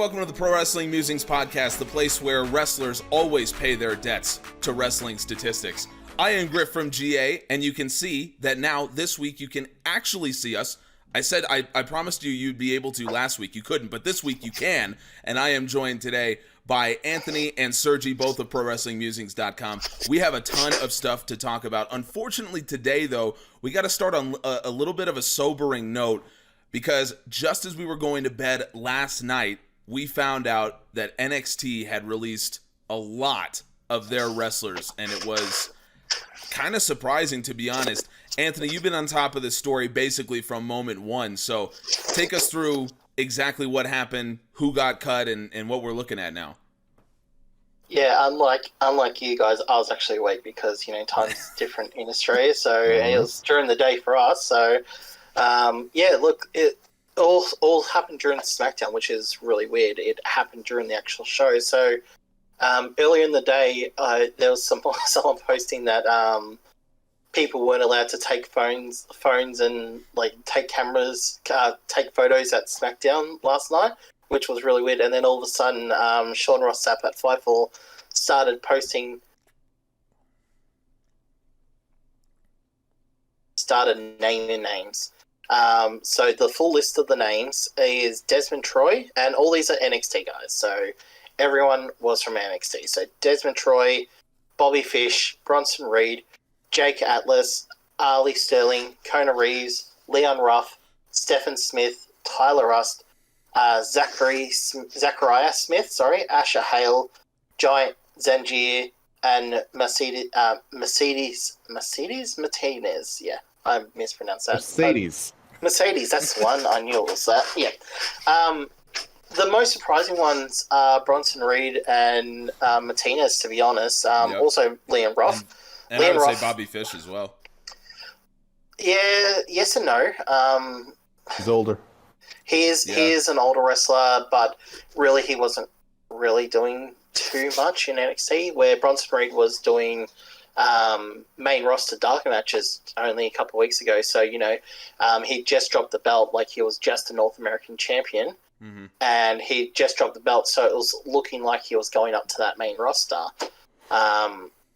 welcome to the Pro Wrestling Musings podcast, the place where wrestlers always pay their debts to wrestling statistics. I am Griff from GA, and you can see that now this week you can actually see us. I said I promised you you'd be able to last week. You couldn't, but this week you can, and I am joined today by Anthony and Sergi, both of ProWrestlingMusings.com. We have a ton of stuff to talk about. Unfortunately today, though, we got to start on a little bit of a sobering note, because just as we were going to bed last night, we found out that NXT had released a lot of their wrestlers, and it was kind of surprising, to be honest. Anthony, you've been on top of this story basically from moment one, so take us through exactly what happened, who got cut, and what we're looking at now. Yeah, unlike you guys, I was actually awake because, time's different in Australia, so it was during the day for us. So, it all happened during SmackDown, which is really weird. It happened during the actual show. So, earlier in the day, there was someone posting that people weren't allowed to take phones and take cameras, take photos at SmackDown last night, which was really weird. And then all of a sudden, Sean Ross Sapp at Fightful started naming names. So the full list of the names is Desmond Troy, and all these are NXT guys. So everyone was from NXT. So Desmond Troy, Bobby Fish, Bronson Reed, Jake Atlas, Ali Sterling, Kona Reeves, Leon Ruff, Stephen Smith, Tyler Rust, Zachariah Smith, Asher Hale, Giant Zangier, and Mercedes Martinez. Yeah, I mispronounced that. Mercedes, that's the one. I knew it was that. Yeah. The most surprising ones are Bronson Reed and Martinez, to be honest. Also Leon Ruff. And I would say Bobby Fish as well. Yeah, yes and no. He's older. He is an older wrestler, but really he wasn't really doing too much in NXT, where Bronson Reed was doing main roster dark matches only a couple of weeks ago. So, he just dropped the belt, like he was just a North American champion. Mm-hmm. And he just dropped the belt, so it was looking like he was going up to that main roster.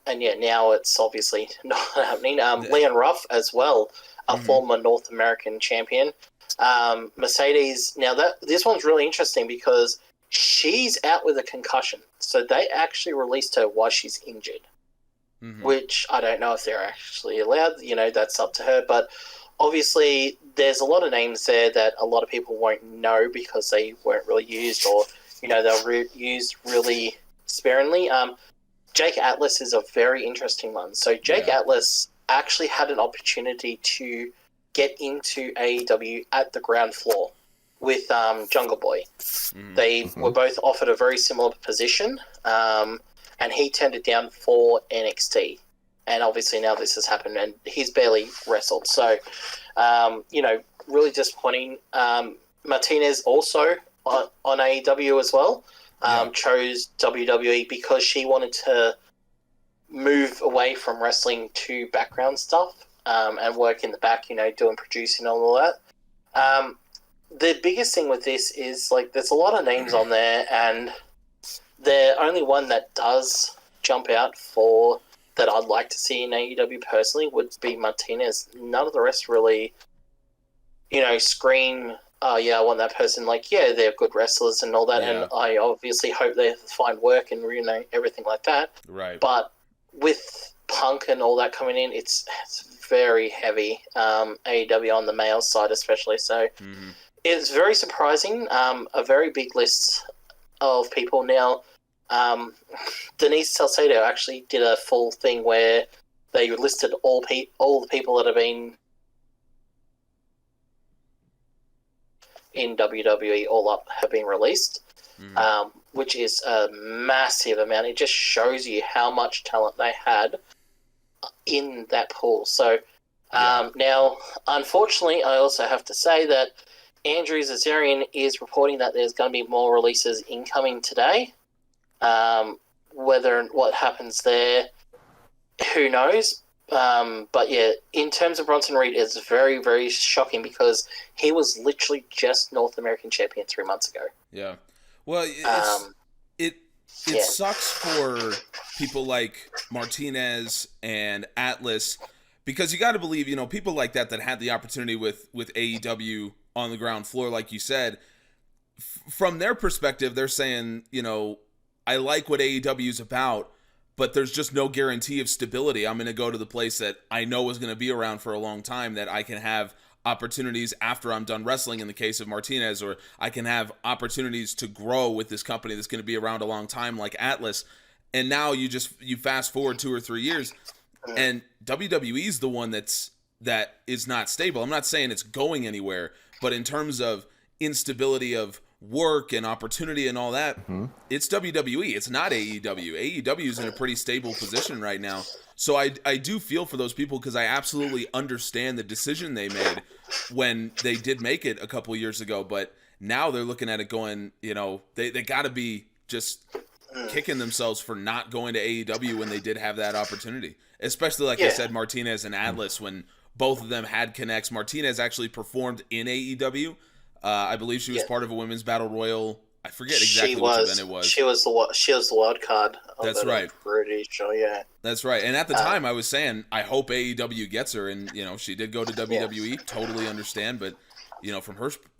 And yeah, now it's obviously not happening. Leon Ruff as well, a former North American champion. Mercedes, now this one's really interesting because she's out with a concussion. So they actually released her while she's injured, which I don't know if they're actually allowed. That's up to her. But obviously there's a lot of names there that a lot of people won't know because they weren't really used, or, they were used really sparingly. Jake Atlas is a very interesting one. So Jake Atlas actually had an opportunity to get into AEW at the ground floor with Jungle Boy. They were both offered a very similar position, and he turned it down for NXT. And obviously now this has happened, and he's barely wrestled. So, really disappointing. Martinez also on AEW as well. Chose WWE because she wanted to move away from wrestling to background stuff and work in the back, doing producing and all that. The biggest thing with this is, there's a lot of names on there, and the only one that does jump out that I'd like to see in AEW personally would be Martinez. None of the rest really, scream, oh yeah, I want that person. They're good wrestlers and all that, and I obviously hope they find work and everything like that. Right. But with Punk and all that coming in, it's very heavy. AEW on the male side especially, so it's very surprising. A very big list of people now. Denise Salcedo actually did a full thing where they listed all the people that have been in WWE all up have been released, which is a massive amount. It just shows you how much talent they had in that pool. So now, unfortunately, I also have to say that Andrew Zazarian is reporting that there's going to be more releases incoming today. Whether and what happens there, who knows? But yeah, in terms of Bronson Reed, it's very, very shocking because he was literally just North American champion 3 months ago. Yeah. Well, it sucks for people like Martinez and Atlas, because you got to believe, people like that had the opportunity with AEW on the ground floor, like you said. From their perspective, they're saying, I like what AEW is about, but there's just no guarantee of stability. I'm going to go to the place that I know is going to be around for a long time, that I can have opportunities after I'm done wrestling in the case of Martinez, or I can have opportunities to grow with this company that's going to be around a long time like Atlas. And now you fast forward 2 or 3 years and WWE is the one that is not stable. I'm not saying it's going anywhere, but in terms of instability of work and opportunity and all that, it's WWE. It's not AEW. AEW is in a pretty stable position right now. So I do feel for those people, because I absolutely understand the decision they made when they did make it a couple years ago. But now they're looking at it going, they got to be just kicking themselves for not going to AEW when they did have that opportunity. Especially, like I said, Martinez and Atlas, when both of them had connects. Martinez actually performed in AEW. I believe she was part of a women's battle royal. I forget exactly which event it was. She was the wild card. That's right. British show, yeah. That's right. And at the time, I was saying, I hope AEW gets her, and she did go to WWE. Totally understand, but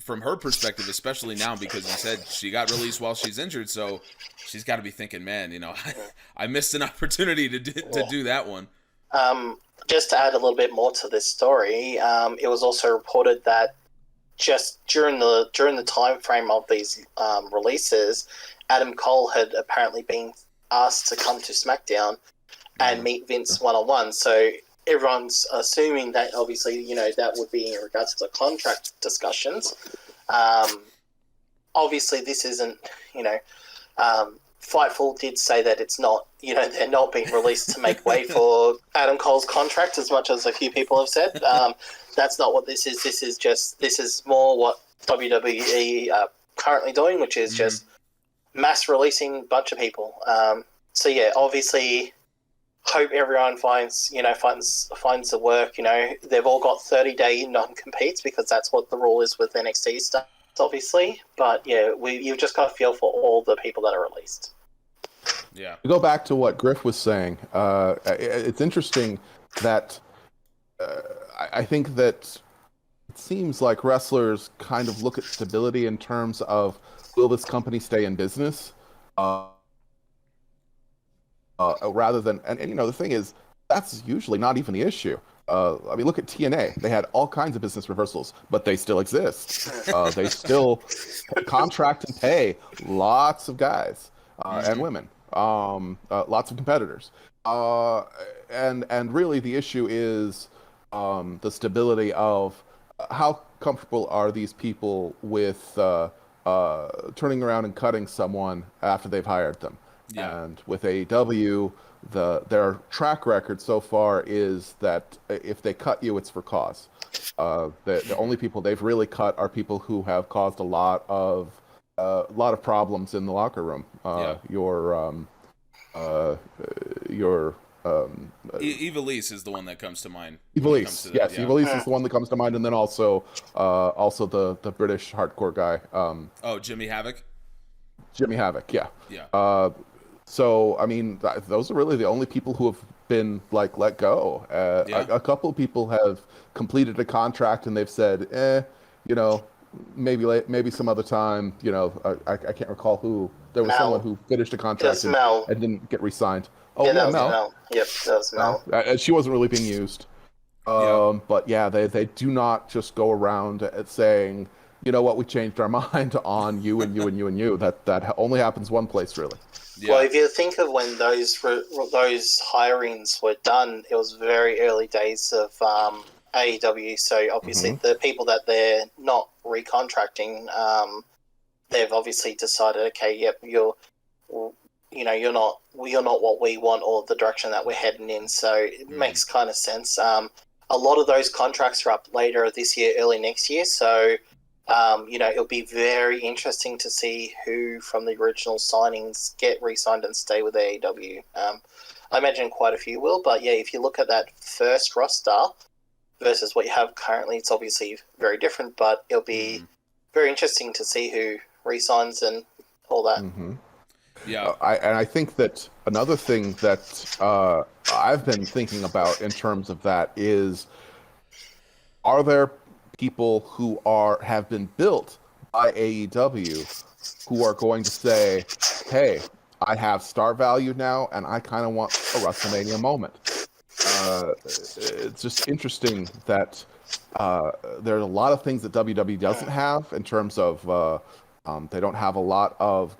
from her perspective, especially now, because you said she got released while she's injured, so she's got to be thinking, man, I missed an opportunity to do that one. Just to add a little bit more to this story, it was also reported that just during the time frame of these releases, Adam Cole had apparently been asked to come to SmackDown and meet Vince one-on-one. So everyone's assuming that, obviously, that would be in regards to the contract discussions. Obviously, this isn't, Fightful did say that it's not, they're not being released to make way for Adam Cole's contract, as much as a few people have said. That's not what this is. This is more what WWE are currently doing, which is just mass releasing a bunch of people. So yeah, obviously, hope everyone finds the work. They've all got 30-day non-competes, because that's what the rule is with NXT stuff, obviously. But yeah, you've just got to feel for all the people that are released. Yeah. To go back to what Griff was saying, it's interesting that I think that it seems like wrestlers kind of look at stability in terms of, will this company stay in business? Rather than, and the thing is, that's usually not even the issue. Look at TNA. They had all kinds of business reversals, but they still exist. They still contract and pay lots of guys and women, lots of competitors. And really the issue is the stability of how comfortable are these people with turning around and cutting someone after they've hired them. Yeah. And with AEW, their track record so far is that if they cut you, it's for cause. The only people they've really cut are people who have caused a lot of problems in the locker room. Ivelisse is the one that comes to mind. Ivelisse, yes, yeah. Ivelisse is the one that comes to mind, and then also the British hardcore guy. Jimmy Havoc. Jimmy Havoc, yeah. Yeah. So I mean, those are really the only people who have been let go. A couple of people have completed a contract and they've said, maybe some other time. I can't recall who. There was someone who finished a contract and didn't get re-signed. Oh, yeah, Mel. Yep, that was Mel. She wasn't really being used. But yeah, they do not just go around saying, you know what, we changed our mind on you and you and you and you. That only happens one place, really. Yeah. Well, if you think of when those hirings were done, it was very early days of AEW. So obviously, the people that they're not recontracting, they've obviously decided, okay, yep, you're not what we want or the direction that we're heading in. So it makes kind of sense. A lot of those contracts are up later this year, early next year. So. It'll be very interesting to see who from the original signings get re-signed and stay with AEW. I imagine quite a few will, but yeah, if you look at that first roster versus what you have currently, it's obviously very different, but it'll be very interesting to see who re-signs and all that. Mm-hmm. Yeah. I think that another thing that I've been thinking about in terms of that is, are there people who have been built by AEW who are going to say, "Hey, I have star value now, and I kind of want a WrestleMania moment." It's just interesting that there's a lot of things that WWE doesn't have in terms of they don't have a lot of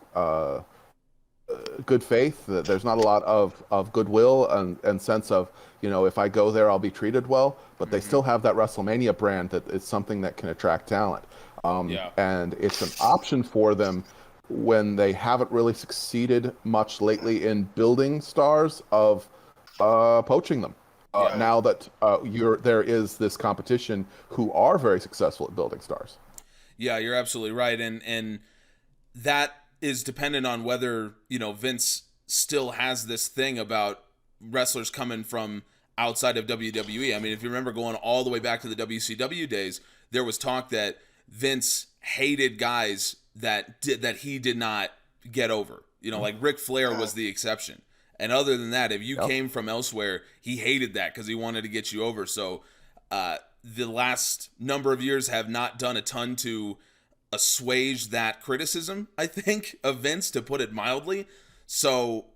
good faith. There's not a lot of goodwill and sense of, if I go there, I'll be treated well. But they still have that WrestleMania brand that is something that can attract talent. And it's an option for them when they haven't really succeeded much lately in building stars of poaching them. Now that there is this competition who are very successful at building stars. Yeah, you're absolutely right, and that is dependent on whether Vince still has this thing about wrestlers coming from outside of WWE. I mean, if you remember going all the way back to the WCW days, there was talk that Vince hated guys that he did not get over. Like Ric Flair was the exception. And other than that, if you came from elsewhere, he hated that because he wanted to get you over. So the last number of years have not done a ton to assuage that criticism, I think, of Vince, to put it mildly. So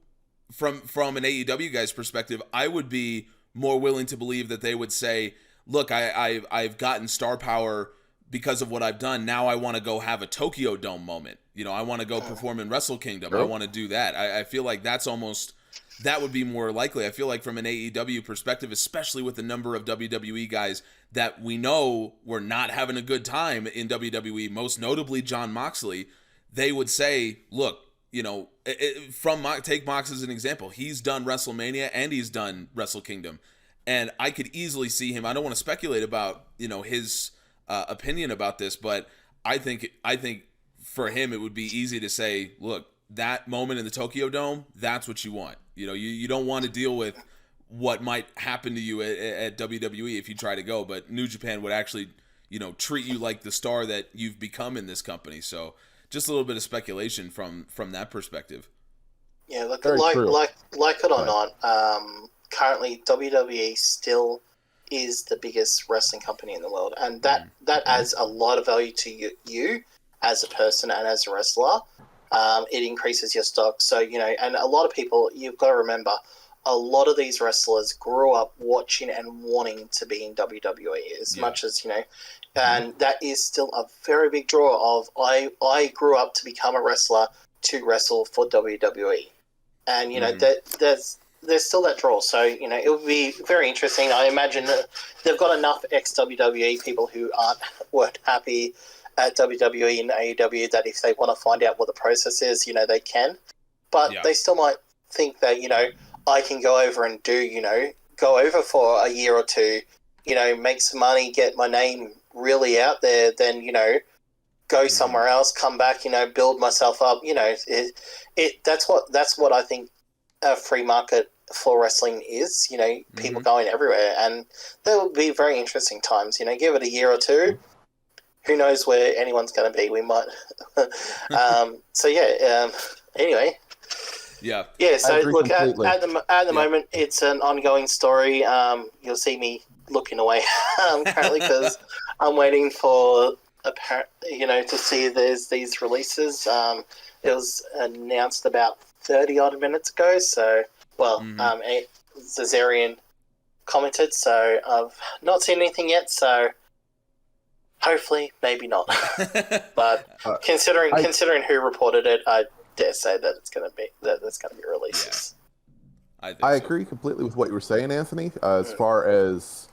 from an AEW guy's perspective, I would be more willing to believe that they would say, look, I've gotten star power because of what I've done. Now I want to go have a Tokyo Dome moment. I want to go perform in Wrestle Kingdom. Sure. I want to do that. I feel like that would be more likely. I feel like from an AEW perspective, especially with the number of WWE guys that we know were not having a good time in WWE, most notably Jon Moxley, they would say, look, take Mox as an example. He's done WrestleMania and he's done Wrestle Kingdom. And I could easily see him. I don't want to speculate about, his opinion about this, but I think for him, it would be easy to say, look, that moment in the Tokyo Dome, that's what you want. You don't want to deal with what might happen to you at WWE if you try to go, but New Japan would actually, treat you like the star that you've become in this company. So just a little bit of speculation from that perspective. Yeah, look, like it or not, currently WWE still is the biggest wrestling company in the world, and that adds a lot of value to you as a person and as a wrestler. It increases your stock. So, and a lot of people, you've got to remember, a lot of these wrestlers grew up watching and wanting to be in WWE as much as, and that is still a very big draw of, I grew up to become a wrestler to wrestle for WWE. And, there's still that draw. So, it would be very interesting. I imagine that they've got enough ex-WWE people who weren't happy at WWE and AEW that if they want to find out what the process is, they can. But they still might think that, I can go over and go over for a year or two, make some money, get my name really out there, then, go somewhere else, come back, build myself up. That's what I think a free market for wrestling is, people going everywhere. And there will be very interesting times, give it a year or two. Who knows where anyone's going to be? We might. Anyway. Yeah. Yeah. So look, at the moment, it's an ongoing story. You'll see me looking away currently because I'm waiting for to see there's these releases. It was announced about 30 odd minutes ago. So Zazarian commented. So I've not seen anything yet. So. Hopefully, maybe not. But considering who reported it, I dare say that it's going to be releases. Yeah. I agree completely with what you were saying, Anthony. As far as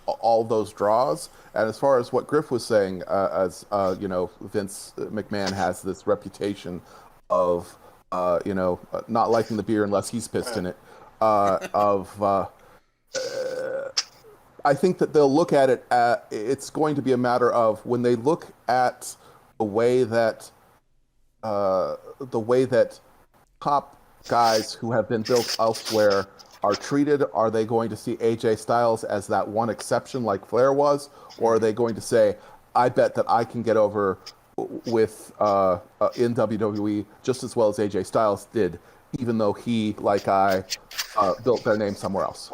all those draws, and as far as what Griff was saying, Vince McMahon has this reputation of not liking the beer unless he's pissed in it. I think that they'll look at it. It's going to be a matter of when they look at the way that top guys who have been built elsewhere are treated. Are they going to see AJ Styles as that one exception like Flair was, or are they going to say, "I bet that I can get over with in WWE just as well as AJ Styles did, even though he, like I, built their name somewhere else.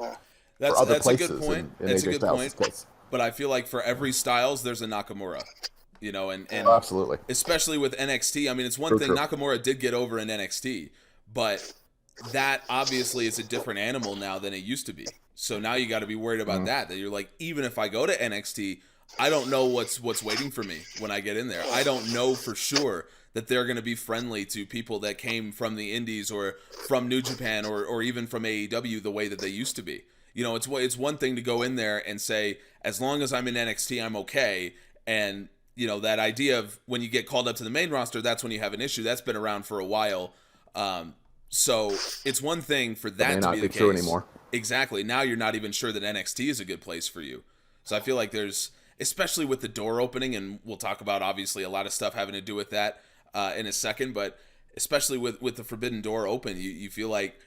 That's other a good places point. in That's AJ a good Styles' point. case. But I feel like for every Styles, there's a Nakamura. You know, and Absolutely. especially with NXT. I mean, it's one thing True. Nakamura did get over in NXT, but that obviously is a different animal now than it used to be. So now you got to be worried about that you're like, even if I go to NXT, I don't know what's waiting for me when I get in there. I don't know for sure that they're going to be friendly to people that came from the Indies or from New Japan or even from AEW the way that they used to be. You know, it's one thing to go in there and say, as long as I'm in NXT, I'm okay. And, you know, that idea of when you get called up to the main roster, that's when you have an issue. That's been around for a while. So it's one thing for that to be the case. True anymore. Exactly. Now you're not even sure that NXT is a good place for you. So I feel like there's, especially with the door opening, and we'll talk about obviously a lot of stuff having to do with that in a second, but especially with the Forbidden Door open, you feel like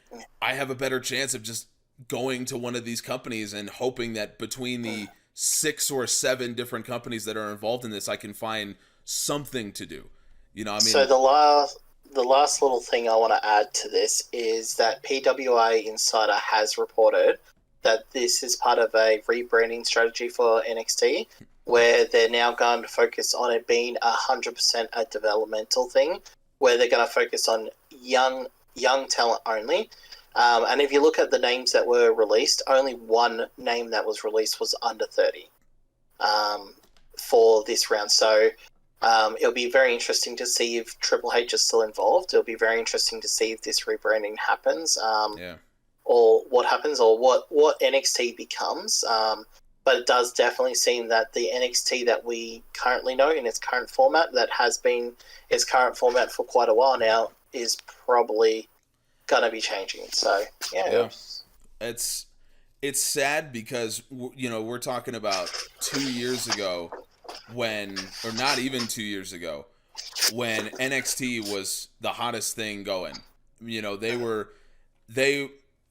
I have a better chance of just going to one of these companies and hoping that between the 6 or 7 different companies that are involved in this, I can find something to do. You know, I mean, so the last little thing I want to add to this is that PWI Insider has reported that this is part of a rebranding strategy for NXT, where they're now going to focus on it being 100% a developmental thing, where they're going to focus on young talent only. And if you look at the names that were released, only one name that was released was under 30 for this round. So it'll be very interesting to see if Triple H is still involved. It'll be very interesting to see if this rebranding happens, or what happens, or what NXT becomes. But it does definitely seem that the NXT that we currently know in its current format, that has been its current format for quite a while now, is probably going to be changing. So, yeah. It's sad because, you know, we're talking about 2 years ago when, or not even 2 years ago, when NXT was the hottest thing going. You know,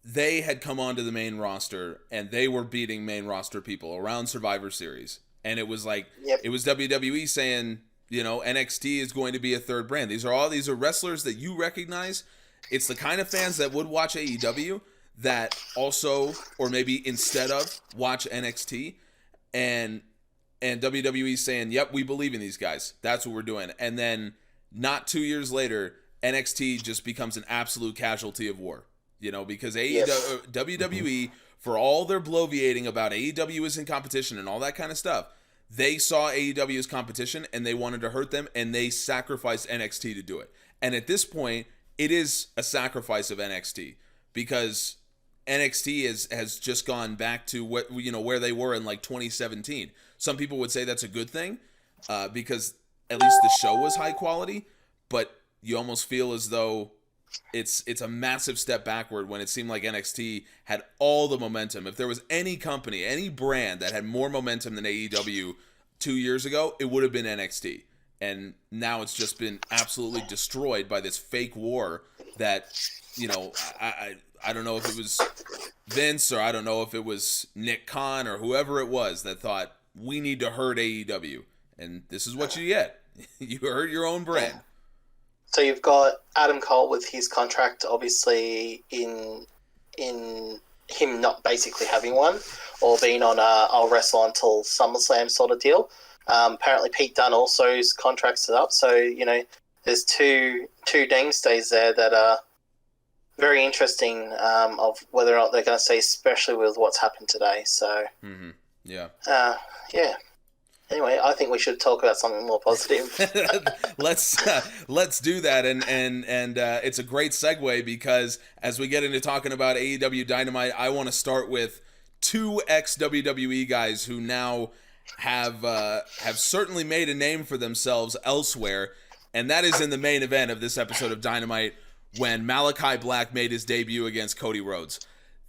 they had come onto the main roster and they were beating main roster people around Survivor Series. And it was like, It was WWE saying, you know, NXT is going to be a third brand. These are wrestlers that you recognize. It's the kind of fans that would watch AEW that also, or maybe instead of, watch NXT. And WWE saying, yep, we believe in these guys. That's what we're doing. And then not 2 years later, NXT just becomes an absolute casualty of war. You know, because WWE, for all their bloviating about AEW is in competition and all that kind of stuff, they saw AEW as competition and they wanted to hurt them and they sacrificed NXT to do it. And at this point, it is a sacrifice of NXT because NXT has just gone back to what, you know, where they were in like 2017. Some people would say that's a good thing because at least the show was high quality, but you almost feel as though it's a massive step backward when it seemed like NXT had all the momentum. If there was any company, any brand that had more momentum than AEW 2 years ago, it would have been NXT. And now it's just been absolutely destroyed by this fake war that, you know, I don't know if it was Vince or I don't know if it was Nick Khan or whoever it was that thought we need to hurt AEW. And this is what you get. You hurt your own brand. So you've got Adam Cole with his contract, obviously in him not basically having one or being on I'll wrestle until SummerSlam sort of deal. Apparently Pete Dunne also's contracts it up. So, you know, there's two mainstays there that are very interesting of whether or not they're going to stay, especially with what's happened today. So, yeah. Anyway, I think we should talk about something more positive. Let's do that, and it's a great segue because as we get into talking about AEW Dynamite, I want to start with 2 ex-WWE guys who now have certainly made a name for themselves elsewhere, and that is in the main event of this episode of Dynamite when Malakai Black made his debut against Cody Rhodes.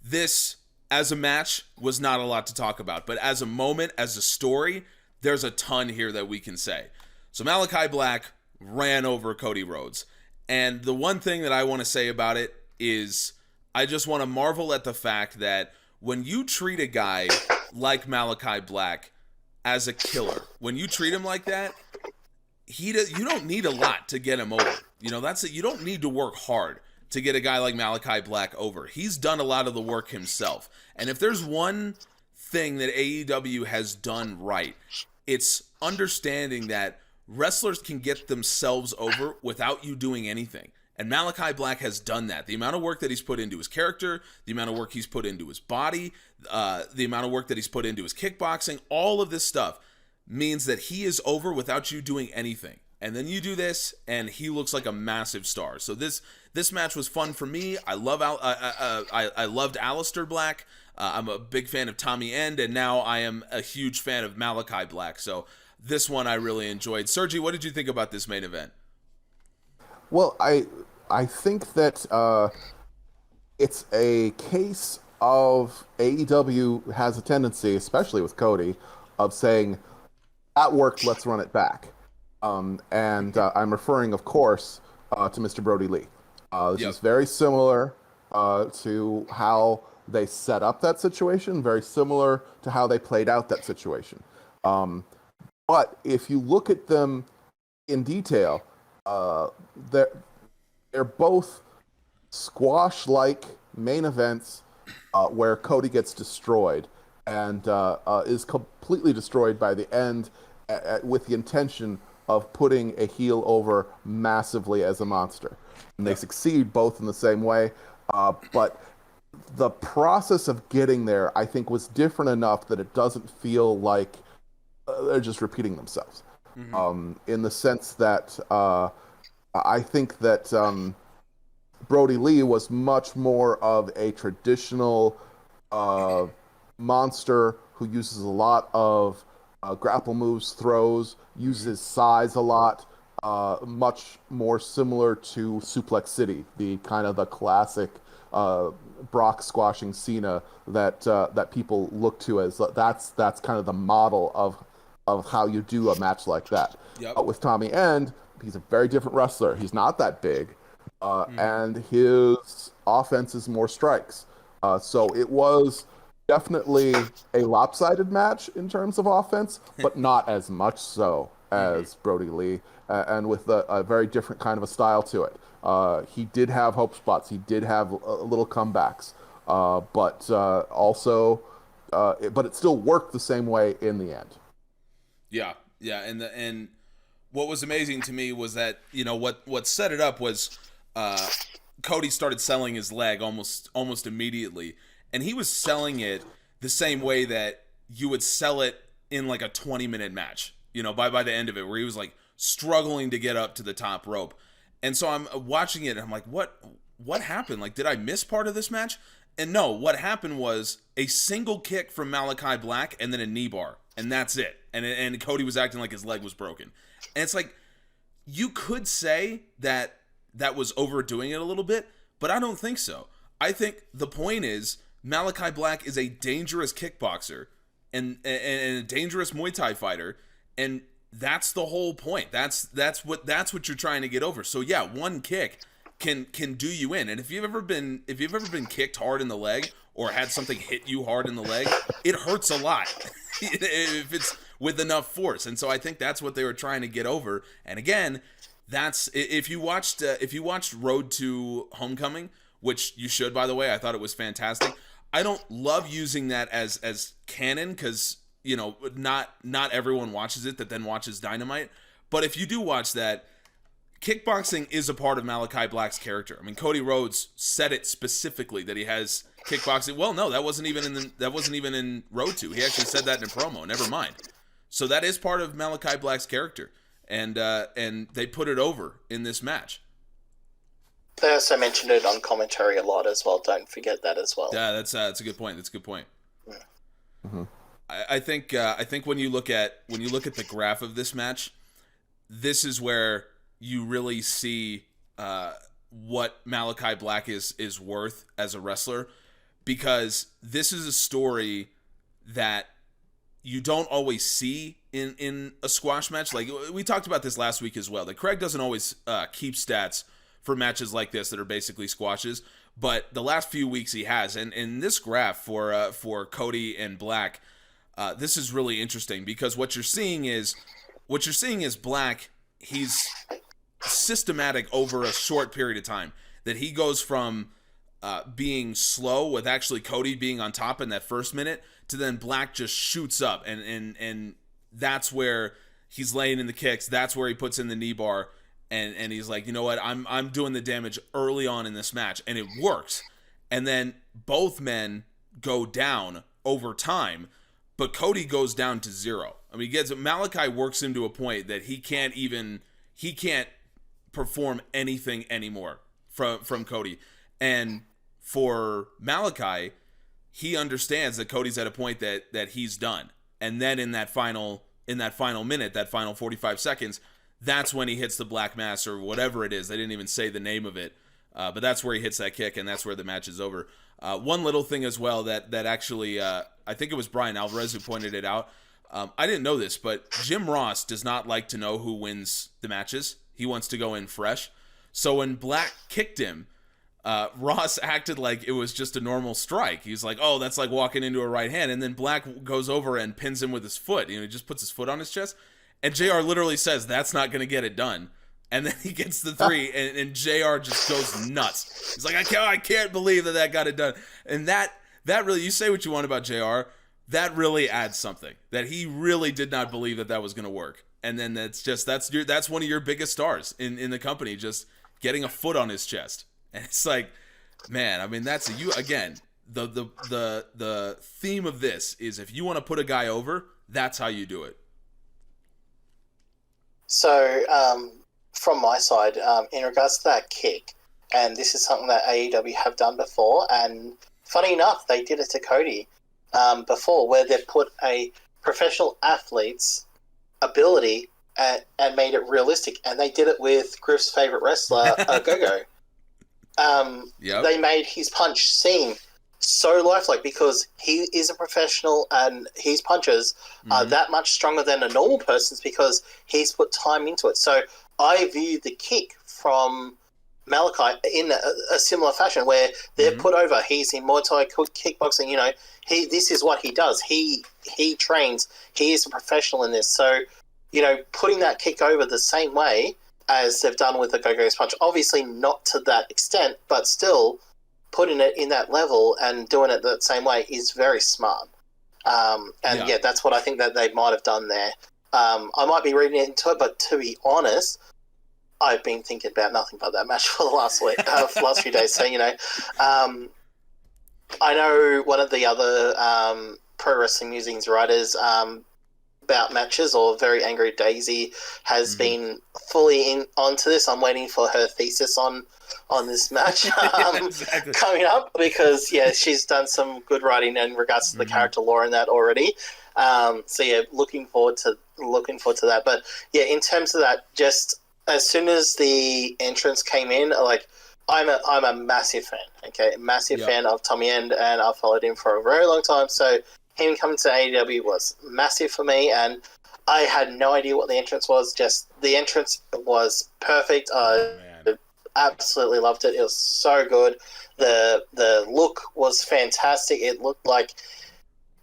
This, as a match, was not a lot to talk about, but as a moment, as a story, there's a ton here that we can say. So Malakai Black ran over Cody Rhodes. And the one thing that I want to say about it is I just want to marvel at the fact that when you treat a guy like Malakai Black as a killer, when you treat him like that, you don't need a lot to get him over. You know, that's it. You don't need to work hard to get a guy like Malakai Black over. He's done a lot of the work himself. And if there's one thing that AEW has done right, it's understanding that wrestlers can get themselves over without you doing anything. And Malakai Black has done that. The amount of work that he's put into his character, the amount of work he's put into his body, the amount of work that he's put into his kickboxing, all of this stuff means that he is over without you doing anything. And then you do this, and he looks like a massive star. So this match was fun for me. I loved Aleister Black. I'm a big fan of Tommy End, and now I am a huge fan of Malakai Black. So this one I really enjoyed. Sergi, what did you think about this main event? Well, I think that it's a case of AEW has a tendency, especially with Cody, of saying, that worked, let's run it back. And I'm referring, of course, to Mr. Brody Lee. This is very similar to how they set up that situation, very similar to how they played out that situation. But if you look at them in detail, they're both squash-like main events where Cody gets destroyed and is completely destroyed by the end with the intention of putting a heel over massively as a monster. And they succeed both in the same way, but the process of getting there, I think, was different enough that it doesn't feel like they're just repeating themselves. In the sense that I think that Brody Lee was much more of a traditional monster who uses a lot of grapple moves, throws, uses size a lot, much more similar to Suplex City, the kind of the classic Brock squashing Cena that people look to as that's kind of the model of how you do a match like that. But with Tommy End, he's a very different wrestler. He's not that big, and his offense is more strikes. So it was definitely a lopsided match in terms of offense, but not as much so as Brody Lee, and with a very different kind of a style to it. He did have hope spots. He did have little comebacks, but it still worked the same way in the end. Yeah, and what was amazing to me was that, you know, what set it up was Cody started selling his leg almost immediately. And he was selling it the same way that you would sell it in like a 20-minute match, you know, by the end of it, where he was like struggling to get up to the top rope. And so I'm watching it and I'm like, what happened? Like, did I miss part of this match? And no, what happened was a single kick from Malakai Black and then a knee bar. And that's it. And Cody was acting like his leg was broken. And it's like, you could say that was overdoing it a little bit, but I don't think so. I think the point is, Malakai Black is a dangerous kickboxer and a dangerous Muay Thai fighter, and that's the whole point. That's what you're trying to get over. So yeah, one kick can do you in. And if you've ever been kicked hard in the leg or had something hit you hard in the leg, it hurts a lot if it's with enough force. And so I think that's what they were trying to get over. And again, that's if you watched Road to Homecoming, which you should, by the way. I thought it was fantastic. I don't love using that as canon because, you know, not everyone watches it that then watches Dynamite. But if you do watch that, kickboxing is a part of Malakai Black's character. I mean, Cody Rhodes said it specifically that he has kickboxing. Well, no, that wasn't even in Road to. He actually said that in a promo. Never mind. So that is part of Malakai Black's character, and they put it over in this match. They also mentioned it on commentary a lot as well. Don't forget that as well. Yeah, that's a good point. That's a good point. Mm-hmm. I think when you look at the graph of this match, this is where you really see what Malakai Black is worth as a wrestler, because this is a story that you don't always see in a squash match. Like we talked about this last week as well, that Craig doesn't always keep stats for matches like this that are basically squashes, but the last few weeks he has. And in this graph for Cody and Black, this is really interesting because what you're seeing is Black he's systematic over a short period of time. That he goes from being slow with actually Cody being on top in that first minute to then Black just shoots up, and that's where he's laying in the kicks. That's where he puts in the knee bar, and he's like, you know what, I'm doing the damage early on in this match, and it works. And then both men go down over time, but Cody goes down to 0. I mean, Malakai works him to a point that he can't perform anything anymore from Cody. And for Malakai, he understands that Cody's at a point that he's done. And then in that final minute, that final 45 seconds, that's when he hits the Black Mass or whatever it is. They didn't even say the name of it. But that's where he hits that kick, and that's where the match is over. One little thing as well that actually, I think it was Brian Alvarez who pointed it out. I didn't know this, but Jim Ross does not like to know who wins the matches. He wants to go in fresh. So when Black kicked him, Ross acted like it was just a normal strike. He's like, oh, that's like walking into a right hand. And then Black goes over and pins him with his foot. He just puts his foot on his chest. And JR literally says, that's not going to get it done. And then he gets the 3, and JR just goes nuts. He's like, I can't believe that got it done. And that really, you say what you want about JR, that really adds something. That he really did not believe that was going to work. And then that's one of your biggest stars in the company, just getting a foot on his chest. And it's like, man, I mean, that's again, the theme of this is if you want to put a guy over, that's how you do it. So, from my side, in regards to that kick, and this is something that AEW have done before, and funny enough, they did it to Cody before, where they put a professional athlete's ability and made it realistic, and they did it with Griff's favorite wrestler, Gogo. Yep. They made his punch seem so lifelike because he is a professional and his punches are that much stronger than a normal person's because he's put time into it. So I view the kick from Malakai in a similar fashion where they're put over. He's in Muay Thai kickboxing. This is what he does. He trains. He is a professional in this. So, putting that kick over the same way as they've done with the Go-Go's punch, obviously not to that extent, but still putting it in that level and doing it that same way is very smart. That's what I think that they might have done there. I might be reading into it, but to be honest, I've been thinking about nothing but that match for the last week, last few days. So, I know one of the other Pro Wrestling Musings writers about matches, or Very Angry Daisy, has been fully onto this. I'm waiting for her thesis on this match exactly. coming up because she's done some good writing in regards to the character lore in that already. Looking forward to that. But in terms of that, just as soon as the entrance came in, like I'm a massive fan. Okay, massive fan of Tommy End, and I've followed him for a very long time. So him coming to AEW was massive for me, and I had no idea what the entrance was. Just the entrance was perfect. Absolutely loved it. It was so good. The look was fantastic. It looked like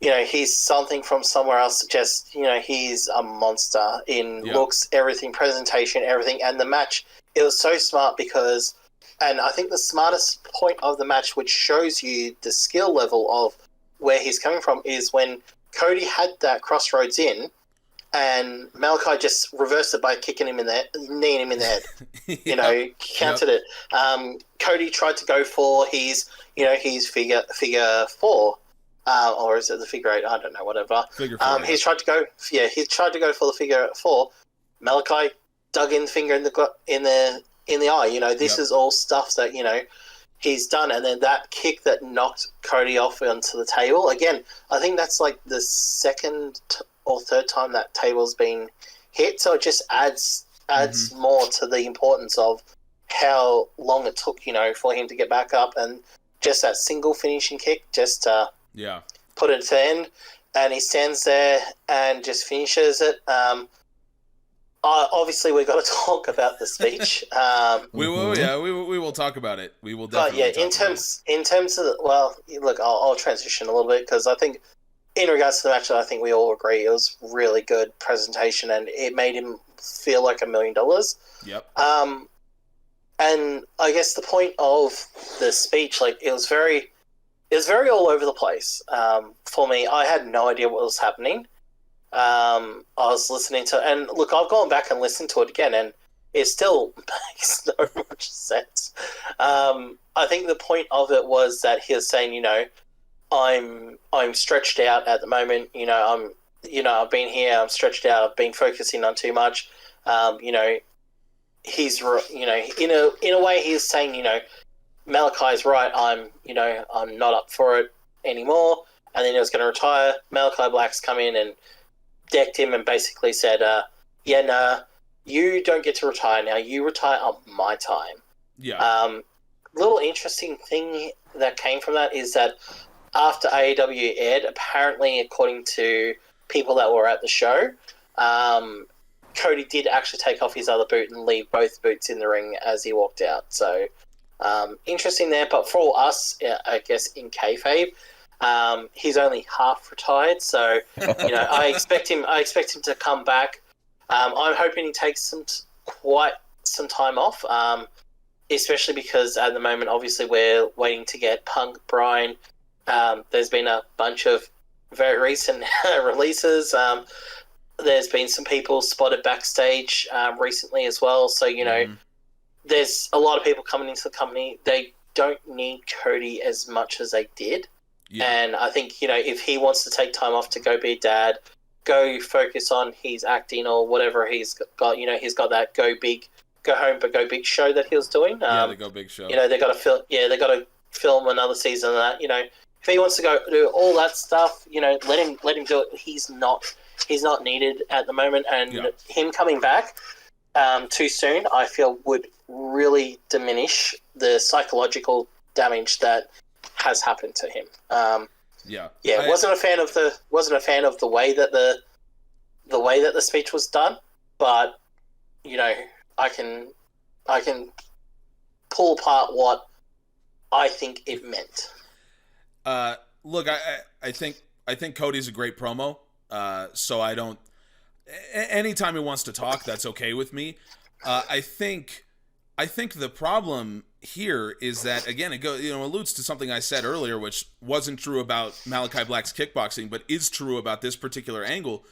he's something from somewhere else. Just he's a monster in looks, everything, presentation, everything. And the match, it was so smart because, and I think the smartest point of the match, which shows you the skill level of where he's coming from, is when Cody had that crossroads in, and Malakai just reversed it by kicking him in the kneeing him in the head. Countered it. Cody tried to go for his figure 4, or is it the figure 8? I don't know. Whatever. Figure 4. He tried to go. He tried to go for the figure 4. Malakai dug in the finger in the eye. This is all stuff that he's done, and then that kick that knocked Cody off onto the table. Again, I think that's like the second or third time that table's been hit, so it just adds more to the importance of how long it took, for him to get back up, and just that single finishing kick, just to put it to the end, and he stands there and just finishes it. Obviously, we've got to talk about the speech. We will, we will talk about it. We will definitely. But in terms of look, I'll transition a little bit because I think, in regards to the match, I think we all agree it was really good presentation, and it made him feel like $1 million. Yep. And I guess the point of the speech, like, it was very all over the place. For me, I had no idea what was happening. I was listening to, and look, I've gone back and listened to it again, and it still makes no much sense. I think the point of it was that he was saying, I'm stretched out at the moment. I've been here. I'm stretched out. I've been focusing on too much. He's, in a way, he's saying, Malakai's right. I'm not up for it anymore. And then he was going to retire. Malakai Black's come in and decked him and basically said, you don't get to retire now. You retire on my time. Yeah. Little interesting thing that came from that is that after AEW aired, apparently, according to people that were at the show, Cody did actually take off his other boot and leave both boots in the ring as he walked out. So, interesting there. But for us, I guess in kayfabe, he's only half retired. So, I expect him to come back. I'm hoping he takes quite some time off, especially because at the moment, obviously, we're waiting to get Punk, Bryan. There's been a bunch of very recent releases. There's been some people spotted backstage recently as well. So, there's a lot of people coming into the company. They don't need Cody as much as they did. Yeah. And I think, if he wants to take time off to go be a dad, go focus on his acting or whatever he's got, he's got that go home but go big show that he was doing. The Go Big show. They got to film another season of that. If he wants to go do all that stuff, let him do it. He's not needed at the moment, and him coming back too soon, I feel, would really diminish the psychological damage that has happened to him. Wasn't a fan of the way that the speech was done, but I can pull apart what I think it meant. Look, I think Cody's a great promo. So I don't. Anytime he wants to talk, that's okay with me. I think the problem here is that, again, it alludes to something I said earlier, which wasn't true about Malakai Black's kickboxing, but is true about this particular angle.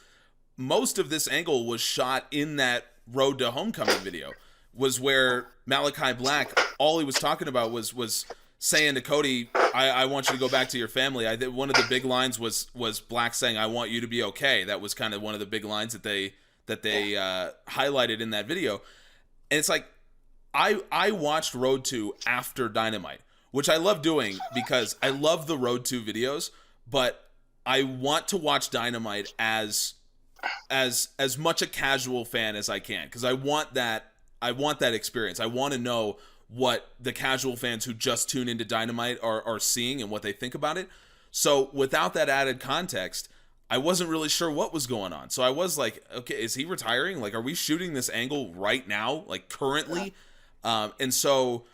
Most of this angle was shot in that Road to Homecoming video, was where Malakai Black, all he was talking about was saying to Cody, I want you to go back to your family. One of the big lines was Black saying, I want you to be okay. That was kind of one of the big lines that they highlighted in that video. And it's like, I watched Road 2 after Dynamite, which I love doing because I love the Road 2 videos, but I want to watch Dynamite as much a casual fan as I can, because I want that experience. I want to know what the casual fans who just tune into Dynamite are seeing and what they think about it. So without that added context, I wasn't really sure what was going on. So I was like, okay, is he retiring? Like, are we shooting this angle right now, like currently? And so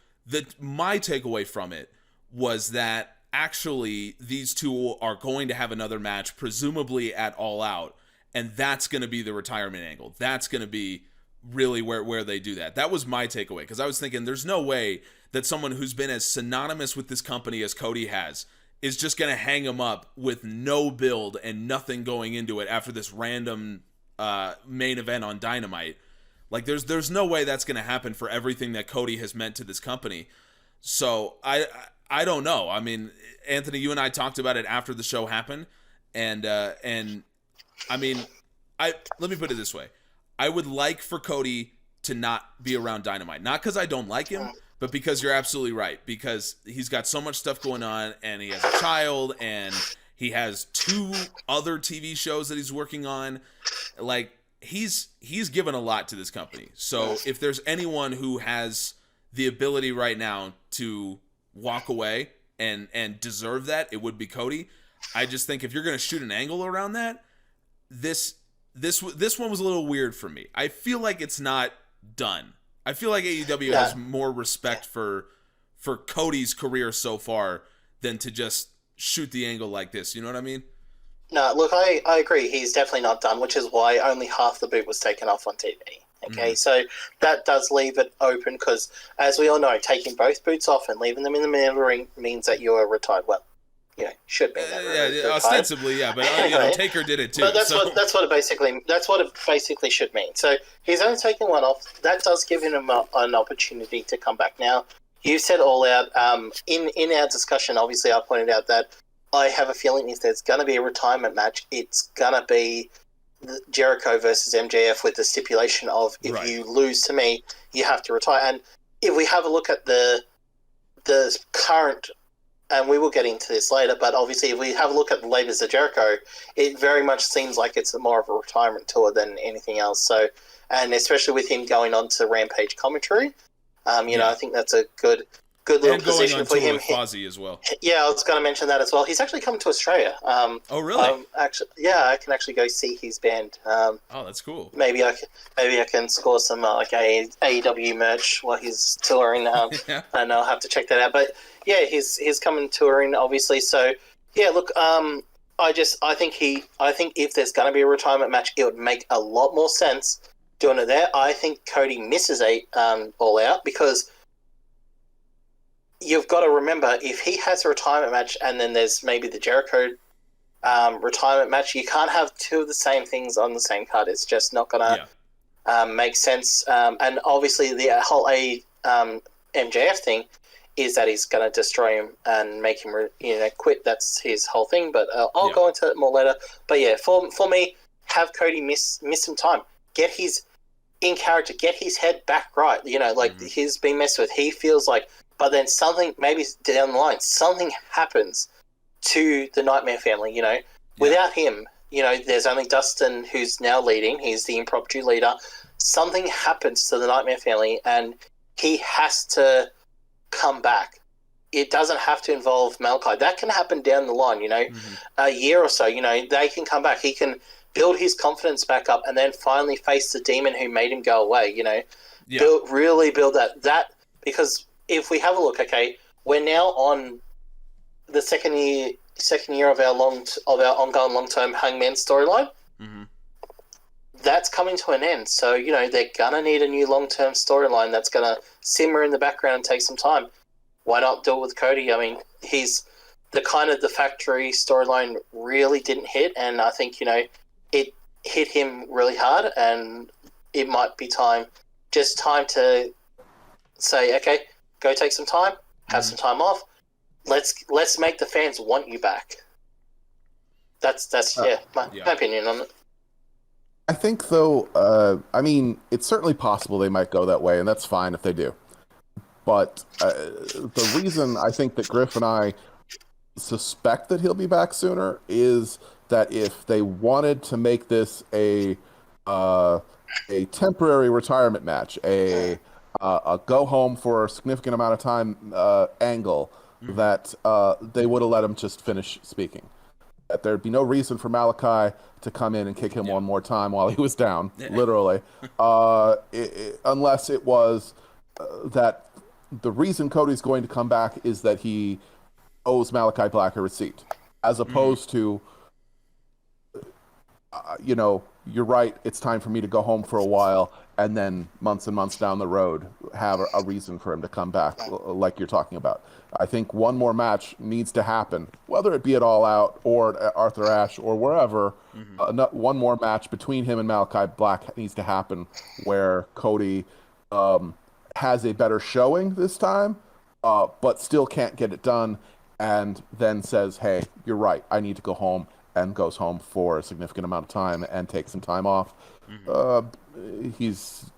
my takeaway from it was that actually these two are going to have another match, presumably at All Out, and that's going to be the retirement angle. That's going to be really where they do that. That was my takeaway, because I was thinking there's no way that someone who's been as synonymous with this company as Cody has is just going to hang him up with no build and nothing going into it after this random main event on Dynamite. Like, there's no way that's going to happen for everything that Cody has meant to this company. So I don't know. I mean, Anthony, you and I talked about it after the show happened, and I mean, let me put it this way. I would like for Cody to not be around Dynamite. Not because I don't like him, but because you're absolutely right. Because he's got so much stuff going on, and he has a child, and he has 2 other TV shows that he's working on. Like, he's given a lot to this company. So if there's anyone who has the ability right now to walk away and deserve that, it would be Cody. I just think if you're going to shoot an angle around that, this one was a little weird for me. I feel like it's not done. I feel like AEW has more respect for Cody's career so far than to just shoot the angle like this. You know what I mean? No, look, I agree. He's definitely not done, which is why only half the boot was taken off on TV. Okay, so that does leave it open because, as we all know, taking both boots off and leaving them in the middle of the ring means that you are retired. Well, should be yeah, ostensibly, yeah, but anyway, Taker did it too. But that's what it basically should mean. So he's only taking one off. That does give him an opportunity to come back. Now, you said All Out. In our discussion, obviously, I pointed out that I have a feeling if there's going to be a retirement match, it's going to be Jericho versus MJF with the stipulation of if you lose to me, you have to retire. And if we have a look at the current, and we will get into this later, but obviously if we have a look at the latest of Jericho, it very much seems like it's more of a retirement tour than anything else. So, and especially with him going on to Rampage commentary, I think that's a good little position for him. With Fozzy as well. Yeah, I was going to mention that as well. He's actually coming to Australia. Oh, really? I can actually go see his band. Oh, that's cool. Maybe I can score some AEW merch while he's touring, and I'll have to check that out. But yeah, he's coming touring, obviously. So yeah, look, I think if there's going to be a retirement match, it would make a lot more sense doing it there. I think Cody misses All Out because you've got to remember, if he has a retirement match and then there's maybe the Jericho retirement match, you can't have two of the same things on the same card. It's just not going to make sense. And obviously the whole MJF thing is that he's going to destroy him and make him quit. That's his whole thing, but I'll go into it more later. But yeah, for me, have Cody miss some time. Get his in character, get his head back right. He's been messed with. He feels like, but then something, maybe down the line, something happens to the Nightmare family, Without him, there's only Dustin who's now leading. He's the impromptu leader. Something happens to the Nightmare family and he has to come back. It doesn't have to involve Malakai. That can happen down the line, a year or so, they can come back. He can build his confidence back up and then finally face the demon who made him go away, really build that because if we have a look, okay, we're now on the second year of our ongoing long-term Hangman storyline. Mm-hmm. That's coming to an end. So, they're going to need a new long-term storyline that's going to simmer in the background and take some time. Why not do it with Cody? I mean, he's the factory storyline really didn't hit, and I think, it hit him really hard, and it might be time to say, okay, go take some time, have some time off. Let's make the fans want you back. That's my opinion on it. I think, though, it's certainly possible they might go that way, and that's fine if they do. But the reason I think that Griff and I suspect that he'll be back sooner is that if they wanted to make this a temporary retirement match, a go home for a significant amount of time angle, that they would have let him just finish speaking. That there'd be no reason for Malakai to come in and kick him one more time while he was down, literally, unless it was that the reason Cody's going to come back is that he owes Malakai Black a receipt, as opposed to, you're right, it's time for me to go home for a while, and then months and months down the road have a reason for him to come back, like you're talking about. I think one more match needs to happen, whether it be at All Out or at Arthur Ashe or wherever. One more match between him and Malakai Black needs to happen where Cody has a better showing this time, but still can't get it done, and then says, hey, you're right, I need to go home, and goes home for a significant amount of time and takes some time off. He's,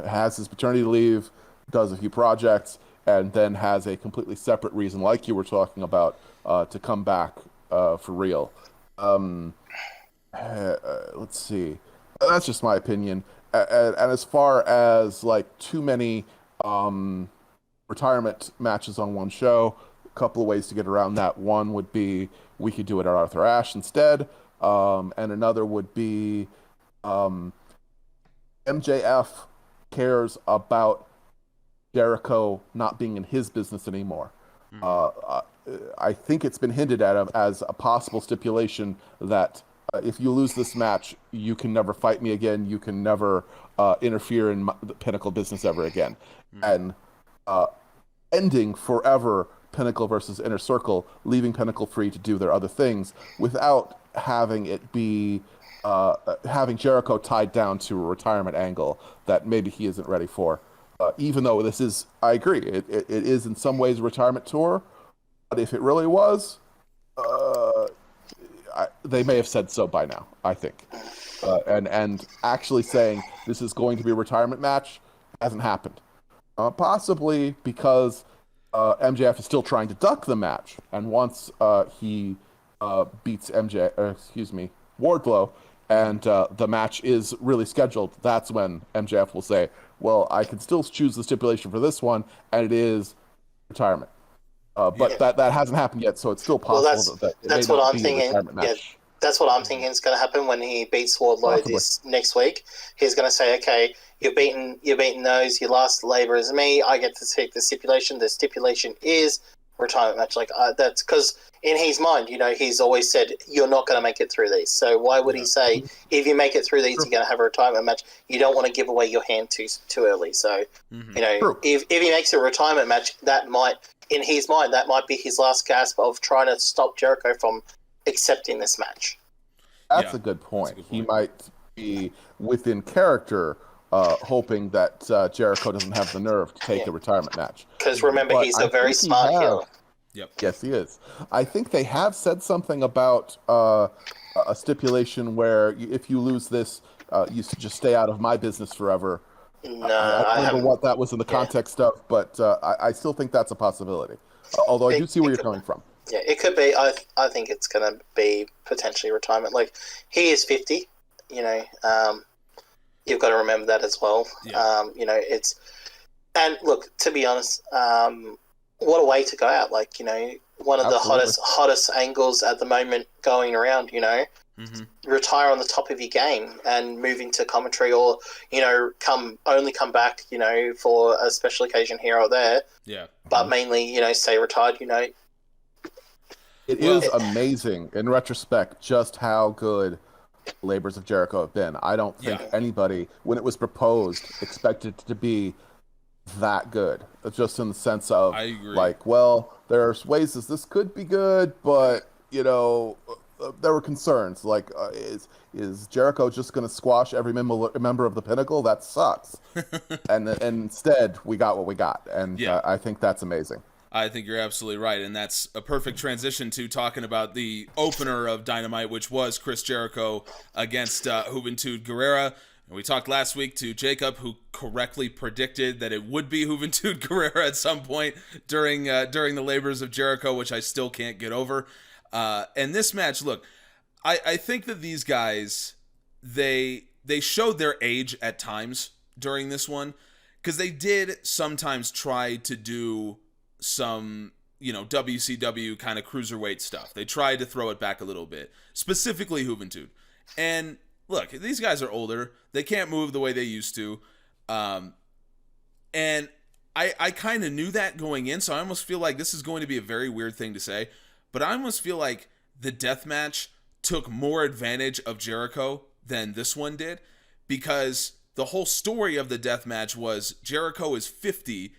has his paternity leave, does a few projects, and then has a completely separate reason, like you were talking about, to come back for real. Let's see. That's just my opinion. And as far as too many retirement matches on one show, a couple of ways to get around that. One would be we could do it at Arthur Ashe instead, and another would be MJF cares about Jericho not being in his business anymore. I think it's been hinted at as a possible stipulation that if you lose this match, you can never fight me again. You can never interfere in the Pinnacle business ever again. And ending forever Pinnacle versus Inner Circle, leaving Pinnacle free to do their other things without having it be having Jericho tied down to a retirement angle that maybe he isn't ready for. Even though this is, I agree, it is in some ways a retirement tour, but if it really was, they may have said so by now, I think. And actually saying this is going to be a retirement match hasn't happened. Possibly because MJF is still trying to duck the match, and once he beats Wardlow, and the match is really scheduled, that's when MJF will say, well, I can still choose the stipulation for this one, and it is retirement. But that hasn't happened yet, so it's still possible that it that's may what not I'm be a thinking. retirement match. That's what I'm thinking is going to happen when he beats Wardlow this next week. He's going to say, okay, you're beating those, your last labor is me, I get to take the stipulation. The stipulation is retirement match. That's because in his mind, he's always said, you're not going to make it through these. So why would he say, if you make it through these, you're going to have a retirement match? You don't want to give away your hand too early. So, if he makes a retirement match, that might, in his mind, that might be his last gasp of trying to stop Jericho from accepting this match. That's a good point. He might be within character, hoping that Jericho doesn't have the nerve to take a retirement match. Because remember, he's a very smart heel. Yep. Yes, he is. I think they have said something about a stipulation where if you lose this, you just stay out of my business forever. No, I don't remember what that was in the context of, but I still think that's a possibility. Although I do see where you're coming from. Yeah, it could be. I think it's going to be potentially retirement. Like, he is 50, you've got to remember that as well. Yeah. It's... And look, to be honest, what a way to go out. Like, one of Absolutely. the hottest angles at the moment going around, retire on the top of your game and move into commentary, or, come back, for a special occasion here or there. Yeah. But mainly, stay retired, It is amazing, in retrospect, just how good Labors of Jericho have been. I don't think anybody, when it was proposed, expected it to be that good. Just in the sense of, I agree. like, well, there's ways this could be good, but, there were concerns. Like, is Jericho just going to squash every member of the Pinnacle? That sucks. and instead, we got what we got. And I think that's amazing. I think you're absolutely right, and that's a perfect transition to talking about the opener of Dynamite, which was Chris Jericho against Juventud Guerrera. And we talked last week to Jacob, who correctly predicted that it would be Juventud Guerrera at some point during the Labors of Jericho, which I still can't get over. And this match, look, I think that these guys, they showed their age at times during this one, because they did sometimes try to do some, WCW kind of cruiserweight stuff. They tried to throw it back a little bit, specifically Juventud. And look, these guys are older. They can't move the way they used to. And I kind of knew that going in, so I almost feel like this is going to be a very weird thing to say, but I almost feel like the death match took more advantage of Jericho than this one did, because the whole story of the death match was Jericho is 50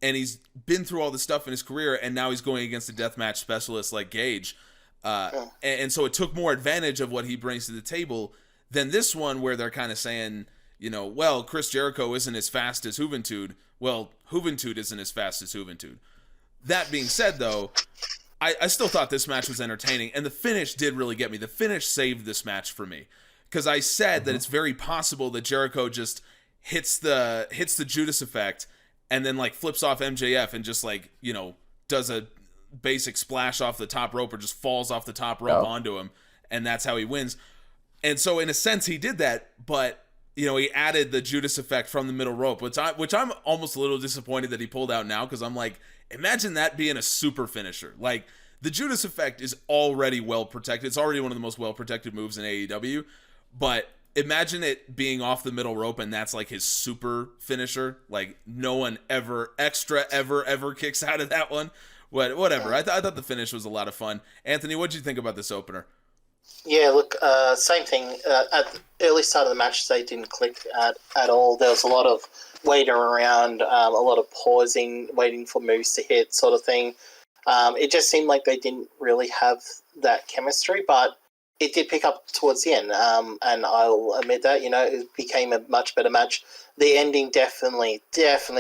and he's been through all this stuff in his career, and now he's going against a deathmatch specialist like Gage. And so it took more advantage of what he brings to the table than this one, where they're kind of saying, well, Chris Jericho isn't as fast as Juventud. Well, Juventud isn't as fast as Juventud. That being said, though, I still thought this match was entertaining, and the finish did really get me. The finish saved this match for me, because I said that it's very possible that Jericho just hits the Judas effect and then flips off MJF and just does a basic splash off the top rope, or just falls off the top rope onto him, and that's how he wins. And so in a sense he did that, but he added the Judas effect from the middle rope, which I'm almost a little disappointed that he pulled out now, because I'm like, imagine that being a super finisher. Like, the Judas effect is already well protected. It's already one of the most well protected moves in AEW, but imagine it being off the middle rope and that's his super finisher. Like, no one ever kicks out of that one, Whatever. I thought the finish was a lot of fun. Anthony, what did you think about this opener? Yeah, look, same thing. At the early start of the match, they didn't click at all. There was a lot of waiting around, a lot of pausing, waiting for moves to hit, sort of thing. It just seemed like they didn't really have that chemistry, but it did pick up towards the end, and I'll admit that, it became a much better match. The ending definitely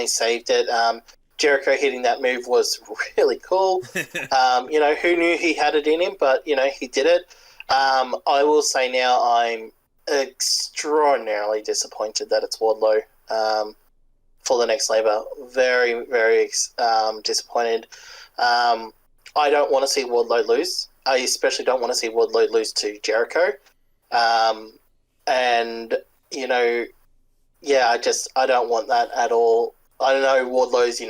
saved it. Jericho hitting that move was really cool. Who knew he had it in him, but, he did it. I will say now I'm extraordinarily disappointed that it's Wardlow for the next Labour. Very, very disappointed. I don't want to see Wardlow lose. I especially don't want to see Wardlow lose to Jericho. I don't want that at all. I don't know, Wardlow's,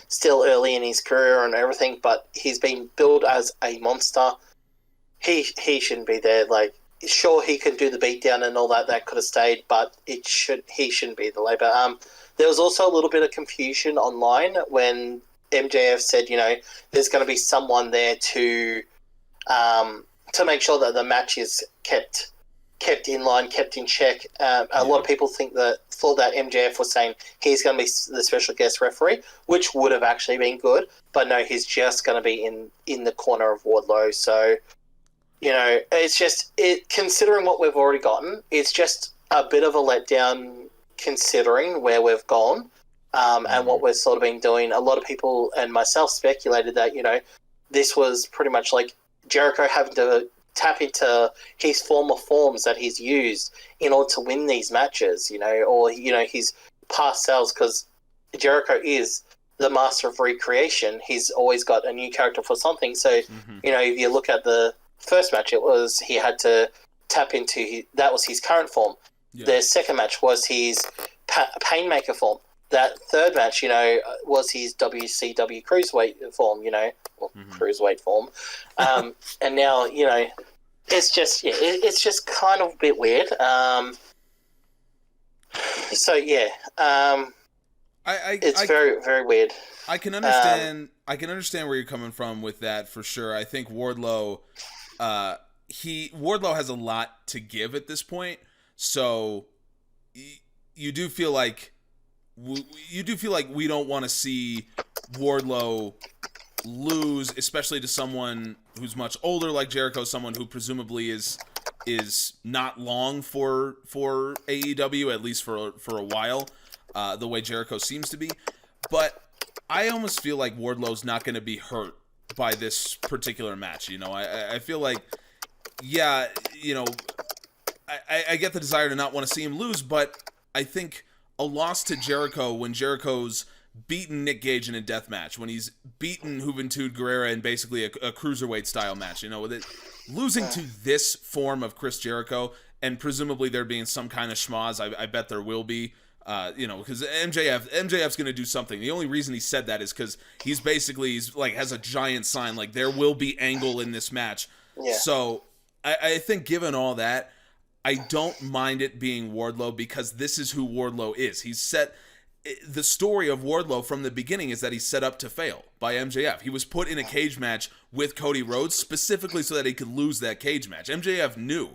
still early in his career and everything, but he's been billed as a monster. He shouldn't be there. Like, sure, he can do the beatdown and all that. That could have stayed, but he shouldn't be the Labour. There was also a little bit of confusion online when MJF said, there's going to be someone there to make sure that the match is kept in line, kept in check. A lot of people thought that MJF was saying he's going to be the special guest referee, which would have actually been good. But no, he's just going to be in the corner of Wardlow. So, it's just considering what we've already gotten, it's just a bit of a letdown considering where we've gone and what we've sort of been doing. A lot of people and myself speculated that, this was pretty much like Jericho having to tap into his former forms that he's used in order to win these matches, or, his past selves, because Jericho is the master of recreation. He's always got a new character for something. So, if you look at the first match, he had to tap into that was his current form. Yeah. The second match was his Painmaker form. That third match, was his WCW Cruiserweight form, Cruiserweight form. And now, it's just kind of a bit weird. It's very, very weird. I can understand. I can understand where you're coming from with that for sure. I think Wardlow, Wardlow has a lot to give at this point. So you do feel like we don't want to see Wardlow lose, especially to someone who's much older like Jericho, someone who presumably is not long for AEW, at least for a while, the way Jericho seems to be. But I almost feel like Wardlow's not going to be hurt by this particular match. I feel like, I get the desire to not want to see him lose, but I think a loss to Jericho when Jericho's beaten Nick Gage in a death match, when he's beaten Juventud Guerrera in basically a cruiserweight style match, losing to this form of Chris Jericho, and presumably there being some kind of schmoz, I bet there will be, because MJF's going to do something. The only reason he said that is because he's has a giant sign, like, there will be angle in this match. Yeah. So I think given all that, I don't mind it being Wardlow, because this is who Wardlow is. The story of Wardlow from the beginning is that he's set up to fail by MJF. He was put in a cage match with Cody Rhodes specifically so that he could lose that cage match. MJF knew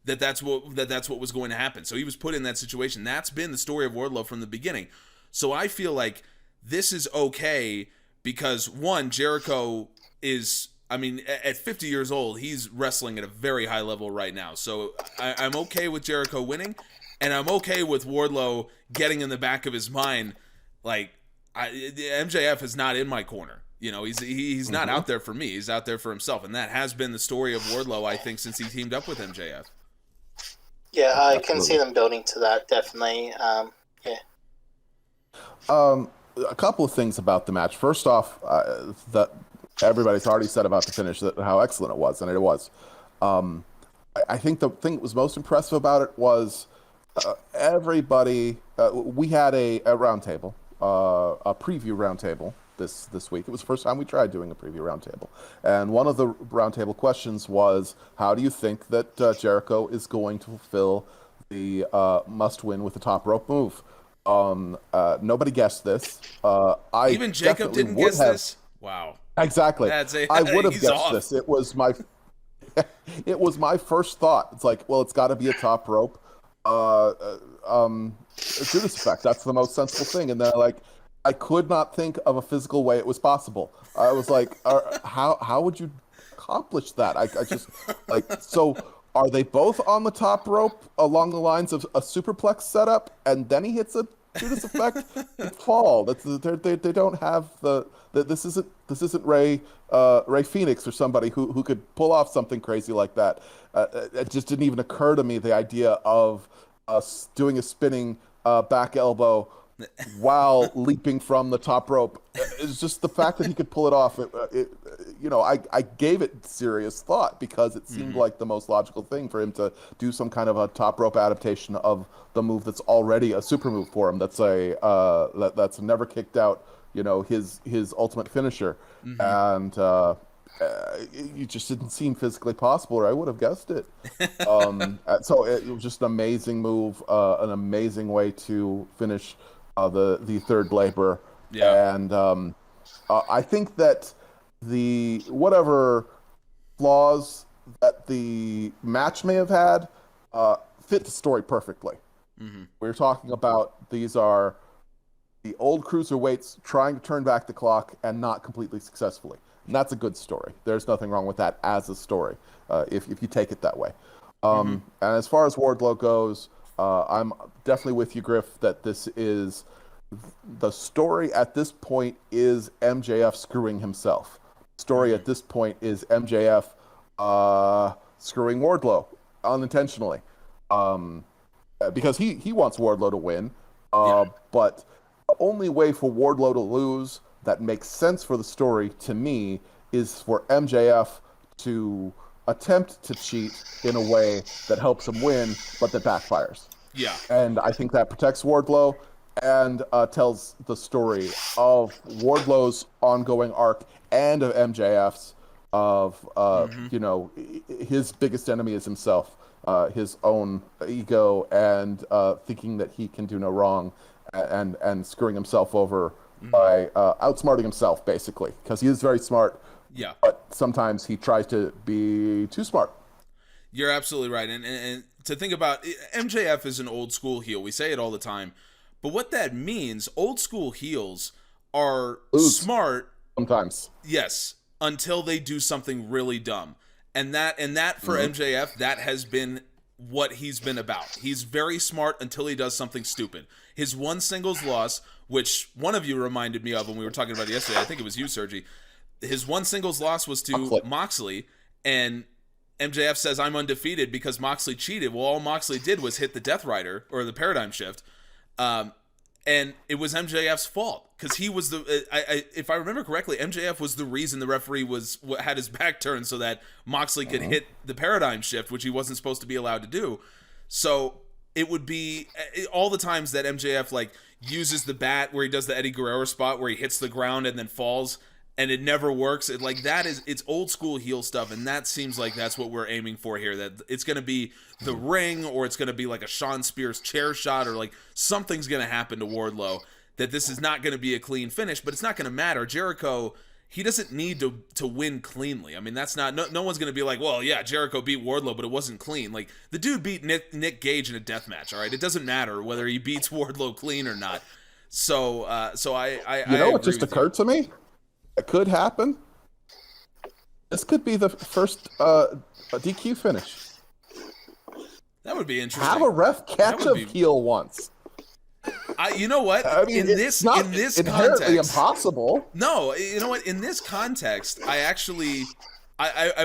that's what was going to happen. So he was put in that situation. That's been the story of Wardlow from the beginning. So I feel like this is okay because, one, Jericho is, at 50 years old, he's wrestling at a very high level right now. So I'm okay with Jericho winning, and I'm okay with Wardlow getting in the back of his mind, like, MJF is not in my corner. He's not out there for me. He's out there for himself, and that has been the story of Wardlow, I think, since he teamed up with MJF. Yeah, I can see them building to that, definitely. A couple of things about the match. First off, that everybody's already said about the finish, how excellent it was, and it was. I think the thing that was most impressive about it was everybody. We had a roundtable, a preview roundtable this week. It was the first time we tried doing a preview roundtable, and one of the roundtable questions was, how do you think that Jericho is going to fulfill the must-win with the top rope move? Nobody guessed this. Even Jacob didn't guess this. Wow. Exactly. I would have he's guessed off. this. It was my it was my first thought. It's like, well, it's got to be a top rope. Judas effect. That's the most sensible thing. And then like, I could not think of a physical way it was possible. I was like, how would you accomplish that? I just like, so are they both on the top rope along the lines of a superplex setup, and then he hits a Judas effect and fall? They don't have this isn't Ray Phoenix or somebody who could pull off something crazy like that. It just didn't even occur to me, the idea of doing a spinning back elbow while leaping from the top rope. It's just the fact that he could pull it off. I gave it serious thought because it seemed like the most logical thing for him to do, some kind of a top rope adaptation of the move that's already a super move for him. That's that's never kicked out. His ultimate finisher, and it just didn't seem physically possible, or I would have guessed it. So it was just an amazing move, an amazing way to finish the third labor. Yeah. And I think that the whatever flaws that the match may have had fit the story perfectly. We're talking about, these are the old cruiserweights trying to turn back the clock and not completely successfully. And that's a good story. There's nothing wrong with that as a story, if you take it that way. And as far as Wardlow goes, I'm definitely with you, Griff, that this is the story at this point is MJF screwing himself. Story at this point is MJF screwing Wardlow unintentionally, because he wants Wardlow to win, but the only way for Wardlow to lose that makes sense for the story, to me, is for MJF to attempt to cheat in a way that helps him win, but that backfires. Yeah. And I think that protects Wardlow and tells the story of Wardlow's ongoing arc and of MJF's, of his biggest enemy is himself, his own ego, and thinking that he can do no wrong, and screwing himself over by outsmarting himself, basically, because he is very smart. Yeah. But sometimes he tries to be too smart. You're absolutely right. And to think about, MJF is an old school heel. We say it all the time. But what that means, old school heels are smart. Sometimes. Yes. Until they do something really dumb. And that for MJF, that has been what he's been about. He's very smart until he does something stupid. His one singles loss, which one of you reminded me of when we were talking about it yesterday, I think it was you, Sergi. His one singles loss was to Moxley, and MJF says, I'm undefeated because Moxley cheated. Well, all Moxley did was hit the Death Rider, or the Paradigm Shift, and it was MJF's fault, because he was if I remember correctly, MJF was the reason the referee had his back turned so that Moxley could hit the Paradigm Shift, which he wasn't supposed to be allowed to do. So it would be all the times that MJF uses the bat where he does the Eddie Guerrero spot where he hits the ground and then falls, and it never works. It's old school heel stuff, and that seems like that's what we're aiming for here. That it's going to be the ring, or it's going to be like a Shawn Spears chair shot, or something's going to happen to Wardlow. That this is not going to be a clean finish, but it's not going to matter. Jericho, he doesn't need to win cleanly. I mean, that's not no one's going to be like, well, yeah, Jericho beat Wardlow, but it wasn't clean. The dude beat Nick Gage in a death match. All right, it doesn't matter whether he beats Wardlow clean or not. So I what just occurred to me? It could happen. This could be the first DQ finish. That would be interesting. Have a ref catch a heel once. You know what? I mean, it's not inherently impossible. No, you know what? In this context, I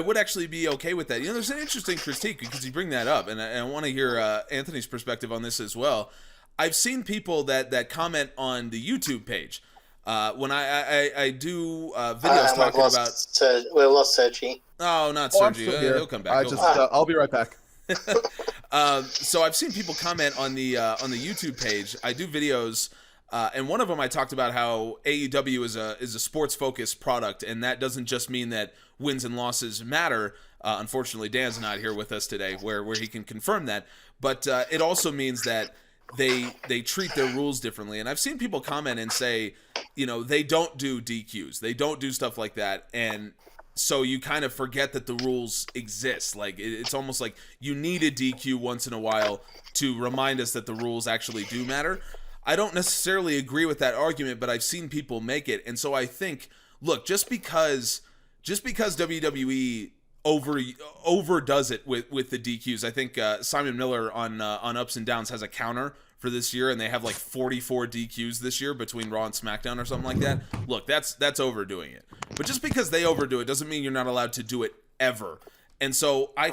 would actually be okay with that. There's an interesting critique because you bring that up, and I want to hear Anthony's perspective on this as well. I've seen people that comment on the YouTube page. When I do videos talking about... We lost Sergi. Oh, not Sergi. He'll come back. I'll be right back. So I've seen people comment on the YouTube page. I do videos, and one of them I talked about how AEW is a sports-focused product, and that doesn't just mean that wins and losses matter. Unfortunately, Dan's not here with us today where he can confirm that. But it also means that they treat their rules differently. And I've seen people comment and say, they don't do DQs, they don't do stuff like that, and so you kind of forget that the rules exist. Like it's almost like you need a DQ once in a while to remind us that the rules actually do matter. I don't necessarily agree with that argument, but I've seen people make it, and so I think, look, just because WWE overdoes it with the DQs. I think Simon Miller on Ups and Downs has a counter for this year, and they have like 44 DQs this year between Raw and SmackDown or something like that. Look, that's overdoing it. But just because they overdo it doesn't mean you're not allowed to do it ever. And so I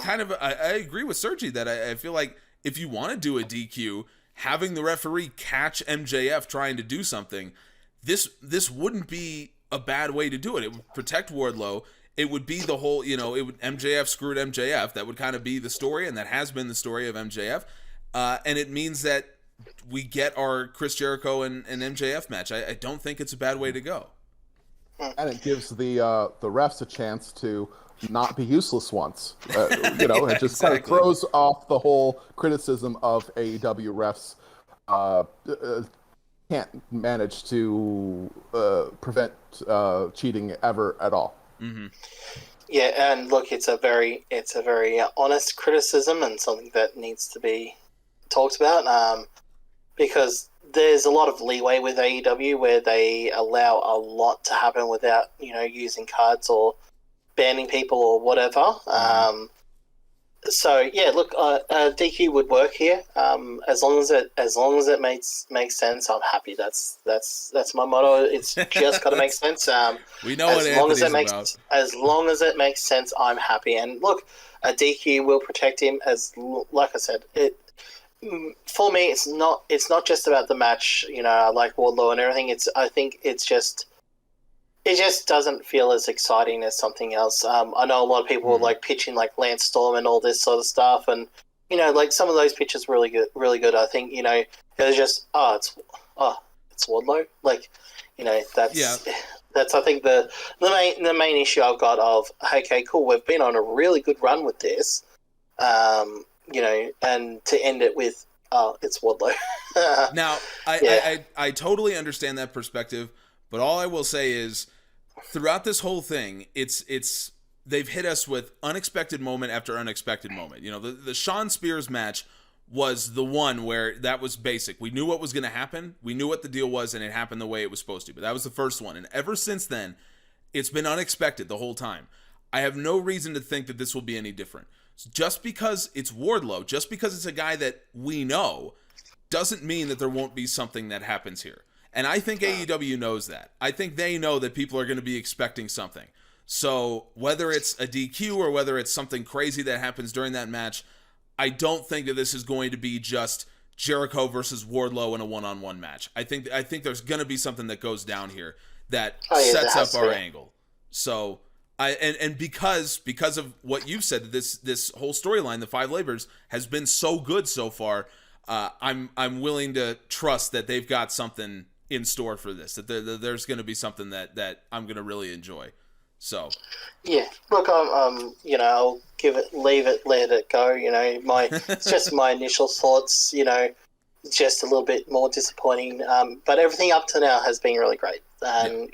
agree with Sergi that I feel like if you want to do a DQ, having the referee catch MJF trying to do something, this wouldn't be a bad way to do it. It would protect Wardlow. It would be the whole, MJF screwed MJF. That would kind of be the story, and that has been the story of MJF. And it means that we get our Chris Jericho and MJF match. I don't think it's a bad way to go. And it gives the refs a chance to not be useless once. It just kind of throws off the whole criticism of AEW refs can't manage to prevent cheating ever at all. Mm-hmm. Yeah, and look, it's a very honest criticism and something that needs to be talked about. Because there's a lot of leeway with AEW where they allow a lot to happen without, using cards or banning people or whatever. So yeah, look, DQ would work here. As long as it makes sense, I'm happy. That's my motto. It's just got to make sense. We know what Anthony's about. As long as it makes sense, I'm happy. And look, a DQ will protect him. Like I said, for me, it's not just about the match. I like Wardlow and everything. I think it just doesn't feel as exciting as something else. I know a lot of people were like pitching like Lance Storm and all this sort of stuff, and like some of those pitches were really good. I think it was just it's Wardlow. Like that's I think the main issue I've got of okay, cool, we've been on a really good run with this. And to end it with, it's Wardlow. Now, I totally understand that perspective, but all I will say is, throughout this whole thing, it's they've hit us with unexpected moment after unexpected moment. The Shawn Spears match was the one where that was basic. We knew what was going to happen. We knew what the deal was, and it happened the way it was supposed to. But that was the first one, and ever since then, it's been unexpected the whole time. I have no reason to think that this will be any different. Just because it's Wardlow, just because it's a guy that we know, doesn't mean that there won't be something that happens here. And I think AEW knows that. I think they know that people are going to be expecting something. So whether it's a DQ or whether it's something crazy that happens during that match, I don't think that this is going to be just Jericho versus Wardlow in a one-on-one match. I think there's going to be something that goes down here that sets up our angle. So because of what you've said, this whole storyline, the Five Labors, has been so good so far. I'm willing to trust that they've got something in store for this. That there's going to be something that I'm going to really enjoy. So yeah, look, I'll leave it, let it go. It's just my initial thoughts. Just a little bit more disappointing. But everything up to now has been really great. And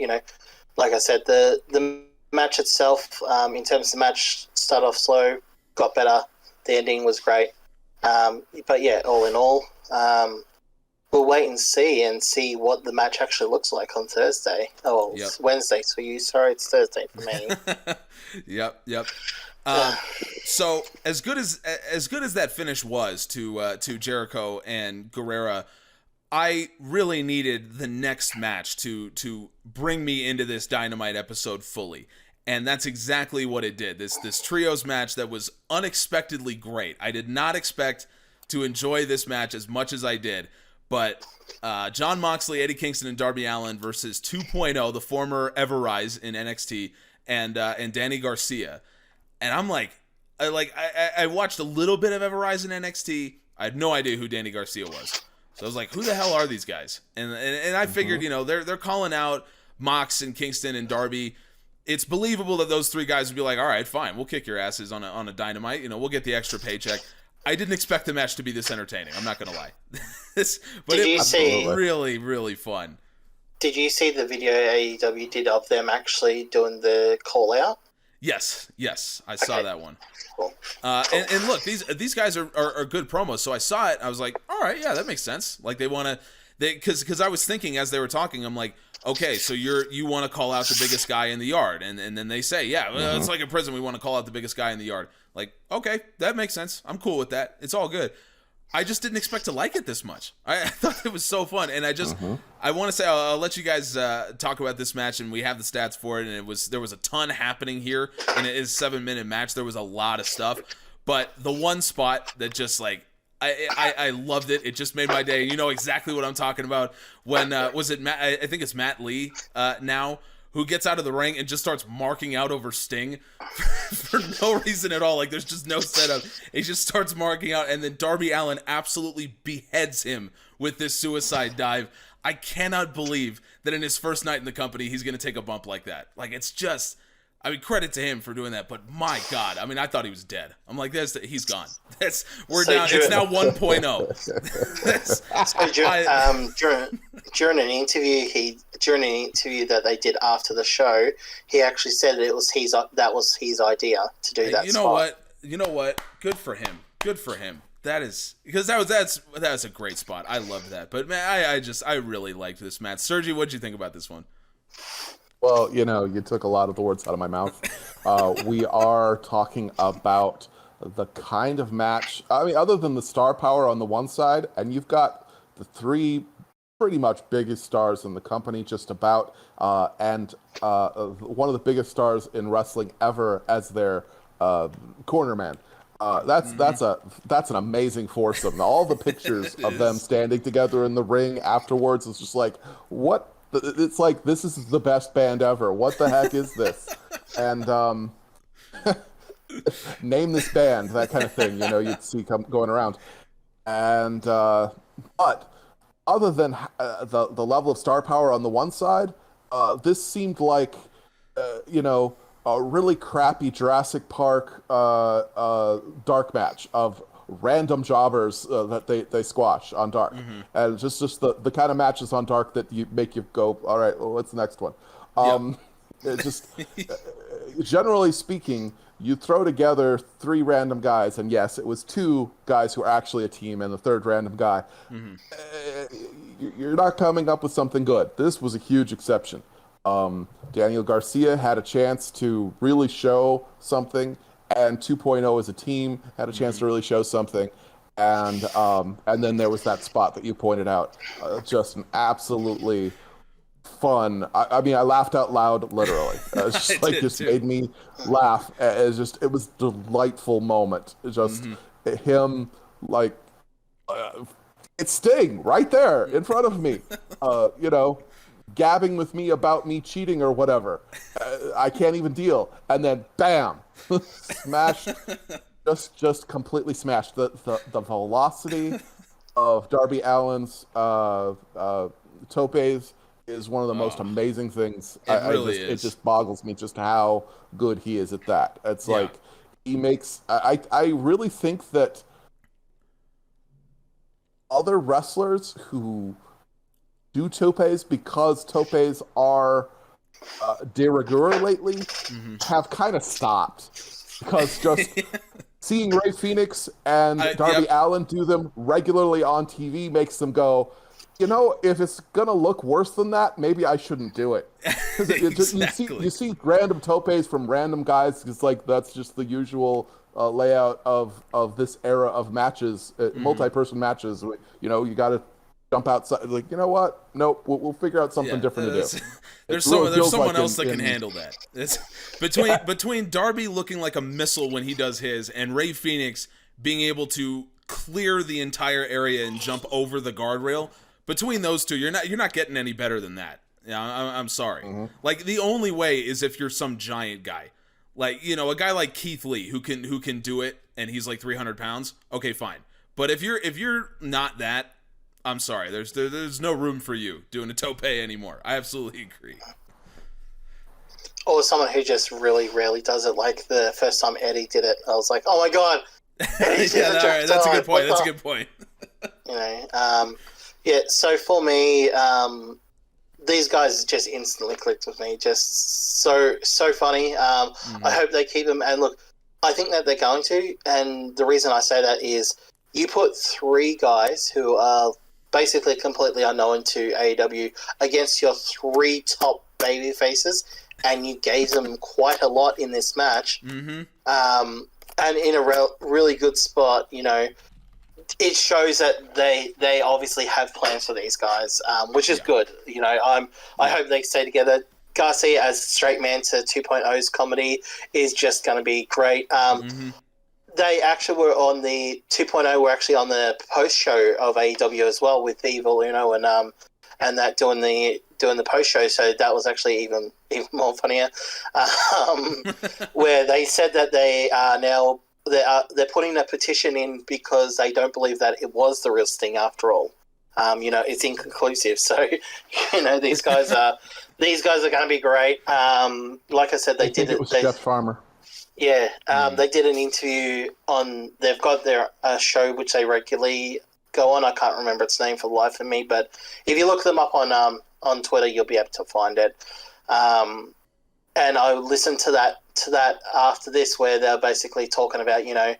like I said, the match itself, in terms of the match, started off slow, got better. The ending was great. But yeah, all in all, we'll wait and see what the match actually looks like on Thursday. Oh, it's Wednesday for you. Sorry, it's Thursday for me. Yep. So as good as that finish was to Jericho and Guerrera, I really needed the next match to bring me into this Dynamite episode fully. And that's exactly what it did. This trios match that was unexpectedly great. I did not expect to enjoy this match as much as I did. But Jon Moxley, Eddie Kingston, and Darby Allin versus 2.0, the former Everrise in NXT, and Danny Garcia. And I'm like, I watched a little bit of Everrise in NXT. I had no idea who Danny Garcia was. So I was like, who the hell are these guys? And I figured, they're calling out Mox and Kingston and Darby. It's believable that those three guys would be like, all right, fine, we'll kick your asses on a Dynamite. We'll get the extra paycheck. I didn't expect the match to be this entertaining. I'm not gonna lie. But Did you was see? really, really fun. Did you see the video AEW did of them actually doing the call out? Yes, I saw that one. Cool. And look, these guys are good promos. So I saw it. I was like, all right, yeah, that makes sense. Like they want to, because I was thinking as they were talking, I'm like, okay, so you want to call out the biggest guy in the yard, and then they say, yeah, well, it's like in prison, we want to call out the biggest guy in the yard. Like, okay, that makes sense. I'm cool with that. It's all good. I just didn't expect to like it this much. I thought it was so fun, and I want to say I'll let you guys talk about this match, and we have the stats for it, and there was a ton happening here, and it is a 7-minute match. There was a lot of stuff, but the one spot that just like I loved it. It just made my day. You know exactly what I'm talking about. When was it Matt? I think it's Matt Lee now, who gets out of the ring and just starts marking out over Sting for no reason at all. Like, there's just no setup. He just starts marking out, and then Darby Allin absolutely beheads him with this suicide dive. I cannot believe that in his first night in the company, he's going to take a bump like that. Like, it's just... I mean, credit to him for doing that, but my God, I mean, I thought he was dead. I'm like, he's gone. We're down. It's now 1.0. During an interview that they did after the show, he actually said that that was his idea to do that. You know what? Good for him. That is because that's a great spot. I love that. But man, I really liked this match. Sergi, what'd you think about this one? Well, you took a lot of the words out of my mouth. We are talking about the kind of match, I mean, other than the star power on the one side, and you've got the three pretty much biggest stars in the company just about, and one of the biggest stars in wrestling ever as their corner man. That's an amazing foursome. All the pictures of them standing together in the ring afterwards is just like, what? It's like, this is the best band ever. What the heck is this? And name this band, that kind of thing, you'd see going around. And but other than the level of star power on the one side, this seemed like a really crappy Jurassic Park dark match of random jobbers that they squash on dark, and just the kind of matches on dark that you make you go, all right, well, what's the next one? It just generally speaking, you throw together three random guys, and yes, it was two guys who are actually a team, and the third random guy. You're not coming up with something good. This was a huge exception. Daniel Garcia had a chance to really show something, and 2.0 as a team had a chance to really show something, and then there was that spot that you pointed out, just an absolutely fun. I mean, I laughed out loud, literally. It's just made me laugh. It was a delightful moment. Just him, like, it's Sting right there in front of me, gabbing with me about me cheating or whatever. I can't even deal. And then bam, smashed, just completely smashed. The velocity of Darby Allin's topes is one of the most amazing things. It just boggles me just how good he is at that. It's like he makes. I really think that other wrestlers who do topes because topes are de rigueur lately have kind of stopped, because just seeing Ray Phoenix and Darby Allin do them regularly on TV makes them go, if it's gonna look worse than that, maybe I shouldn't do it. Because you see random topes from random guys. It's like that's just the usual layout of this era of matches, multi-person matches. You got to jump outside. Like, you know what? Nope, we'll figure out something different to do. There's someone else that can handle that. It's between Darby looking like a missile when he does his, and Ray Phoenix being able to clear the entire area and jump over the guardrail. Between those two, you're not getting any better than that. I'm sorry. Like, the only way is if you're some giant guy, like a guy like Keith Lee who can do it, and he's like 300 pounds. Okay, fine. But if you're not that, I'm sorry. There's no room for you doing a tope anymore. I absolutely agree. Or someone who just really rarely does it. Like the first time Eddie did it, I was like, oh my God, Yeah, all right, that's a good point. That's a good point. You know, yeah. So for me, these guys just instantly clicked with me. Just so funny. I hope they keep them. And look, I think that they're going to. And the reason I say that is you put three guys who are basically completely unknown to AEW against your three top baby faces, and you gave them quite a lot in this match. And in a really good spot, you know, it shows that they obviously have plans for these guys, which is good. You know, I hope they stay together. Garcia as straight man to 2.0's comedy is just going to be great. They actually were on the 2.0. Were actually on the post show of AEW as well with Evil Uno and that doing the post show. So that was actually even more funnier. Where they said that they are now they're putting a petition in because they don't believe that it was the real Sting after all. You know, it's inconclusive. So you know these guys are going to be great. Like I said, they did it. It was Jeff Farmer. Yeah, they did an interview on. They've got their show which they regularly go on. I can't remember its name for the life of me, but if you look them up on Twitter, you'll be able to find it. And I listened to that after this, where they're basically talking about, you know,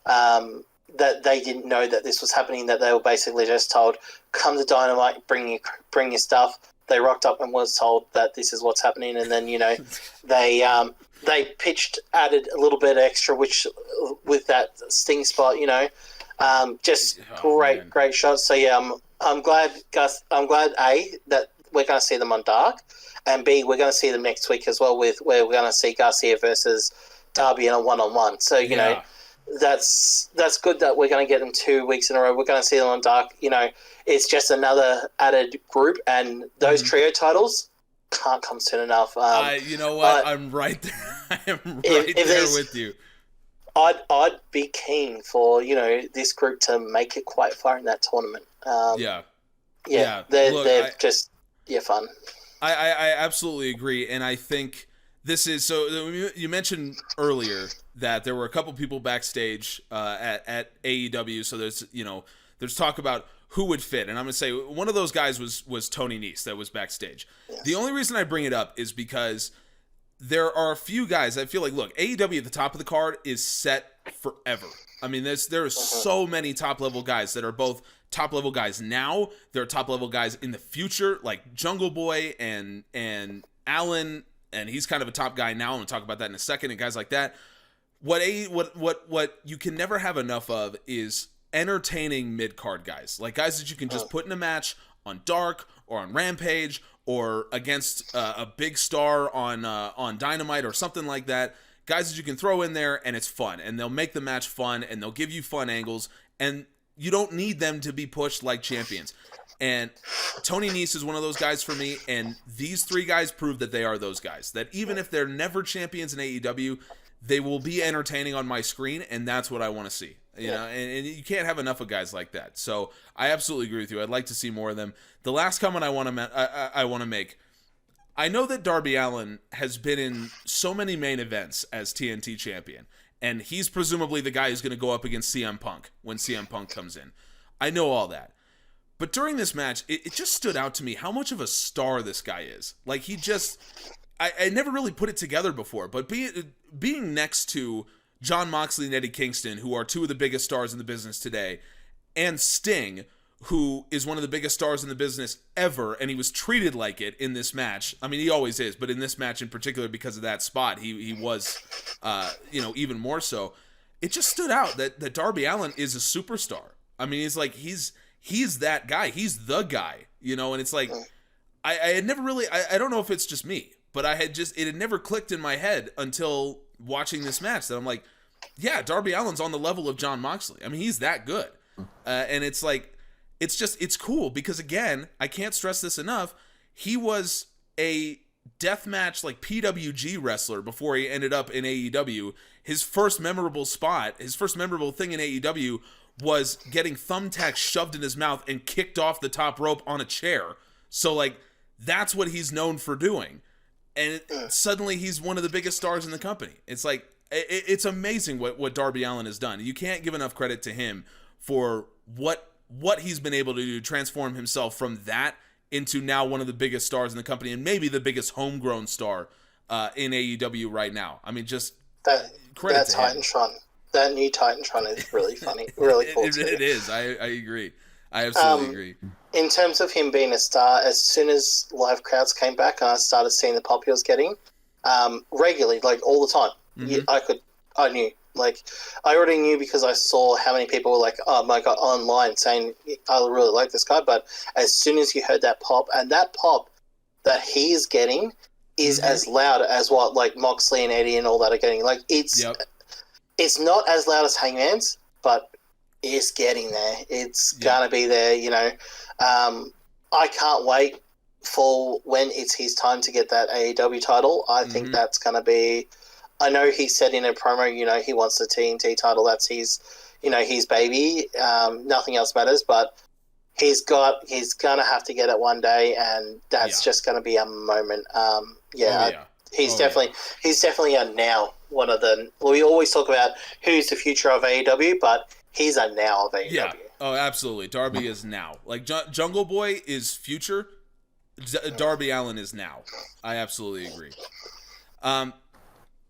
that they didn't know that this was happening. That they were basically just told, "Come to Dynamite, bring your stuff." They rocked up and was told that this is what's happening, and then you know, they added a little bit extra, which with that Sting spot, you know, just great shots. So yeah, I'm glad, Gus. I'm glad that we're going to see them on Dark, and B, we're going to see them next week as well, where we're going to see Garcia versus Darby in a 1-on-1. So you know, that's good that we're going to get them 2 weeks in a row. We're going to see them on Dark. You know, it's just another added group, and those trio titles can't come soon enough. You know what? I'm right there. I am right there with you. I'd be keen for, you know, this group to make it quite far in that tournament. They're just fun. I absolutely agree, and I think this is so. You mentioned earlier that there were a couple people backstage at AEW, so there's talk about who would fit, and I'm gonna say one of those guys was Tony Nese that was backstage. Yes. The only reason I bring it up is because there are a few guys I feel like, look, AEW at the top of the card is set forever. I mean, there are so many top level guys that are both top level guys now. There are top level guys in the future, like Jungle Boy and Allen, and he's kind of a top guy now. I'm gonna talk about that in a second, and guys like that. What you can never have enough of is entertaining mid-card guys, like guys that you can just put in a match on Dark or on Rampage or against a big star on Dynamite or something like that. Guys that you can throw in there and it's fun, and they'll make the match fun, and they'll give you fun angles, and you don't need them to be pushed like champions. And Tony Nese is one of those guys for me, and these three guys prove that they are those guys, that even if they're never champions in AEW, they will be entertaining on my screen, and that's what I want to see. You know, and you can't have enough of guys like that. So I absolutely agree with you. I'd like to see more of them. The last comment I want to make, I know that Darby Allin has been in so many main events as TNT champion, and he's presumably the guy who's going to go up against CM Punk when CM Punk comes in. I know all that. But during this match, it just stood out to me how much of a star this guy is. Like, he just... I never really put it together before, but being next to Jon Moxley and Eddie Kingston, who are two of the biggest stars in the business today, and Sting, who is one of the biggest stars in the business ever, and he was treated like it in this match. I mean, he always is, but in this match in particular, because of that spot, he was, even more so. It just stood out that Darby Allin is a superstar. I mean, he's that guy. He's the guy, and it's like, I had never really, I don't know if it's just me, but it had never clicked in my head until watching this match that I'm like, yeah, Darby Allin's on the level of Jon Moxley. I mean, he's that good. And it's like, it's cool because, again, I can't stress this enough. He was a deathmatch, like, PWG wrestler before he ended up in AEW. His first memorable thing in AEW was getting thumbtacks shoved in his mouth and kicked off the top rope on a chair. So, like, that's what he's known for doing. And suddenly he's one of the biggest stars in the company. It's like, It's amazing what Darby Allin has done. You can't give enough credit to him for what he's been able to do, transform himself from that into now one of the biggest stars in the company and maybe the biggest homegrown star in AEW right now. I mean, just credit to him. Titantron. That new Titantron is really funny, really cool. It is. I agree. I absolutely agree. In terms of him being a star, as soon as live crowds came back and I started seeing the pop he was getting, regularly, like all the time, I knew. Like, I already knew because I saw how many people were like, oh my God, online saying, I really like this guy. But as soon as you heard that pop, and that pop that he is getting is as loud as what, like, Moxley and Eddie and all that are getting. Like, it's not as loud as Hangman's, but it's getting there. It's going to be there, you know. I can't wait for when it's his time to get that AEW title. I think that's going to be... I know he said in a promo, you know, he wants the TNT title. That's his, you know, his baby. Nothing else matters, but he's going to have to get it one day, and that's just going to be a moment. He's definitely a now one of the. We always talk about who's the future of AEW, but he's a now of AEW. Yeah. Oh, absolutely. Darby is now. Like Jungle Boy is future. Darby Allin is now. I absolutely agree.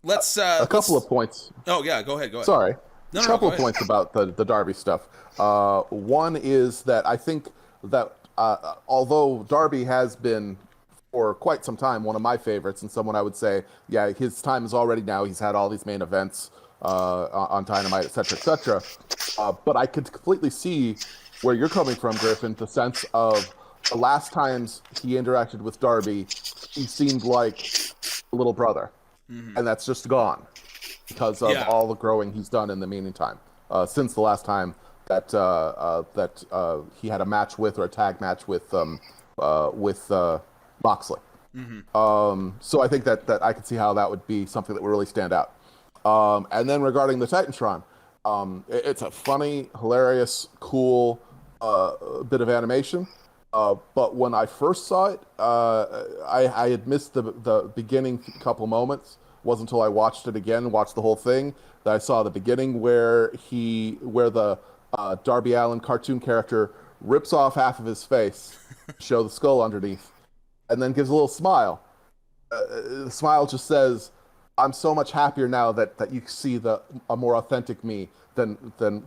Let's a couple of points. Oh yeah, go ahead. Sorry, a couple of points about the Darby stuff. One is that I think that although Darby has been for quite some time one of my favorites and someone I would say, yeah, his time is already now. He's had all these main events on Dynamite, etc. But I could completely see where you're coming from, Griffin. The sense of the last times he interacted with Darby, he seemed like a little brother. And that's just gone because of all the growing he's done in the meantime. Since the last time that he had a match with or a tag match with Moxley. So I think that I could see how that would be something that would really stand out. And then regarding the Titantron, it's a funny, hilarious, cool bit of animation. But when I first saw it, I had missed the beginning couple moments. It wasn't until I watched it again, watched the whole thing, that I saw the beginning where the Darby Allin cartoon character rips off half of his face, show the skull underneath, and then gives a little smile. The smile just says, "I'm so much happier now that you see a more authentic me than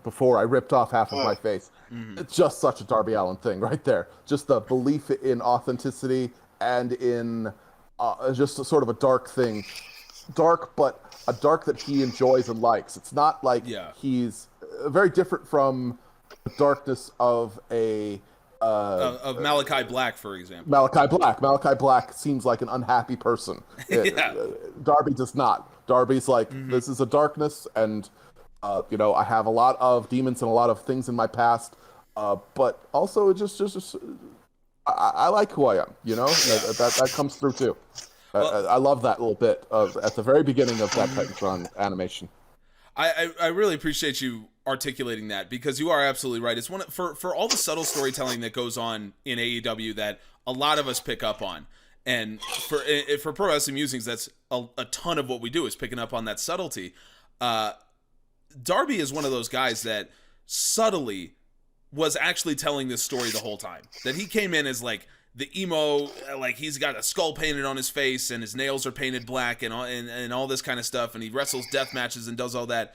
before I ripped off half of my face." It's just such a Darby Allin thing right there. Just the belief in authenticity and in just a sort of a dark thing. Dark, but a dark that he enjoys and likes. It's not like he's very different from the darkness of of Malakai Black, for example. Malakai Black seems like an unhappy person. Darby does not. Darby's like, this is a darkness, and you know, I have a lot of demons and a lot of things in my past, but also it just I like who I am. You know, that comes through too. I love that little bit at the very beginning of that Titantron animation. I really appreciate you articulating that, because you are absolutely right. It's for all the subtle storytelling that goes on in AEW that a lot of us pick up on, and for Pro Wrestling Musings, that's a ton of what we do is picking up on that subtlety. Darby is one of those guys that subtly was actually telling this story the whole time. That he came in as like the emo, like he's got a skull painted on his face and his nails are painted black and all this kind of stuff, and he wrestles death matches and does all that.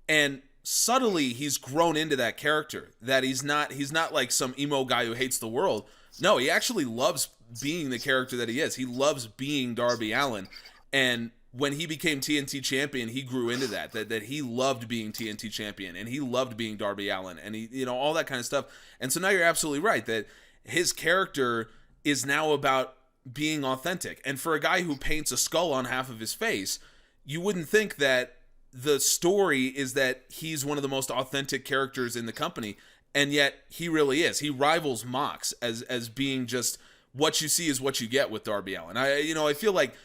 And subtly he's grown into that character. That he's not like some emo guy who hates the world. No, he actually loves being the character that he is. He loves being Darby Allin. And when he became TNT champion, he grew into that he loved being TNT champion, and he loved being Darby Allin, and he, you know, all that kind of stuff. And so now you're absolutely right that his character is now about being authentic. And for a guy who paints a skull on half of his face, you wouldn't think that the story is that he's one of the most authentic characters in the company, and yet he really is. He rivals Mox as being just what you see is what you get with Darby Allin. I feel like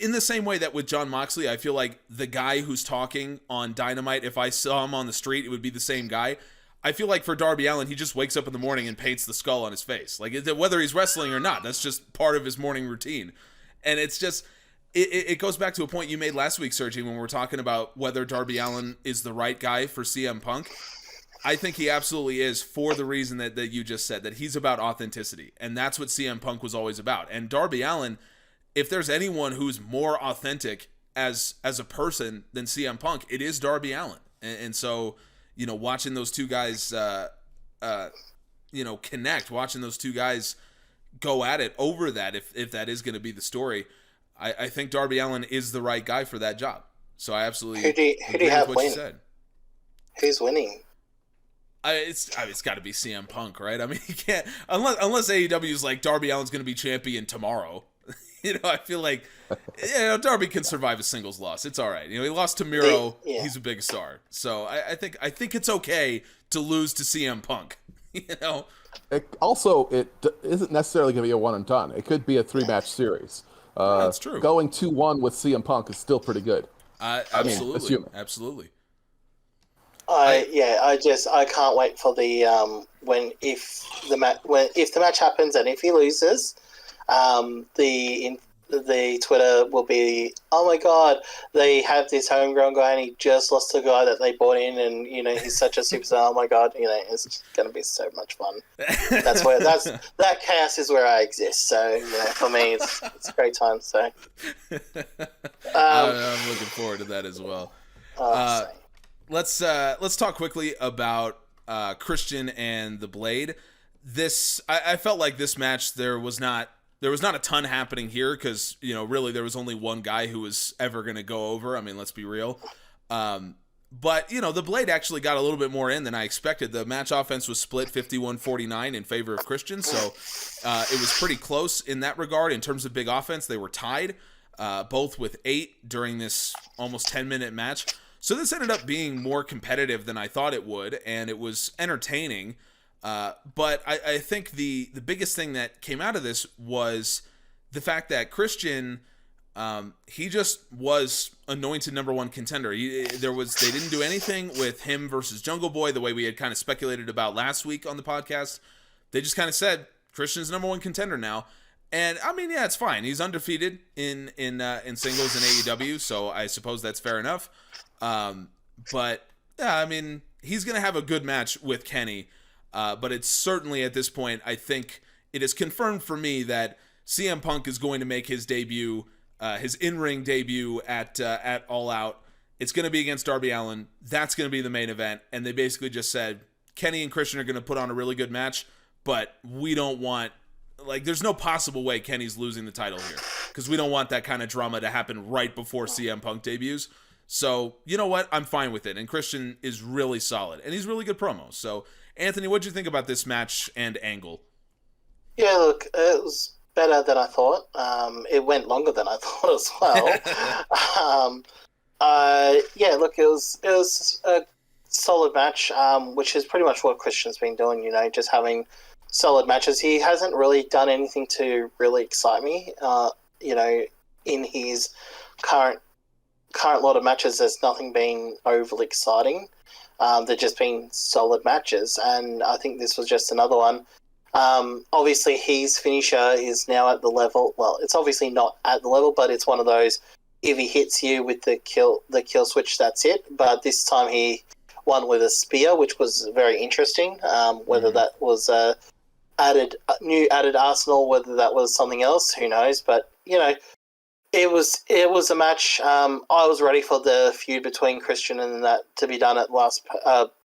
in the same way that with Jon Moxley, I feel like the guy who's talking on Dynamite, if I saw him on the street, it would be the same guy. I feel like for Darby Allin, he just wakes up in the morning and paints the skull on his face. Like, whether he's wrestling or not, that's just part of his morning routine. And it's just, it goes back to a point you made last week, Sergi, when we were talking about whether Darby Allin is the right guy for CM Punk. I think he absolutely is, for the reason that you just said, that he's about authenticity. And that's what CM Punk was always about. And Darby Allin, if there's anyone who's more authentic as a person than CM Punk, it is Darby Allin. And so, you know, watching those two guys, connect, watching those two guys go at it over that, if that is going to be the story, I think Darby Allin is the right guy for that job. So I absolutely who do you have with what win? you said. Who's winning? It's got to be CM Punk, right? I mean, he can't unless AEW is like Darby Allin's going to be champion tomorrow. You know, I feel like Darby can survive a singles loss. It's all right. You know, he lost to Miro. He's a big star, so I think it's okay to lose to CM Punk. You know. It isn't necessarily going to be a one and done. It could be a 3-match series. That's true. Going 2-1 with CM Punk is still pretty good. Absolutely, absolutely. I can't wait for the if the match happens and if he loses, the Twitter will be, oh my god, they have this homegrown guy and he just lost to a guy that they brought in, and you know he's such a superstar. Oh my god, you know it's going to be so much fun. That chaos is where I exist. So you know, for me, it's a great time. So I'm looking forward to that as well. Let's talk quickly about Christian and the Blade. I felt like this match there was not a ton happening here because, you know, really there was only one guy who was ever going to go over. I mean, let's be real. But, you know, the Blade actually got a little bit more in than I expected. The match offense was split 51-49 in favor of Christian, so it was pretty close in that regard. In terms of big offense, they were tied, both with 8 during this almost 10-minute match. So this ended up being more competitive than I thought it would, and it was entertaining. But I think the biggest thing that came out of this was the fact that Christian, he just was anointed number one contender. They didn't do anything with him versus Jungle Boy the way we had kind of speculated about last week on the podcast. They just kind of said Christian's number one contender now. And I mean, yeah, it's fine. He's undefeated in singles in AEW, so I suppose that's fair enough. But yeah, I mean, he's going to have a good match with Kenny. But it's certainly at this point, I think it is confirmed for me that CM Punk is going to make his debut, his in-ring debut at All Out. It's going to be against Darby Allin. That's going to be the main event. And they basically just said, Kenny and Christian are going to put on a really good match, but we don't want, like, there's no possible way Kenny's losing the title here because we don't want that kind of drama to happen right before CM Punk debuts. So, you know what? I'm fine with it. And Christian is really solid. And he's really good promos. So, Anthony, what did you think about this match and angle? Yeah, look, it was better than I thought. It went longer than I thought as well. Yeah, look, it was a solid match, which is pretty much what Christian's been doing, you know, just having solid matches. He hasn't really done anything to really excite me. You know, in his current lot of matches, there's nothing been overly exciting. They're just been solid matches, and I think this was just another one. Obviously, his finisher is now at the level. Well, it's obviously not at the level, but it's one of those. If he hits you with the kill switch, that's it. But this time he won with a spear, which was very interesting. Whether that was new added arsenal, whether that was something else, who knows? But you know. It was a match. I was ready for the feud between Christian and that to be done at last.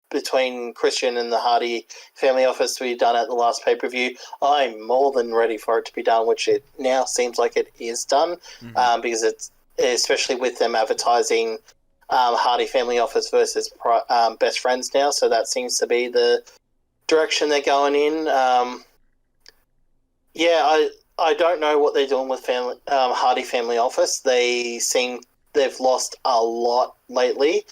Between Christian and the Hardy family office to be done at the last pay-per-view. I'm more than ready for it to be done, which it now seems like it is done. Because it's especially with them advertising Hardy family office versus best friends now. So that seems to be the direction they're going in. I don't know what they're doing with Hardy Family Office. They've lost a lot lately.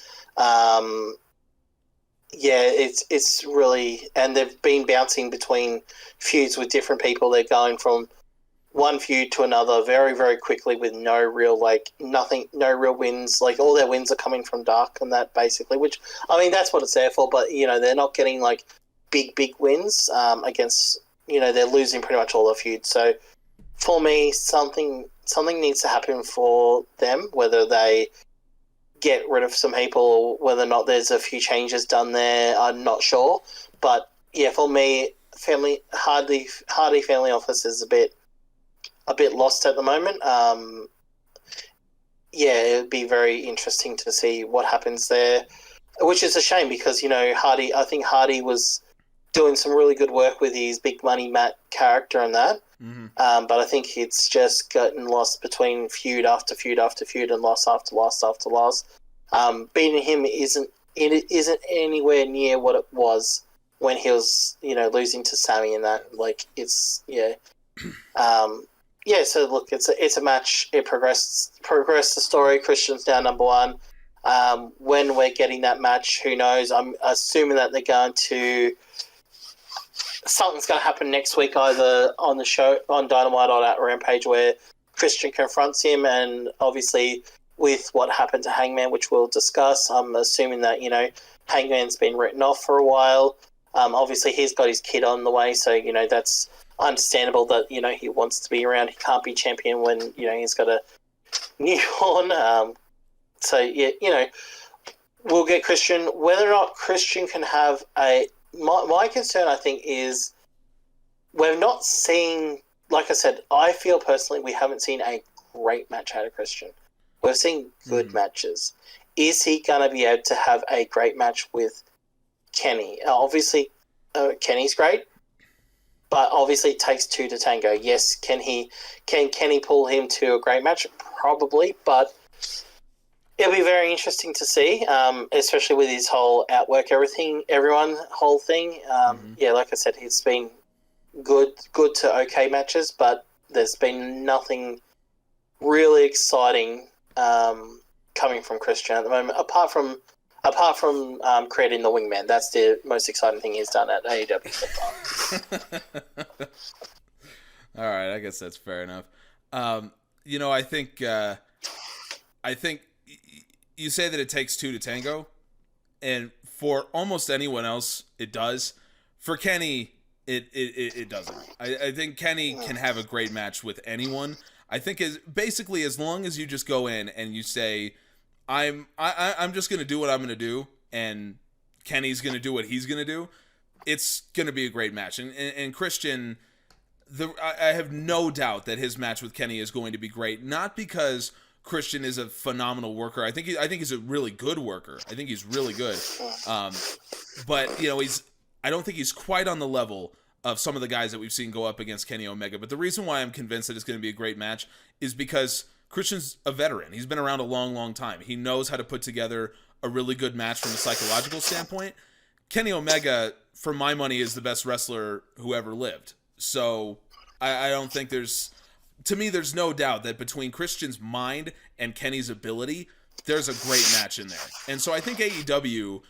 It's really, and they've been bouncing between feuds with different people. They're going from one feud to another very, very quickly with no real wins. Like all their wins are coming from Dark and that basically, which I mean that's what it's there for. But you know they're not getting like big against. You know they're losing pretty much all their feuds. So. For me, something something needs to happen for them, whether they get rid of some people or whether or not there's a few changes done there. I'm not sure, but yeah, for me, Hardy Family Office is a bit lost at the moment. Yeah, it would be very interesting to see what happens there, which is a shame because, I think Hardy was doing some really good work with his big money Matt character and that. Mm-hmm. But I think it's just gotten lost between feud after feud after feud and loss after loss after loss. Beating him isn't anywhere near what it was when he was, losing to Sammy and that. Like, it's, yeah. So look, it's a match. It progressed the story. Christian's now number one. When we're getting that match, who knows? I'm assuming that they're going to... Something's going to happen next week, either on the show, on Dynamite or at Rampage, where Christian confronts him, and obviously with what happened to Hangman, which we'll discuss, I'm assuming that, Hangman's been written off for a while. Obviously he's got his kid on the way, so, that's understandable that, he wants to be around. He can't be champion when, he's got a newborn. So, yeah, we'll get Christian. Whether or not Christian can have my concern, I think, is we're not seeing, like I said, I feel personally we haven't seen a great match out of Christian. We've seen good matches. Is he going to be able to have a great match with Kenny? Obviously, Kenny's great, but obviously it takes two to tango. Yes, can Kenny pull him to a great match? Probably, but it'll be very interesting to see, especially with his whole outwork everyone whole thing. Yeah, like I said, it's been good to okay matches, but there's been nothing really exciting coming from Christian at the moment, apart from creating the Wingman. That's the most exciting thing he's done at AEW so far. All right, I guess that's fair enough. I think you say that it takes two to tango, and for almost anyone else, it does. For Kenny, it doesn't. I think Kenny can have a great match with anyone. I think basically as long as you just go in and you say, I'm just gonna do what I'm gonna do, and Kenny's gonna do what he's gonna do, it's gonna be a great match. And Christian, I have no doubt that his match with Kenny is going to be great. Not because Christian is a phenomenal worker. I think he's a really good worker. I think he's really good. But I don't think he's quite on the level of some of the guys that we've seen go up against Kenny Omega. But the reason why I'm convinced that it's going to be a great match is because Christian's a veteran. He's been around a long, long time. He knows how to put together a really good match from a psychological standpoint. Kenny Omega, for my money, is the best wrestler who ever lived. So I don't think there's no doubt that between Christian's mind and Kenny's ability, there's a great match in there. And so I think AEW,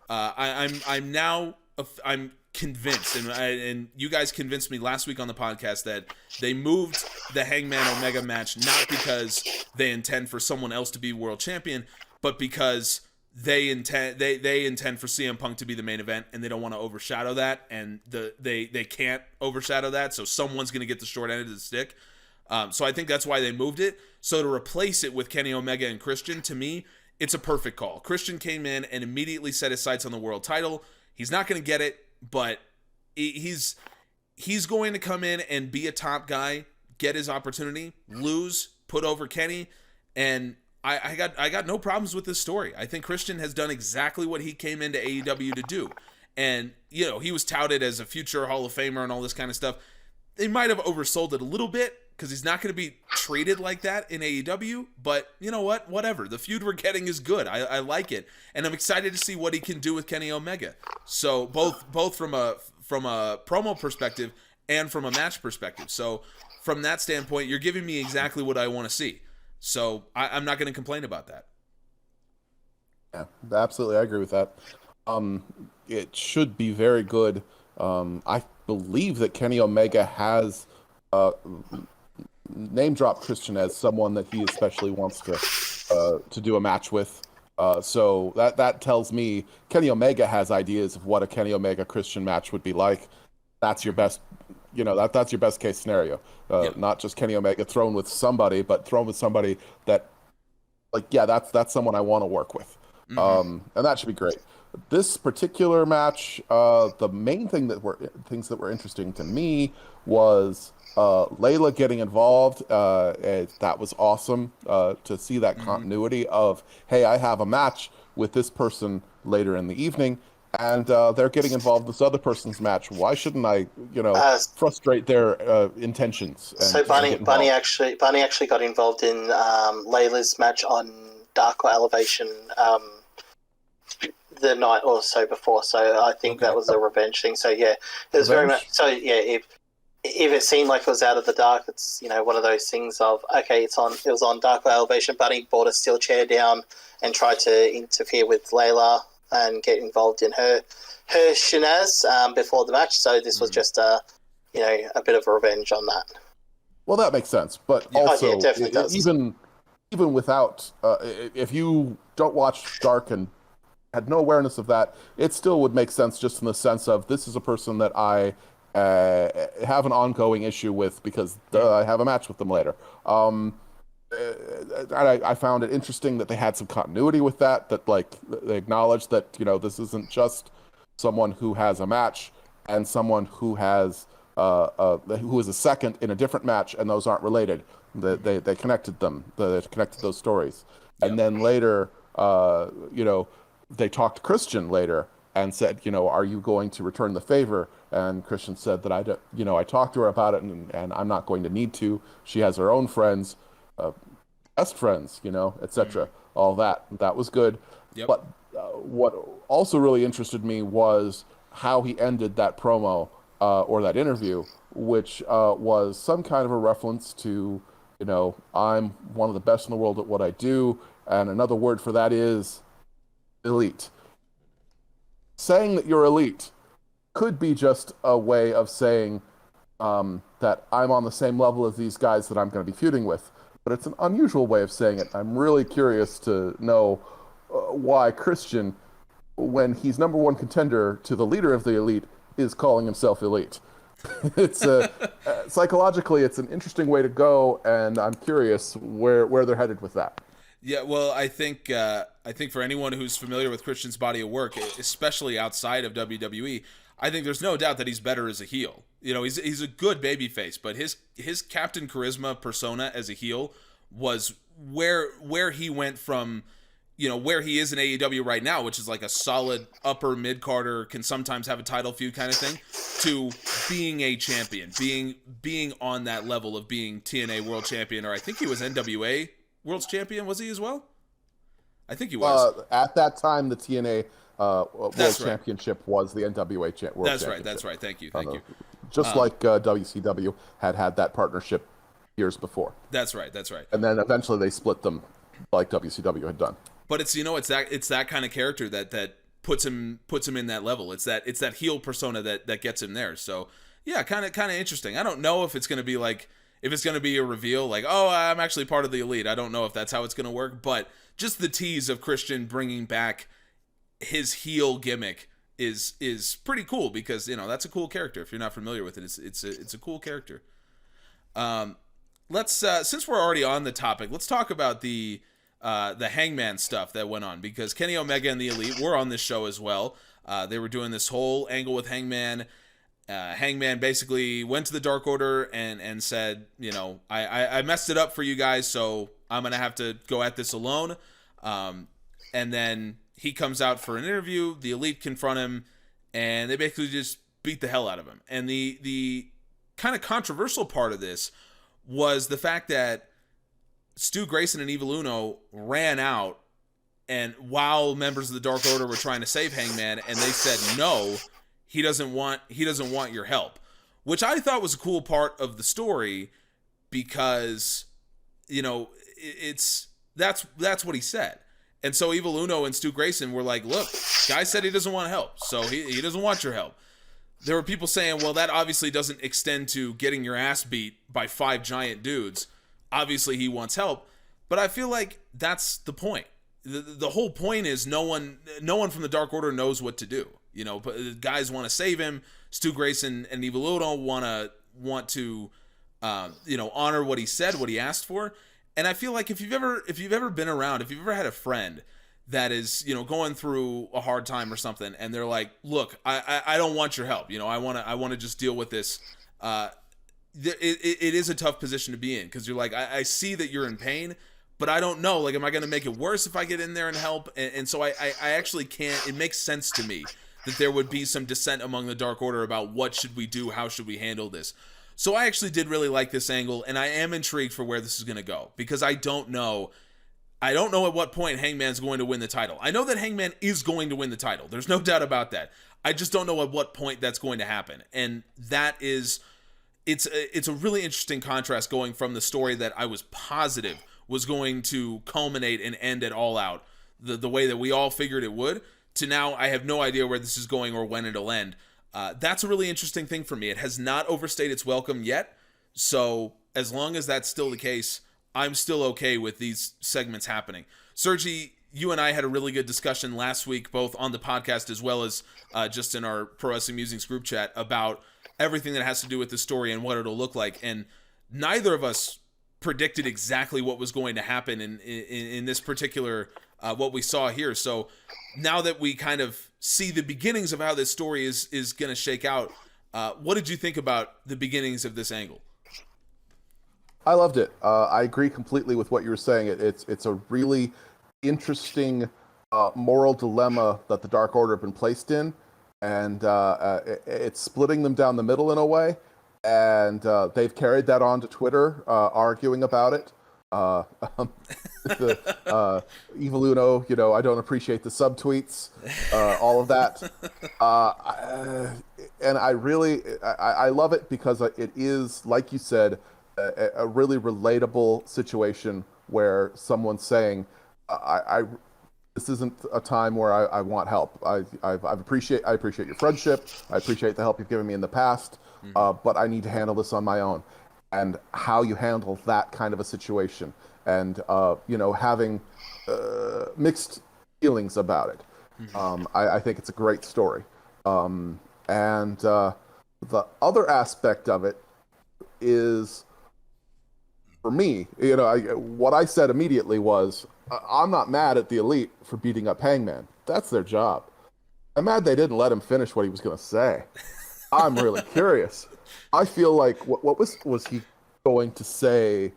I'm convinced, and you guys convinced me last week on the podcast that they moved the Hangman Omega match not because they intend for someone else to be world champion, but because they intend for CM Punk to be the main event, and they don't want to overshadow that, and they can't overshadow that, so someone's going to get the short end of the stick. So I think that's why they moved it. So to replace it with Kenny Omega and Christian, to me, it's a perfect call. Christian came in and immediately set his sights on the world title. He's not going to get it, but he's going to come in and be a top guy, get his opportunity, lose, put over Kenny, and I got no problems with this story. I think Christian has done exactly what he came into AEW to do. And, he was touted as a future Hall of Famer and all this kind of stuff. They might have oversold it a little bit because he's not going to be treated like that in AEW. But you know what? Whatever. The feud we're getting is good. I like it. And I'm excited to see what he can do with Kenny Omega. So both from a promo perspective and from a match perspective. So from that standpoint, you're giving me exactly what I want to see. So I'm not going to complain about that. Yeah, absolutely. I agree with that. It should be very good. I believe that Kenny Omega has name dropped Christian as someone that he especially wants to do a match with. So that tells me Kenny Omega has ideas of what a Kenny Omega Christian match would be like. That's your best that's your best case scenario. Not just Kenny Omega thrown with somebody, but thrown with somebody that, like, yeah, that's someone I want to work with. And that should be great. This particular match, the main things that were interesting to me was Layla getting involved. That was awesome to see that continuity of, hey, I have a match with this person later in the evening, and they're getting involved in this other person's match. Why shouldn't I, frustrate their intentions? So Bunny actually got involved in Layla's match on Darker Elevation the night or so before. So I think that was a revenge thing. So yeah, it was very much. So yeah, if it seemed like it was out of the dark, it's one of those things of, okay, it was on Darker Elevation. Bunny brought a steel chair down and tried to interfere with Layla and get involved in her shenanigans before the match. So this was just a bit of a revenge on that. Well, that makes sense, but also it definitely does. Even without if you don't watch Dark and had no awareness of that, it still would make sense, just in the sense of, this is a person that I have an ongoing issue with because I have a match with them later. I found it interesting that they had some continuity with that like they acknowledged that this isn't just someone who has a match and someone who has who is a second in a different match, and those aren't related. They connected them. They connected those stories, and then later, they talked to Christian later and said, are you going to return the favor? And Christian said that I talked to her about it, and I'm not going to need to. She has her own friends, best friends, etc. All that was good. Yep. But what also really interested me was how he ended that promo or that interview, which was some kind of a reference to, I'm one of the best in the world at what I do, and another word for that is elite. Saying that you're elite could be just a way of saying that I'm on the same level as these guys that I'm going to be feuding with. But it's an unusual way of saying it. I'm really curious to know why Christian, when he's number one contender to the leader of the elite, is calling himself elite. It's psychologically, it's an interesting way to go, and I'm curious where they're headed with that. Yeah, well, I think for anyone who's familiar with Christian's body of work, especially outside of WWE, I think there's no doubt that he's better as a heel. He's a good babyface, but his Captain Charisma persona as a heel was where he went from, where he is in AEW right now, which is like a solid upper mid-carder, can sometimes have a title feud kind of thing, to being a champion, being on that level of being TNA World Champion, or I think he was NWA World's Champion, was he as well? I think he was. At that time, the TNA World Championship was the NWA World Championship. That's right. Thank you. Just like WCW had that partnership years before. That's right. And then eventually they split them, like WCW had done. But it's it's that kind of character that puts him in that level. It's that heel persona that gets him there. So yeah, kind of interesting. I don't know if it's going to be like, if it's going to be a reveal like, oh, I'm actually part of the elite. I don't know if that's how it's going to work, but just the tease of Christian bringing back his heel gimmick is pretty cool, because that's a cool character. If you're not familiar with it, it's a cool character. Let's since we're already on the topic, let's talk about the Hangman stuff that went on, because Kenny Omega and the Elite were on this show as well. They were doing this whole angle with Hangman. Hangman basically went to the Dark Order and said, I messed it up for you guys, so I'm going to have to go at this alone. And then he comes out for an interview. The Elite confront him, and they basically just beat the hell out of him. And the kind of controversial part of this was the fact that Stu Grayson and Evil Uno ran out, and while members of the Dark Order were trying to save Hangman, and they said no, he doesn't want your help, which I thought was a cool part of the story, because that's what he said. And so Evil Uno and Stu Grayson were like, look, guy said he doesn't want help, so he doesn't want your help. There were people saying, well, that obviously doesn't extend to getting your ass beat by 5 giant dudes. Obviously he wants help, but I feel like that's the point. The whole point is no one from the Dark Order knows what to do. But guys want to save him. Stu Grayson and Evil Uno want to want to, honor what he said, what he asked for. And I feel like if you've ever been around, if you've ever had a friend that is, going through a hard time or something, and they're like, look, I don't want your help. I want to just deal with this. It is a tough position to be in, because you're like, I see that you're in pain, but I don't know, like, am I going to make it worse if I get in there and help? And so I actually can't, it makes sense to me that there would be some dissent among the Dark Order about what should we do, how should we handle this. So I actually did really like this angle, and I am intrigued for where this is going to go, because I don't know at what point Hangman's going to win the title. I know that Hangman is going to win the title. There's no doubt about that. I just don't know at what point that's going to happen. And that is, it's a really interesting contrast going from the story that I was positive was going to culminate and end at All Out, the way that we all figured it would, to now I have no idea where this is going or when it'll end. That's a really interesting thing for me. It has not overstayed its welcome yet. So as long as that's still the case, I'm still okay with these segments happening. Sergi, you and I had a really good discussion last week, both on the podcast as well as just in our Pro Wrestling Musings group chat, about everything that has to do with the story and what it'll look like. And neither of us predicted exactly what was going to happen in this particular, what we saw here. So now that we kind of see the beginnings of how this story is going to shake out, what did you think about the beginnings of this angle? I loved it. I agree completely with what you were saying. It's a really interesting moral dilemma that the Dark Order have been placed in, and it's splitting them down the middle in a way. And they've carried that on to Twitter, arguing about it. Evil Uno, I don't appreciate the subtweets, all of that. And I love it because it is, like you said, a really relatable situation where someone's saying, this isn't a time where I want help. I appreciate your friendship. I appreciate the help you've given me in the past, but I need to handle this on my own. And how you handle that kind of a situation, and having mixed feelings about it. I think it's a great story. And the other aspect of it is, for me, what I said immediately was, I'm not mad at the Elite for beating up Hangman. That's their job. I'm mad they didn't let him finish what he was going to say. I'm really curious. I feel like, what was he going to say?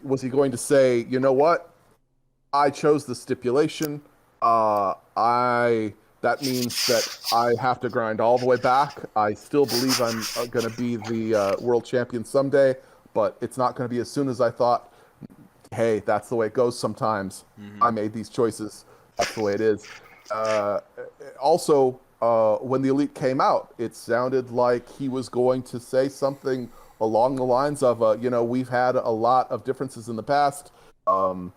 Was he going to say, you know what? I chose the stipulation. That means that I have to grind all the way back. I still believe I'm going to be the world champion someday, but it's not going to be as soon as I thought. Hey, that's the way it goes sometimes. I made these choices. That's the way it is. Also, when the Elite came out, it sounded like he was going to say something along the lines of, we've had a lot of differences in the past, and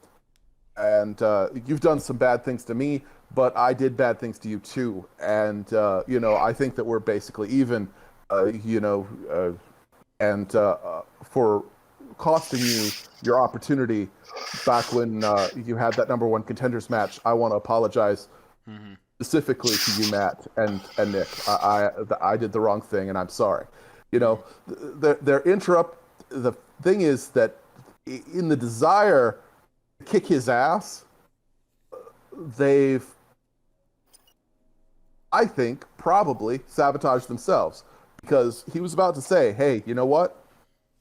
you've done some bad things to me, but I did bad things to you too. And, I think that we're basically even, and for costing you your opportunity back when you had that number one contenders match, I want to apologize specifically to you, Matt and Nick. I did the wrong thing, and I'm sorry. Their interrupt. The thing is that in the desire to kick his ass, they've, I think, probably sabotaged themselves, because he was about to say, "Hey, you know what?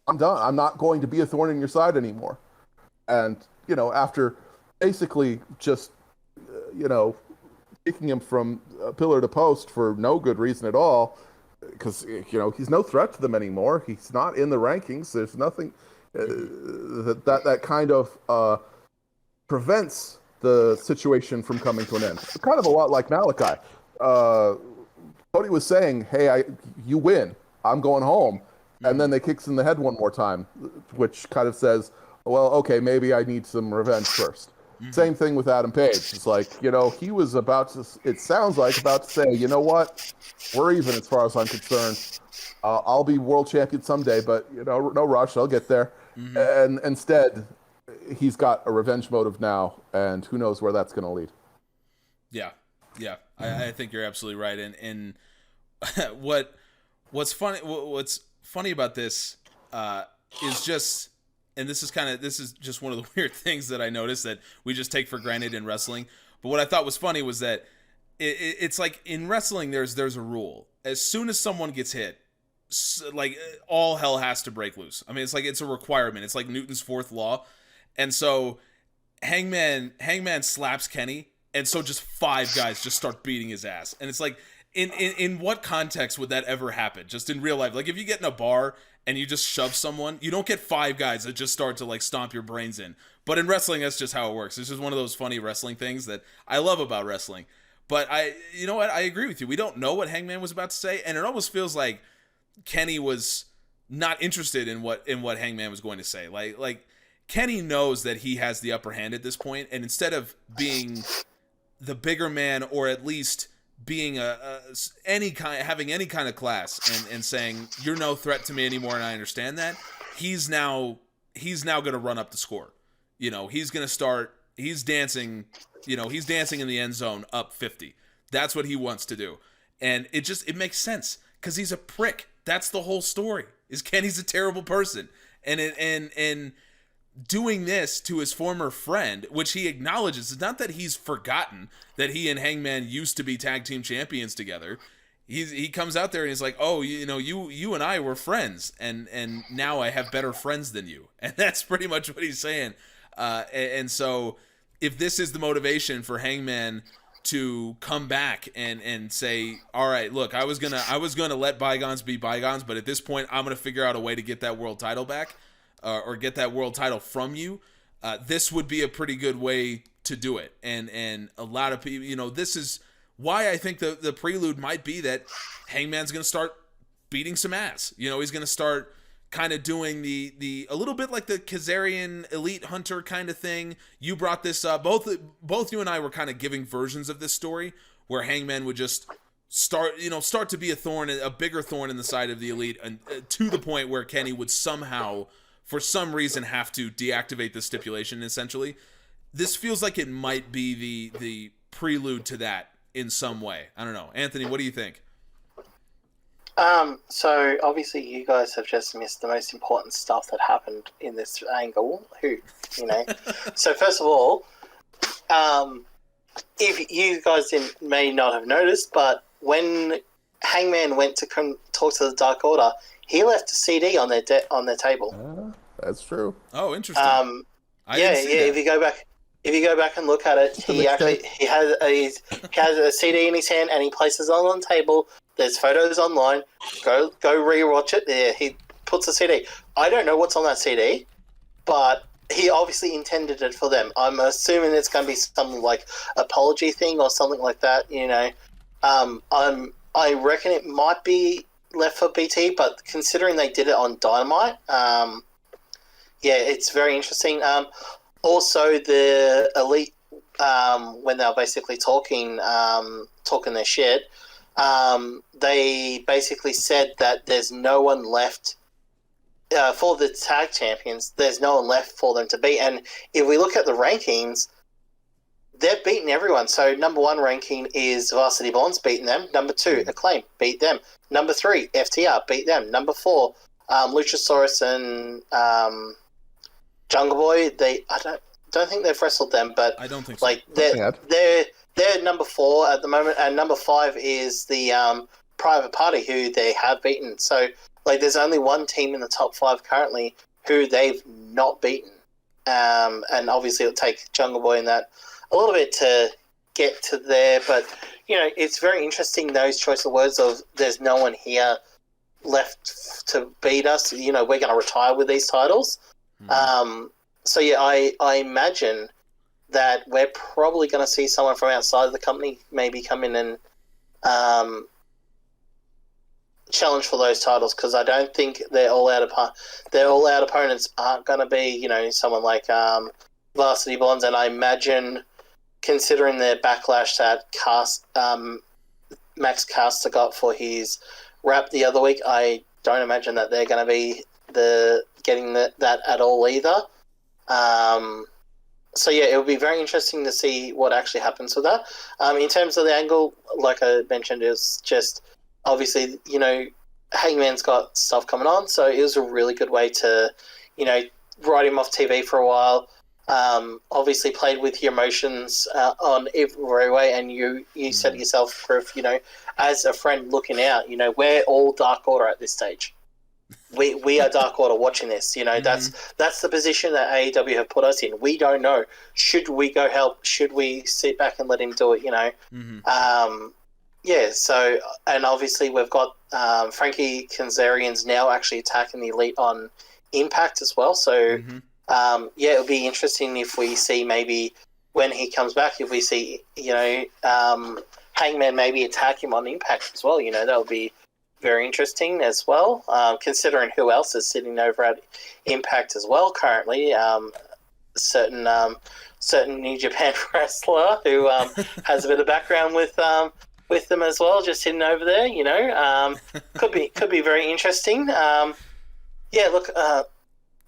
I'm done. I'm not going to be a thorn in your side anymore." And, after basically just, kicking him from pillar to post for no good reason at all, because, he's no threat to them anymore. He's not in the rankings. There's nothing that kind of prevents the situation from coming to an end. It's kind of a lot like Malakai. Cody was saying, "Hey, you win. I'm going home." And then they kicks in the head one more time, which kind of says, well, okay, maybe I need some revenge first. Same thing with Adam Page. It's like, he was about to, it sounds like, about to say, you know what? We're even as far as I'm concerned. I'll be world champion someday, but, no rush. I'll get there. And instead, he's got a revenge motive now, and who knows where that's going to lead. Yeah. I think you're absolutely right. And what's funny about this is just, and this is just one of the weird things that I noticed that we just take for granted in wrestling. But what I thought was funny was that it's like in wrestling, there's a rule. As soon as someone gets hit, like all hell has to break loose. I mean, it's like it's a requirement. It's like Newton's fourth law. And so Hangman slaps Kenny, and so just 5 guys just start beating his ass. And it's like, in what context would that ever happen? Just in real life, like if you get in a bar and you just shove someone, you don't get 5 guys that just start to like stomp your brains in. But in wrestling, that's just how it works. It's just one of those funny wrestling things that I love about wrestling. But you know what? I agree with you. We don't know what Hangman was about to say, and it almost feels like Kenny was not interested in what Hangman was going to say. Like Kenny knows that he has the upper hand at this point, and instead of being the bigger man, or at least being having any kind of class and saying you're no threat to me anymore, and I understand that, he's now going to run up the score. You know, he's dancing in the end zone up 50. That's what he wants to do. And it makes sense because he's a prick. That's the whole story. Is Kenny's a terrible person. And doing this to his former friend, which he acknowledges, it's not that he's forgotten that he and Hangman used to be tag team champions together. He comes out there and he's like, oh, you and I were friends, and now I have better friends than you. And that's pretty much what he's saying. And so if this is the motivation for Hangman to come back and say, all right, look, I was gonna let bygones be bygones, but at this point I'm gonna figure out a way to get that world title back, or get that world title from you. This would be a pretty good way to do it. And a lot of people, this is why I think the prelude might be that Hangman's gonna start beating some ass. He's gonna start kind of doing the a little bit like the Kazarian elite hunter kind of thing. You brought this up. Both you and I were kind of giving versions of this story where Hangman would just start to be a bigger thorn in the side of the elite, and to the point where Kenny would somehow, for some reason, have to deactivate the stipulation. Essentially, this feels like it might be the prelude to that in some way. I don't know, Anthony. What do you think? So obviously you guys have just missed the most important stuff that happened in this angle. So first of all, if you guys may not have noticed, but when Hangman went to talk to the Dark Order, he left a CD on their table. That's true. Oh, interesting. If you go back and look at it, he has a CD in his hand and he places it on the table. There's photos online. Go rewatch it. There, he puts a CD. I don't know what's on that CD, but he obviously intended it for them. I'm assuming it's going to be something like apology thing or something like that. I reckon it might be left for BT, but considering they did it on Dynamite, it's very interesting. Also, the Elite, when they were basically talking their shit, they basically said that there's no one left for the tag champions. There's no one left for them to beat. And if we look at the rankings, they've beaten everyone. So number 1 ranking is Varsity Blondes, beating them. Number 2, Acclaim, beat them. Number 3, FTR, beat them. Number 4, Luchasaurus and Jungle Boy. I don't think they've wrestled them, but I don't think so. Like they're number 4 at the moment, and number 5 is the Private Party, who they have beaten. So, like, there's only one team in the top 5 currently who they've not beaten. And obviously it'll take Jungle Boy and that a little bit to get to there. But, it's very interesting, those choice of words of there's no one here left to beat us. We're going to retire with these titles. So, I imagine that we're probably going to see someone from outside of the company maybe come in and challenge for those titles, because I don't think their all-out opponents aren't going to be, someone like Varsity Blondes. And I imagine, considering their backlash that Max Caster got for his rap the other week, I don't imagine that they're going to be getting that at all either. So it would be very interesting to see what actually happens with that. In terms of the angle, like I mentioned, is just obviously, Hangman's got stuff coming on, so it was a really good way to, write him off TV for a while. Obviously played with your emotions on every way, and you said to yourself, Griff, as a friend looking out, we're all Dark Order at this stage. We are Dark Order watching this. That's the position that AEW have put us in. We don't know. Should we go help? Should we sit back and let him do it? So, and obviously we've got Frankie Kazarian's now actually attacking the Elite on Impact as well. So, it'll be interesting if we see maybe when he comes back, if we see, Hangman maybe attack him on Impact as well. That'll be very interesting as well, considering who else is sitting over at Impact as well currently. Certain New Japan wrestler who has a bit of background with them as well, just sitting over there. Could be very interesting.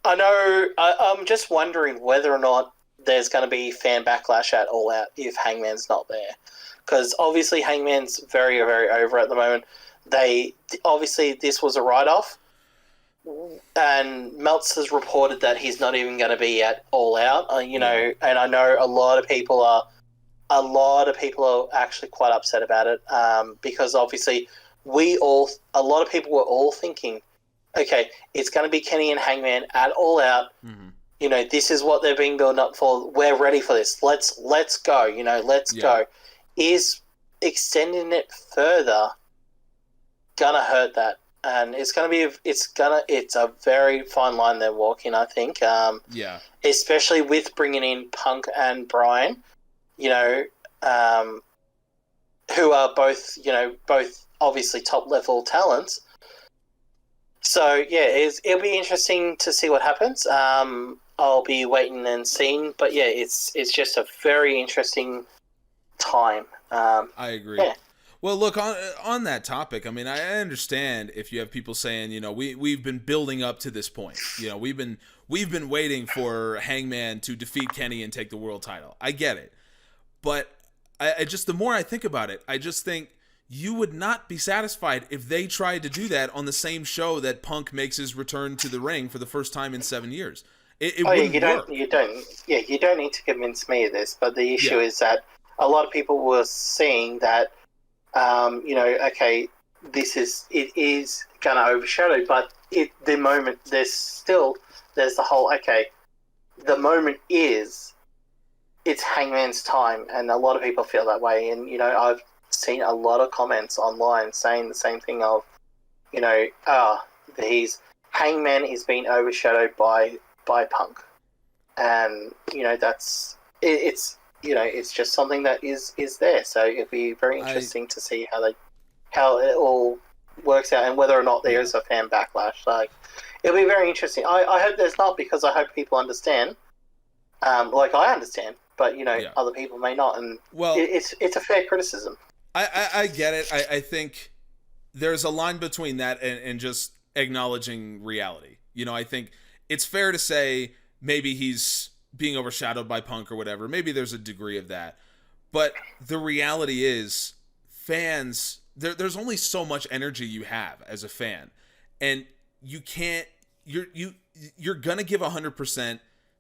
I know. I'm just wondering whether or not there's going to be fan backlash at All Out if Hangman's not there, because obviously Hangman's very, very over at the moment. Obviously this was a write-off, and Meltzer's reported that he's not even going to be at All Out. And I know a lot of people are actually quite upset about it, because obviously a lot of people were all thinking, okay, it's going to be Kenny and Hangman at All Out. This is what they're being built up for. We're ready for this. Let's go. Let's go. Is extending it further gonna hurt that? And it's a very fine line they're walking, I think. Especially with bringing in Punk and Bryan, who are both obviously top level talents. So it'll be interesting to see what happens. I'll be waiting and seeing, but it's just a very interesting time. I agree. Yeah. Well, look, on that topic, I mean, I understand if you have people saying, we've been building up to this point. We've been waiting for Hangman to defeat Kenny and take the world title. I get it. But I just, the more I think about it, I just think you would not be satisfied if they tried to do that on the same show that Punk makes his return to the ring for the first time in 7 years. It wouldn't work. You don't need to convince me of this, but the issue is that a lot of people were saying that, okay, it is going to overshadow, but the moment there's the whole, okay, the moment is, it's Hangman's time, and a lot of people feel that way. And, I've seen a lot of comments online saying the same thing of, Hangman is being overshadowed by Punk. And, it's just something that is there. So it'll be very interesting to see how it all works out, and whether or not there is a fan backlash. Like, it'll be very interesting. I hope there's not, because I hope people understand. Like I understand, but other people may not, and it's a fair criticism. I get it. I think there's a line between that and just acknowledging reality. I think it's fair to say maybe he's being overshadowed by Punk or whatever. Maybe there's a degree of that. But the reality is, fans, there's only so much energy you have as a fan. And you're going to give 100%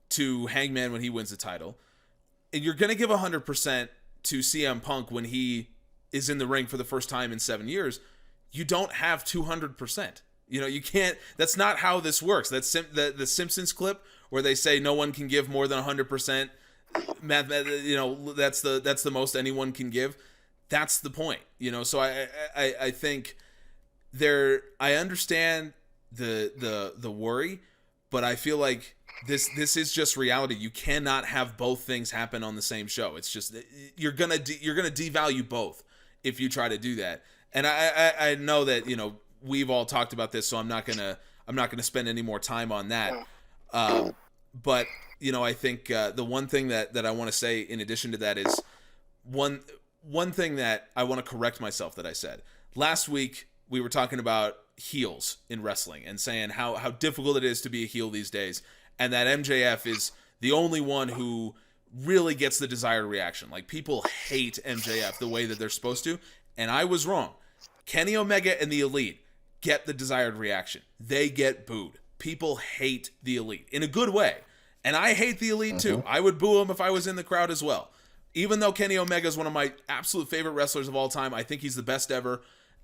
to Hangman when he wins the title. And you're going to give 100% to CM Punk when he is in the ring for the first time in 7 years. You don't have 200%. You can't. That's not how this works. That's the Simpsons clip where they say no one can give more than 100%. That's the most anyone can give. That's the point. So I think I understand the worry, but I feel like this is just reality. You cannot have both things happen on the same show. It's just you're gonna devalue both if you try to do that. And I know that we've all talked about this, so I'm not gonna spend any more time on that. But I think the one thing that I want to say in addition to that is one thing that I want to correct myself that I said last week. We were talking about heels in wrestling and saying how difficult it is to be a heel these days, and that MJF is the only one who really gets the desired reaction. Like, people hate MJF the way that they're supposed to, and I was wrong. Kenny Omega and the Elite get the desired reaction. They get booed. People hate the Elite in a good way. And I hate the Elite too. I would boo him if I was in the crowd as well. Even though Kenny Omega is one of my absolute favorite wrestlers of all time, I think he's the best ever.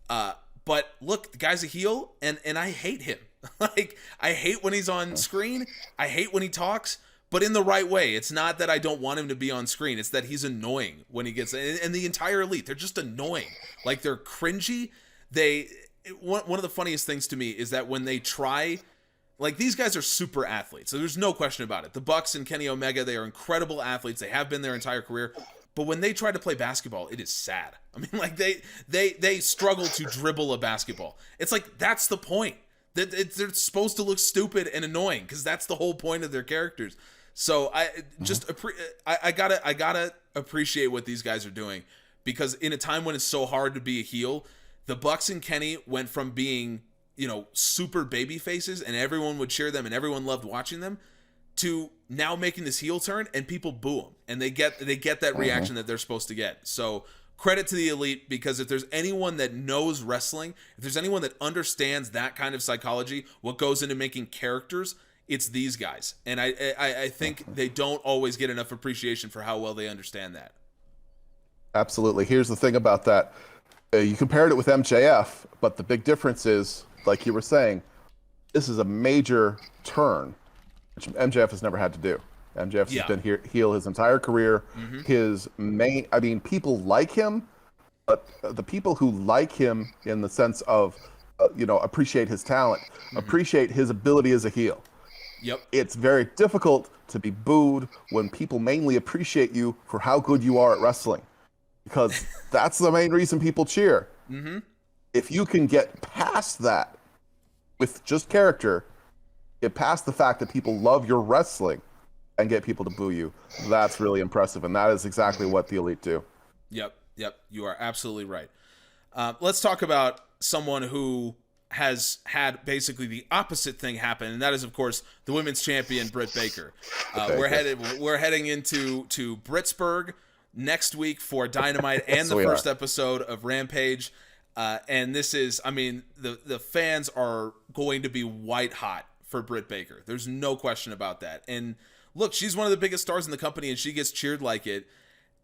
But look, the guy's a heel, and I hate him. Like, I hate when he's on screen. I hate when he talks, but in the right way. It's not that I don't want him to be on screen. It's that he's annoying when he gets, and the entire Elite, they're just annoying. Like, they're cringy. One of the funniest things to me is that when they try, like, these guys are super athletes, so there's no question about it. The Bucks and Kenny Omega, they are incredible athletes. They have been their entire career. But when they try to play basketball, it is sad. I mean, like, they struggle to dribble a basketball. It's like, that's the point. They're supposed to look stupid and annoying because that's the whole point of their characters. So I gotta appreciate what these guys are doing, because in a time when it's so hard to be a heel, the Bucks and Kenny went from being, super baby faces and everyone would cheer them and everyone loved watching them, to now making this heel turn and people boo them, and they get that reaction that they're supposed to get. So credit to the Elite, because if there's anyone that knows wrestling, if there's anyone that understands that kind of psychology, what goes into making characters, it's these guys. And I think they don't always get enough appreciation for how well they understand that. Absolutely. Here's the thing about that. You compared it with MJF, but the big difference is, like you were saying, this is a major turn, which MJF has never had to do. MJF has been heel his entire career. His people like him, but the people who like him in the sense of, appreciate his talent, appreciate his ability as a heel. Yep. It's very difficult to be booed when people mainly appreciate you for how good you are at wrestling, because that's the main reason people cheer. If you can get past that with just character, get past the fact that people love your wrestling, and get people to boo you, that's really impressive, and that is exactly what the Elite do. Yep, you are absolutely right. Let's talk about someone who has had basically the opposite thing happen, and that is, of course, the women's champion, Britt Baker. We're heading into Brittsburgh next week for Dynamite and the first episode of Rampage. And this is, the fans are going to be white hot for Britt Baker. There's no question about that. And look, she's one of the biggest stars in the company, and she gets cheered like it.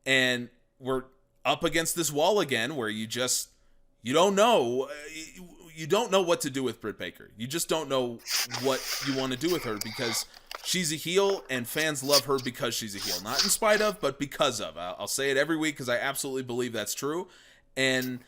And we're up against this wall again, where you don't know what to do with Britt Baker. You just don't know what you want to do with her, because she's a heel, and fans love her because she's a heel. Not in spite of, but because of. I'll say it every week because I absolutely believe that's true. And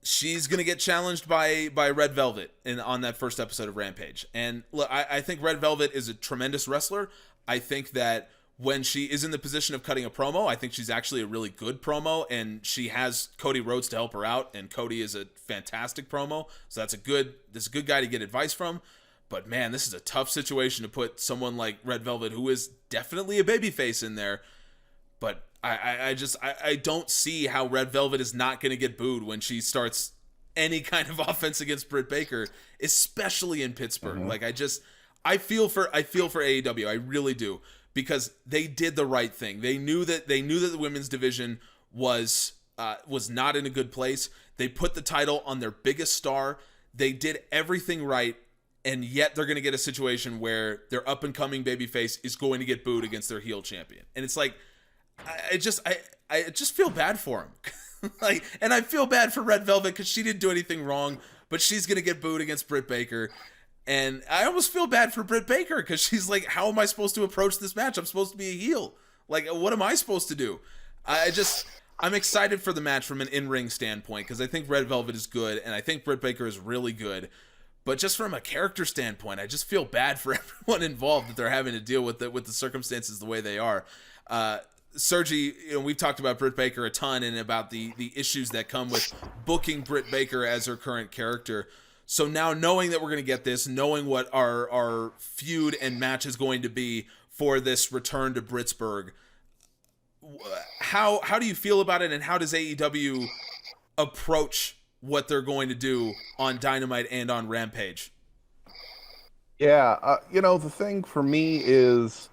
she's going to get challenged by Red Velvet on that first episode of Rampage. And look, I think Red Velvet is a tremendous wrestler. I think that when she is in the position of cutting a promo, I think she's actually a really good promo, and she has Cody Rhodes to help her out, and Cody is a fantastic promo. So that's a good guy to get advice from. But man, this is a tough situation to put someone like Red Velvet, who is definitely a babyface, in there. But I don't see how Red Velvet is not going to get booed when she starts any kind of offense against Britt Baker, especially in Pittsburgh. Like, I feel for AEW, I really do, because they did the right thing. They knew that the women's division was not in a good place. They put the title on their biggest star. They did everything right, and yet they're going to get a situation where their up and coming babyface is going to get booed against their heel champion. And it's like, I just feel bad for him. And I feel bad for Red Velvet because she didn't do anything wrong, but she's going to get booed against Britt Baker. And I almost feel bad for Britt Baker because she's like, how am I supposed to approach this match? I'm supposed to be a heel. Like, what am I supposed to do? I'm excited for the match from an in-ring standpoint because I think Red Velvet is good, and I think Britt Baker is really good. But just from a character standpoint, I just feel bad for everyone involved that they're having to deal with the circumstances the way they are. Sergi, we've talked about Britt Baker a ton and about the issues that come with booking Britt Baker as her current character. So now, knowing that we're going to get this, knowing what our feud and match is going to be for this return to Brittsburgh, how do you feel about it, and how does AEW approach what they're going to do on Dynamite and on Rampage? Yeah, the thing for me is,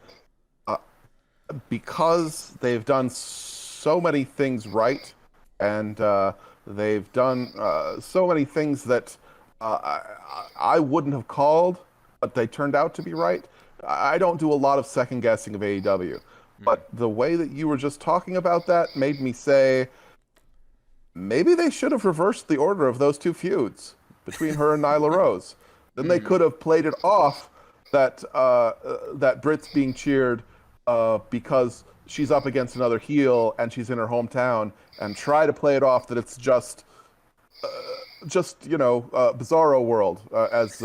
because they've done so many things right, and they've done so many things that I wouldn't have called, but they turned out to be right. I don't do a lot of second guessing of AEW, but the way that you were just talking about that made me say maybe they should have reversed the order of those two feuds between her and Nyla Rose. Then they could have played it off that that Britt's being cheered because she's up against another heel and she's in her hometown, and try to play it off that it's just Bizarro World, as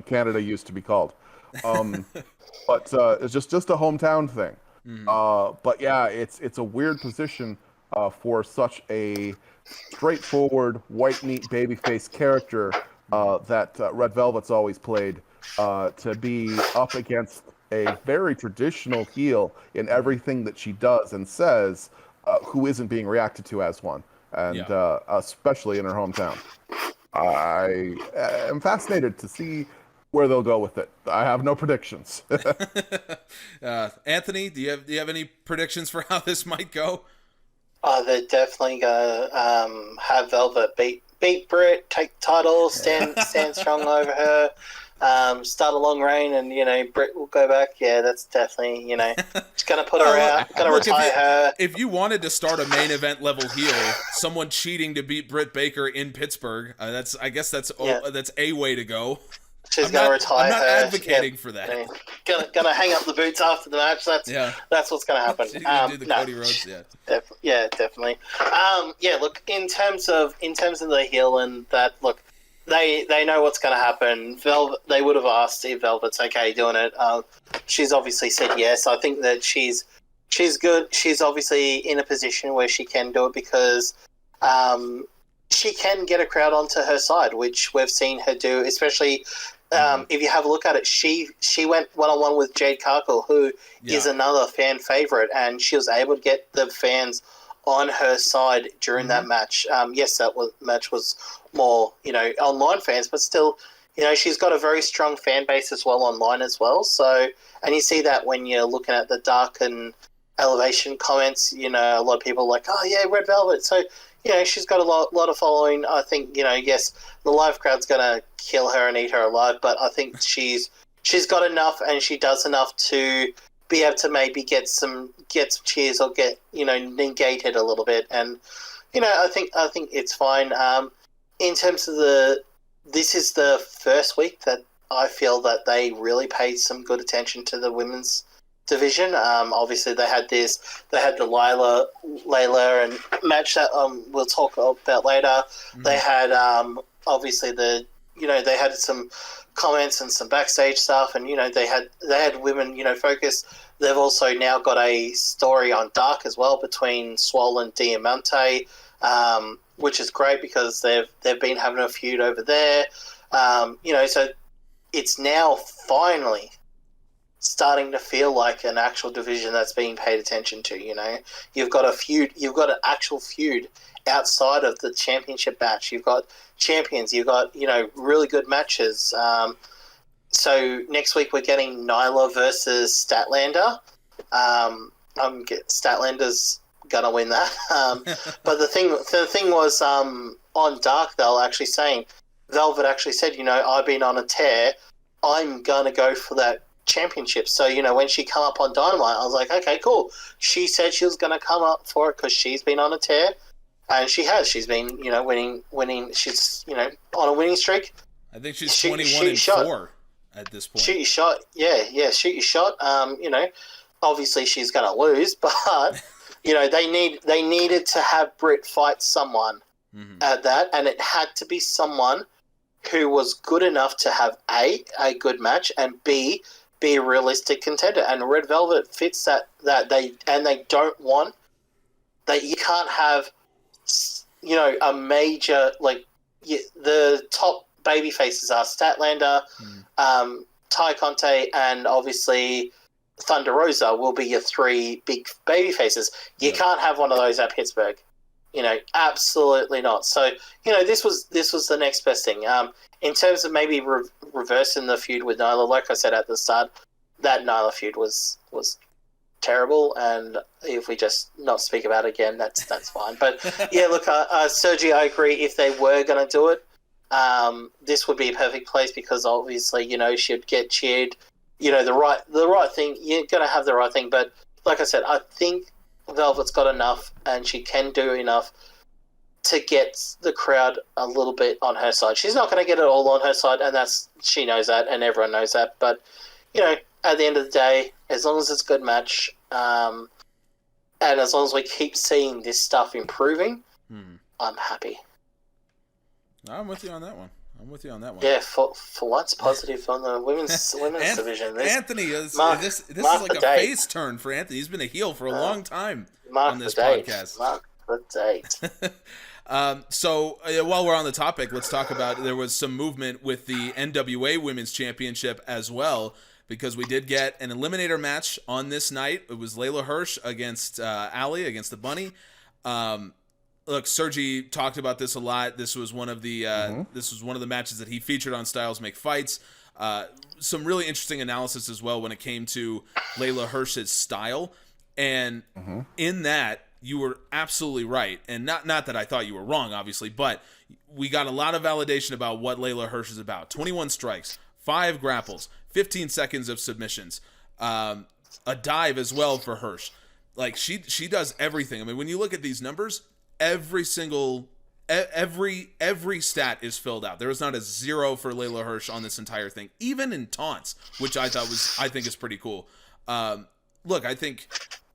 Canada used to be called. But it's just a hometown thing. But yeah, it's a weird position for such a straightforward white meat babyface character that Red Velvet's always played to be up against a very traditional heel in everything that she does and says, who isn't being reacted to as one, and especially in her hometown. I am fascinated to see where they'll go with it. I have no predictions. Anthony, do you have any predictions for how this might go? They're definitely gonna have Velvet beat Britt, take the title, stand strong over her, start a long reign, and Britt will go back. Yeah, that's definitely just gonna put her out, gonna retire her. If you wanted to start a main event level heel, someone cheating to beat Britt Baker in Pittsburgh, that's a way to go. She's going to retire. I'm not advocating for that. Gonna hang up the boots after the match. That's what's going to happen. She's gonna do the Cody Rhodes, definitely. Look, in terms of the heel and that, look, they know what's going to happen. Velvet, they would have asked if Velvet's okay doing it. She's obviously said yes. I think that she's good. She's obviously in a position where she can do it because she can get a crowd onto her side, which we've seen her do, especially if you have a look at it. She went one-on-one with Jade Cargill, who is another fan favorite, and she was able to get the fans on her side during that match. Yes, match was more, online fans, but still, she's got a very strong fan base as well online as well. So, and you see that when you're looking at the Dark and Elevation comments, a lot of people are like, oh yeah, Red Velvet. So, she's got a lot of following. I think, yes, the live crowd's going to kill her and eat her alive, but I think she's got enough, and she does enough to be able to maybe get some cheers or get, negated a little bit. And, I think it's fine. In terms of this is the first week that I feel that they really paid some good attention to the women's division. Obviously they had the Layla and match that we'll talk about later. They had obviously they had some comments and some backstage stuff, and they had women focus. They've also now got a story on Dark as well between Swole and Diamante, which is great because they've been having a feud over there. So it's now finally starting to feel like an actual division that's being paid attention to. You've got an actual feud outside of the championship match. You've got champions. You've got really good matches. So next week we're getting Nyla versus Statlander. Statlander's gonna win that. But the thing was on Dark, they were actually saying, Velvet actually said, I've been on a tear. I'm gonna go for that championship. So when she come up on Dynamite, I was like, okay, cool. She said she was going to come up for it because she's been on a tear, and she has. She's been winning. She's on a winning streak. I think she's 21-4 at this point. Shoot your shot. Shoot your shot. Obviously she's going to lose, but they needed to have Britt fight someone at that, and it had to be someone who was good enough to have a good match, and B, be a realistic contender. And Red Velvet fits that they don't want that. You can't have a major, the top baby faces are Statlander, Ty Conte, and obviously Thunder Rosa will be your three big baby faces. You can't have one of those at Pittsburgh. Absolutely not. So, this was the next best thing. In terms of maybe reversing the feud with Nyla, like I said at the start, that Nyla feud was terrible, and if we just not speak about it again, that's fine. But yeah, look, Sergi, I agree. If they were going to do it, this would be a perfect place because obviously, she'd get cheered. The right thing. You're gonna have the right thing, but like I said, I think Velvet's got enough, and she can do enough to get the crowd a little bit on her side. She's not going to get it all on her side, and she knows that, and everyone knows that. But at the end of the day, as long as it's a good match, and as long as we keep seeing this stuff improving, I'm happy. I'm with you on that one. Yeah, for once, positive on the women's division. Anthony, this is like a face turn for Anthony. He's been a heel for a long time on this podcast. Mark the date. So while we're on the topic, let's talk about there was some movement with the NWA Women's Championship as well, because we did get an eliminator match on this night. It was Layla Hirsch against Allie, against the Bunny. Look, Sergi talked about this a lot. This was one of the matches that he featured on Styles Make Fights. Some really interesting analysis as well when it came to Layla Hirsch's style, and in that you were absolutely right. And not that I thought you were wrong, obviously, but we got a lot of validation about what Layla Hirsch is about. 21 strikes, 5 grapples, 15 seconds of submissions, a dive as well for Hirsch. Like she does everything. I mean, when you look at these numbers, every stat is filled out. There was not a 0 for Layla Hirsch on this entire thing, even in taunts, which I think is pretty cool. Look, I think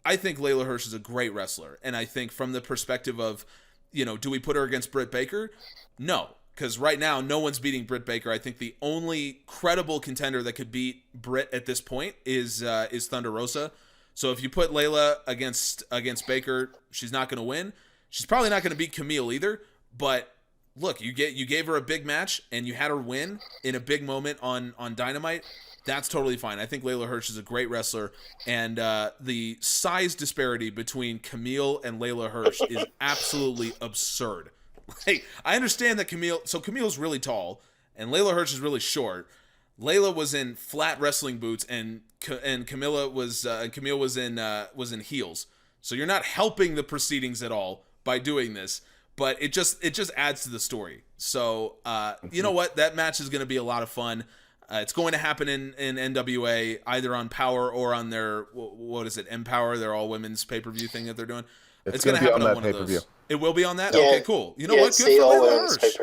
Layla Hirsch is a great wrestler, and I think from the perspective of, do we put her against Britt Baker? No, because right now no one's beating Britt Baker. I think the only credible contender that could beat Britt at this point is Thunder Rosa. So if you put Layla against Baker, she's not going to win. She's probably not going to beat Camille either, but look, you gave her a big match and you had her win in a big moment on Dynamite. That's totally fine. I think Layla Hirsch is a great wrestler, and the size disparity between Camille and Layla Hirsch is absolutely absurd. Like, I understand that Camille's really tall and Layla Hirsch is really short. Layla was in flat wrestling boots and Camille was in heels. So you're not helping the proceedings at all by doing this, but it just adds to the story. So you know what? That match is going to be a lot of fun. It's going to happen in NWA, either on Power or on their, what is it, Empower, their all-women's pay-per-view thing that they're doing. It's going to happen on one of those. It will be on that? Yeah. Okay, cool. You know what? Good for Layla Hirsch.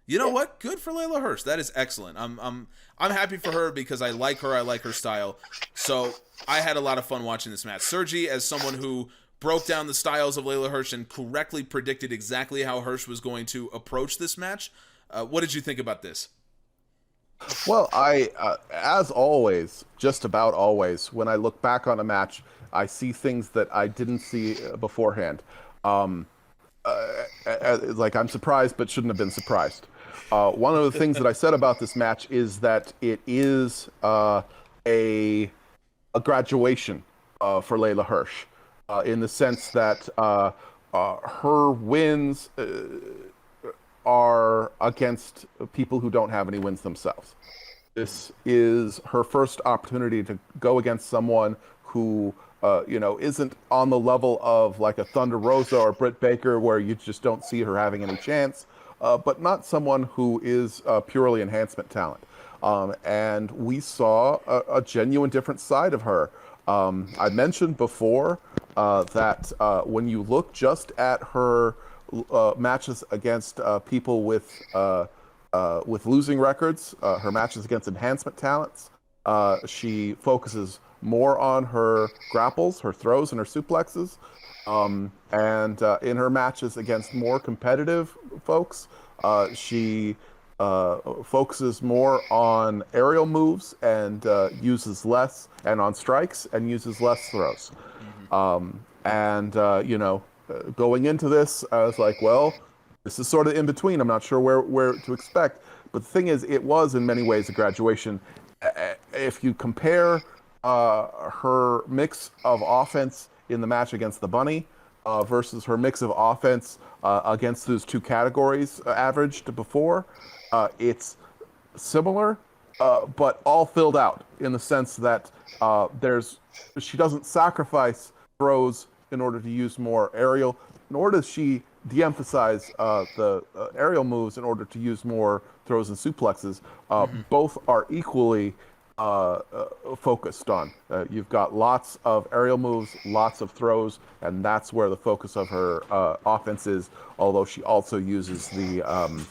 You know what? Good for Layla Hirsch. That is excellent. I'm happy for her because I like her. I like her style. So I had a lot of fun watching this match. Sergi, as someone who broke down the styles of Layla Hirsch and correctly predicted exactly how Hirsch was going to approach this match, what did you think about this? Well, I, as always, just about always, when I look back on a match, I see things that I didn't see beforehand. Like, I'm surprised, but shouldn't have been surprised. One of the things that I said about this match is that it is a graduation for Layla Hirsch, in the sense that her wins are against people who don't have any wins themselves. This is her first opportunity to go against someone who, isn't on the level of like a Thunder Rosa or Britt Baker, where you just don't see her having any chance, but not someone who is purely enhancement talent. And we saw a genuine different side of her. I mentioned before that when you look just at her matches against people with losing records, her matches against enhancement talents, she focuses more on her grapples, her throws, and her suplexes. And in her matches against more competitive folks, she focuses more on aerial moves and uses less, and on strikes and uses less throws. Going into this, I was like, well, this is sort of in between. I'm not sure where to expect. But the thing is, it was in many ways a graduation. If you compare her mix of offense in the match against the Bunny versus her mix of offense against those two categories averaged before, it's similar, but all filled out in the sense that she doesn't sacrifice throws in order to use more aerial, nor does she de-emphasize the aerial moves in order to use more throws and suplexes, both are equally focused on. You've got lots of aerial moves, lots of throws, and that's where the focus of her offense is, although she also uses the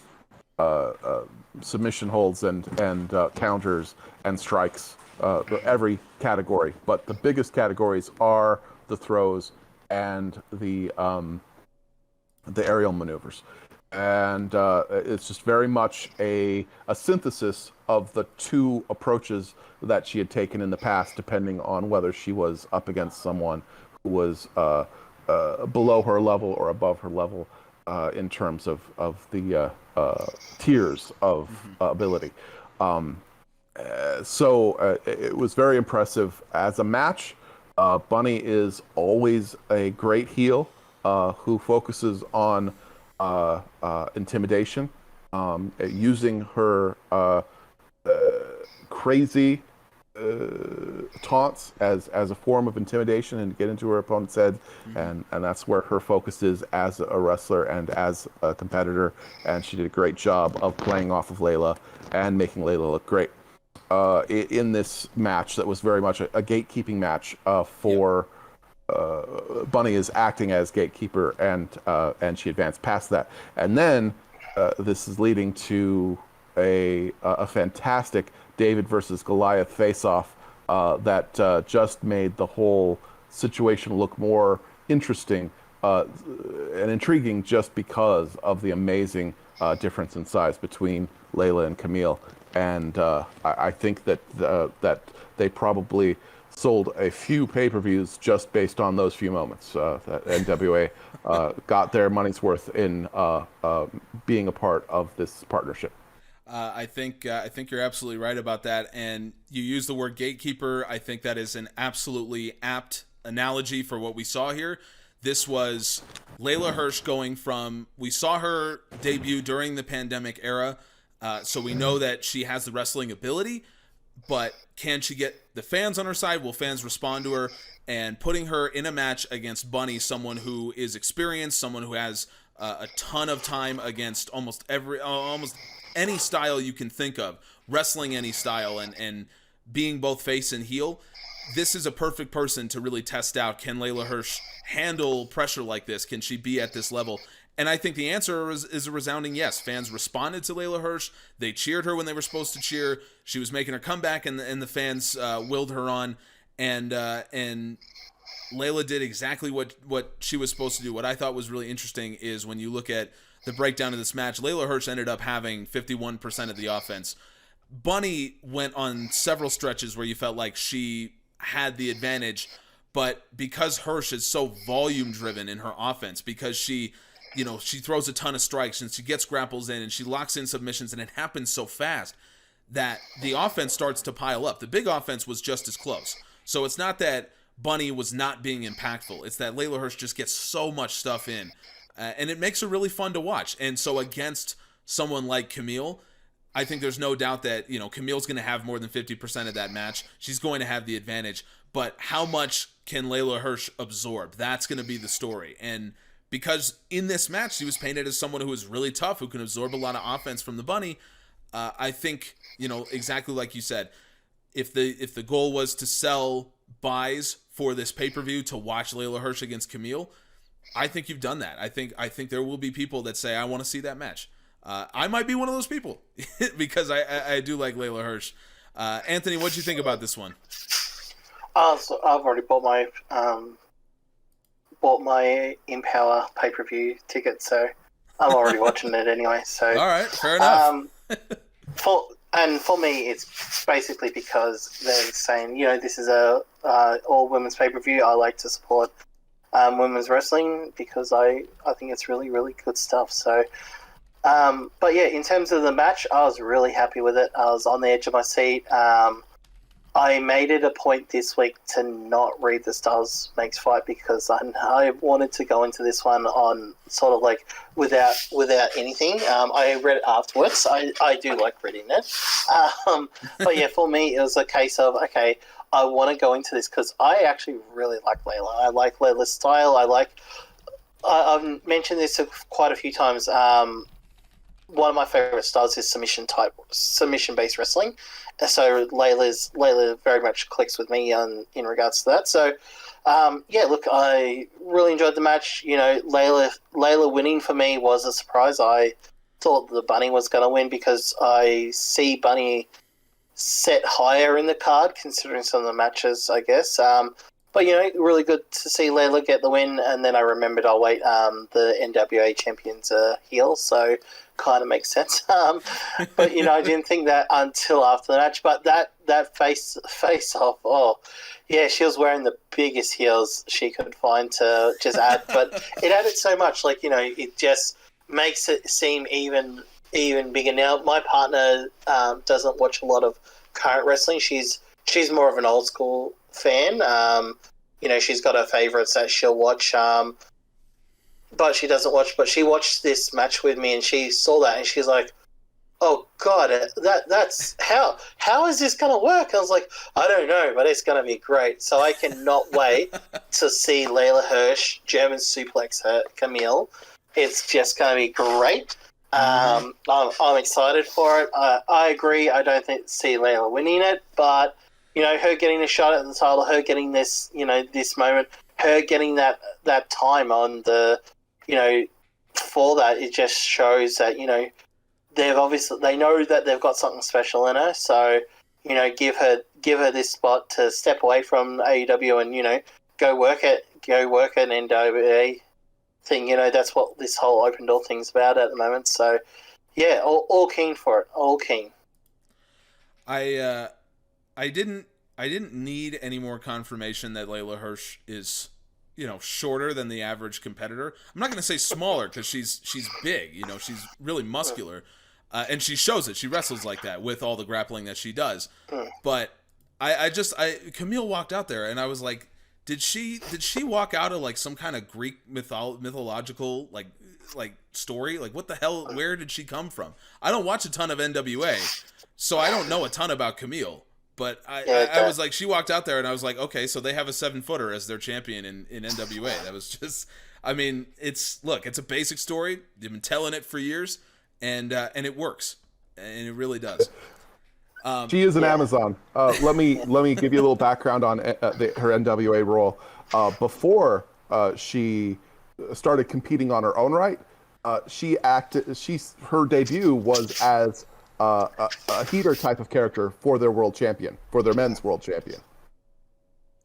submission holds and counters and strikes, every category. But the biggest categories are the throws and the aerial maneuvers. And it's just very much a synthesis of the two approaches that she had taken in the past, depending on whether she was up against someone who was below her level or above her level in terms of the tiers of ability. So it was very impressive as a match. Bunny is always a great heel who focuses on intimidation, using her crazy taunts as a form of intimidation and get into her opponent's head, and that's where her focus is as a wrestler and as a competitor, and she did a great job of playing off of Layla and making Layla look great in this match that was very much a gatekeeping match for Bunny is acting as gatekeeper, and she advanced past that, and then this is leading to a fantastic David versus Goliath face-off that just made the whole situation look more interesting and intriguing, just because of the amazing difference in size between Layla and Camille, and I think that they probably sold a few pay-per-views just based on those few moments. That NWA got their money's worth in being a part of this partnership. I think you're absolutely right about that, and you use the word gatekeeper. I think that is an absolutely apt analogy for what we saw here. This was Layla Hirsch going from, we saw her debut during the pandemic era, so we know that she has the wrestling ability, but can she get the fans on her side? Will fans respond to her? And putting her in a match against Bunny, someone who is experienced, someone who has a ton of time against almost any style you can think of, wrestling any style, and being both face and heel. This is a perfect person to really test out. Can Layla Hirsch handle pressure like this? Can she be at this level? And I think the answer is a resounding yes. Fans responded to Layla Hirsch. They cheered her when they were supposed to cheer. She was making her comeback, and the fans willed her on. And Layla did exactly what she was supposed to do. What I thought was really interesting is when you look at the breakdown of this match, Layla Hirsch ended up having 51% of the offense. Bunny went on several stretches where you felt like she had the advantage, but because Hirsch is so volume driven in her offense, because she throws a ton of strikes and she gets grapples in and she locks in submissions, and it happens so fast that the offense starts to pile up. The big offense was just as close. So it's not that Bunny was not being impactful. It's that Layla Hirsch just gets so much stuff in. And it makes her really fun to watch. And so against someone like Camille, I think there's no doubt that, Camille's going to have more than 50% of that match. She's going to have the advantage. But how much can Layla Hirsch absorb? That's going to be the story. And because in this match, she was painted as someone who is really tough, who can absorb a lot of offense from the Bunny, I think, exactly like you said, if the goal was to sell buys for this pay-per-view to watch Layla Hirsch against Camille, I think you've done that. I think there will be people that say, I want to see that match. I might be one of those people because I do like Layla Hirsch. Anthony, what do you think about this one? So I've already bought my Empower pay-per-view ticket, so I'm already watching it anyway. So all right, fair enough. For me, it's basically because they're saying, this is a all women's pay-per-view. I like to support women's wrestling because I think it's really, really good stuff. So, but yeah, in terms of the match, I was really happy with it. I was on the edge of my seat. I made it a point this week to not read the Stars Makes Fight because I wanted to go into this one on sort of like without anything. I read it afterwards. I do like reading it. But yeah, for me, it was a case of, okay, I want to go into this because I actually really like Layla. I like Layla's style. I've mentioned this quite a few times. one of my favorite styles is submission based wrestling. So Layla very much clicks with me in regards to that. So look, I really enjoyed the match. You know, Layla winning for me was a surprise. I thought the Bunny was going to win because I see Bunny set higher in the card considering some of the matches, I guess. But, you know, really good to see Layla get the win. And then I remembered, the NWA champions are heel, so kind of makes sense. But, you know, I didn't think that until after the match. But that face off, oh, yeah, she was wearing the biggest heels she could find to just add. But it added so much. Like, you know, it just makes it seem even bigger. Now, my partner doesn't watch a lot of current wrestling. She's more of an old school fan. You know, she's got her favorites that she'll watch, but she doesn't watch. But she watched this match with me, and she saw that, and she's like, "Oh God, that's how is this gonna work?" I was like, "I don't know, but it's gonna be great." So I cannot wait to see Layla Hirsch German suplex her Camille. It's just gonna be great. I'm excited for it. I agree. I don't see Layla winning it, but you know, her getting a shot at the title, her getting this, you know, this moment, her getting that time on the, you know, for that, it just shows that, you know, they know that they've got something special in her. So, you know, give her this spot to step away from AEW and, you know, go work an NWA thing. You know, that's what this whole open door thing's about at the moment. So, yeah, all keen for it. All keen. I didn't need any more confirmation that Layla Hirsch is, you know, shorter than the average competitor. I'm not going to say smaller because she's big, you know, she's really muscular, and she shows it. She wrestles like that with all the grappling that she does. But Camille walked out there and I was like, did she walk out of like some kind of Greek mythological like story? Like what the hell? Where did she come from? I don't watch a ton of NWA, so I don't know a ton about Camille. But I was like, she walked out there and I was like, okay, so they have a 7-footer as their champion in NWA. That was just, I mean, it's a basic story. They've been telling it for years, and it works, and it really does. She is an Amazon. Let me give you a little background on her NWA role. Before she started competing on her own right, her debut was as a heater type of character for their men's world champion.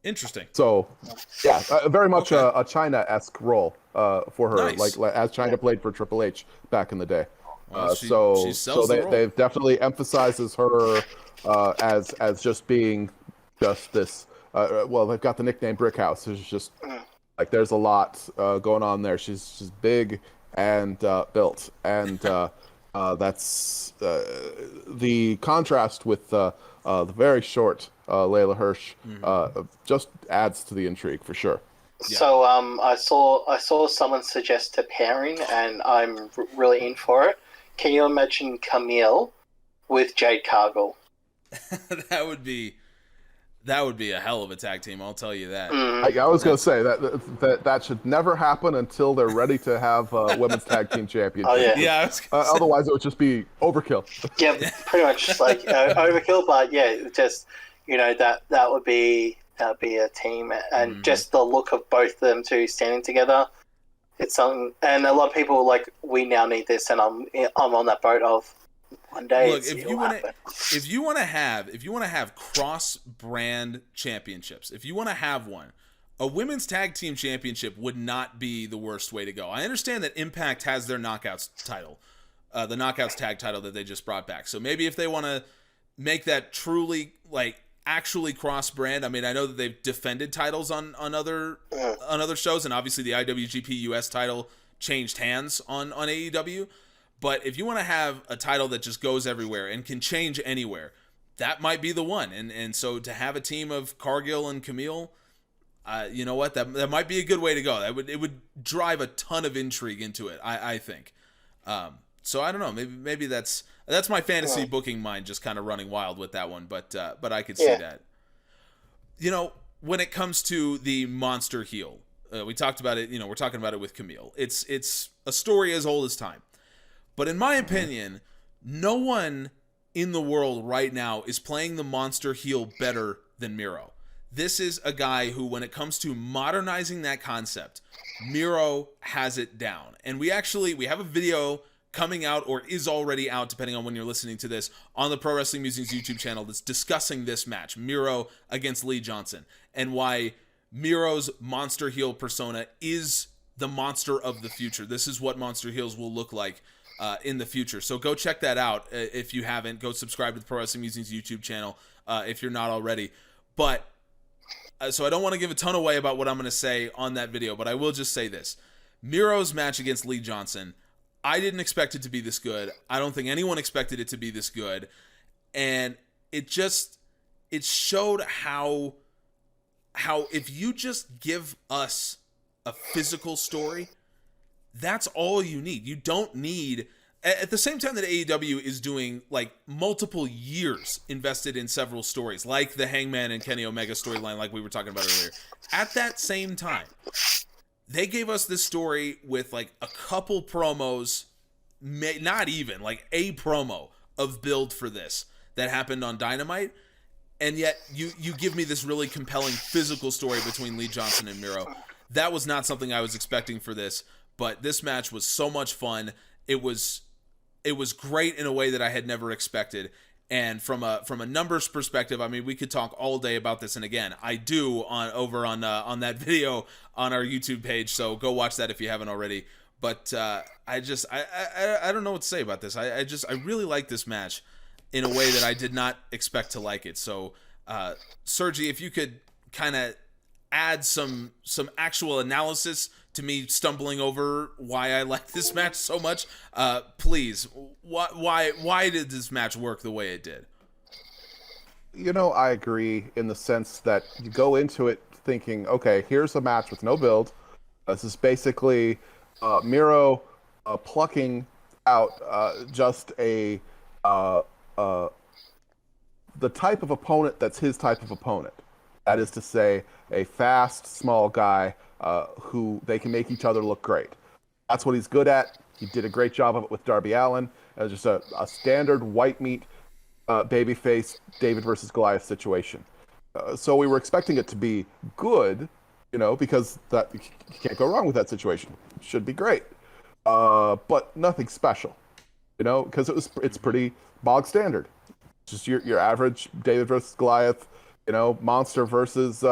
Interesting. So, yeah, very much a Chyna-esque role for her, Nice. like as Chyna played for Triple H back in the day. Well, she sells the role. They've definitely emphasizes her as just being just this. Well, they've got the nickname Brickhouse. There's just like there's a lot going on there. She's big and built, and that's the contrast with the very short Layla Hirsch just adds to the intrigue for sure. Yeah. So I saw someone suggest a pairing, and I'm really in for it. Can you imagine Camille with Jade Cargill? That would be a hell of a tag team. I'll tell you that. I was going to say that should never happen until they're ready to have women's tag team championship. Oh yeah, yeah. Otherwise, it would just be overkill. Yeah, pretty much like overkill. But yeah, just that would be a team, and just the look of both of them two standing together. It's something, and a lot of people like we now need this, and I'm on that boat of one day. Look, if you want to have cross brand championships, if you want to have one, a women's tag team championship would not be the worst way to go. I understand that Impact has their Knockouts title, the Knockouts tag title that they just brought back. So maybe if they want to make that truly like actually cross brand, I mean, I know that they've defended titles on other shows, and obviously the IWGP US title changed hands on AEW. But if you want to have a title that just goes everywhere and can change anywhere, that might be the one. And so to have a team of Cargill and Camille, you know what? That might be a good way to go. It would drive a ton of intrigue into it, I think. So I don't know. Maybe that's my fantasy booking mind just kind of running wild with that one. But I could see that. You know, when it comes to the monster heel, we talked about it. You know, we're talking about it with Camille. It's a story as old as time. But in my opinion, no one in the world right now is playing the monster heel better than Miro. This is a guy who, when it comes to modernizing that concept, Miro has it down. And we have a video coming out, or is already out, depending on when you're listening to this, on the Pro Wrestling Musings YouTube channel that's discussing this match, Miro against Lee Johnson, and why Miro's monster heel persona is the monster of the future. This is what monster heels will look like in the future. So go check that out if you haven't. Go subscribe to the Pro Wrestling Musings YouTube channel if you're not already. But so I don't want to give a ton away about what I'm going to say on that video, but I will just say this. Miro's match against Lee Johnson, I didn't expect it to be this good. I don't think anyone expected it to be this good. And it showed how if you just give us a physical story, that's all you need. You don't need, at the same time that AEW is doing like multiple years invested in several stories, like the Hangman and Kenny Omega storyline, like we were talking about earlier. At that same time, they gave us this story with like a couple promos, not even like a promo of build for this that happened on Dynamite. And yet you give me this really compelling physical story between Lee Johnson and Miro. That was not something I was expecting for this, but this match was so much fun. It was great in a way that I had never expected. And from a numbers perspective, I mean, we could talk all day about this. And again, I do over on that video on our YouTube page. So go watch that if you haven't already. But I don't know what to say about this. I really like this match in a way that I did not expect to like it. So Sergi, if you could kind of add some actual analysis to me stumbling over why I like this match so much, please. Why did this match work the way it did? You know, I agree in the sense that you go into it thinking, okay, here's a match with no build. This is basically Miro plucking out just the type of opponent that's his type of opponent. That is to say, a fast, small guy who they can make each other look great. That's what he's good at. He did a great job of it with Darby Allin. It was just a standard white meat babyface David versus Goliath situation. So we were expecting it to be good, you know, because that you can't go wrong with that situation. It should be great, but nothing special, you know, because it's pretty bog standard. Just your average David versus Goliath, you know, monster versus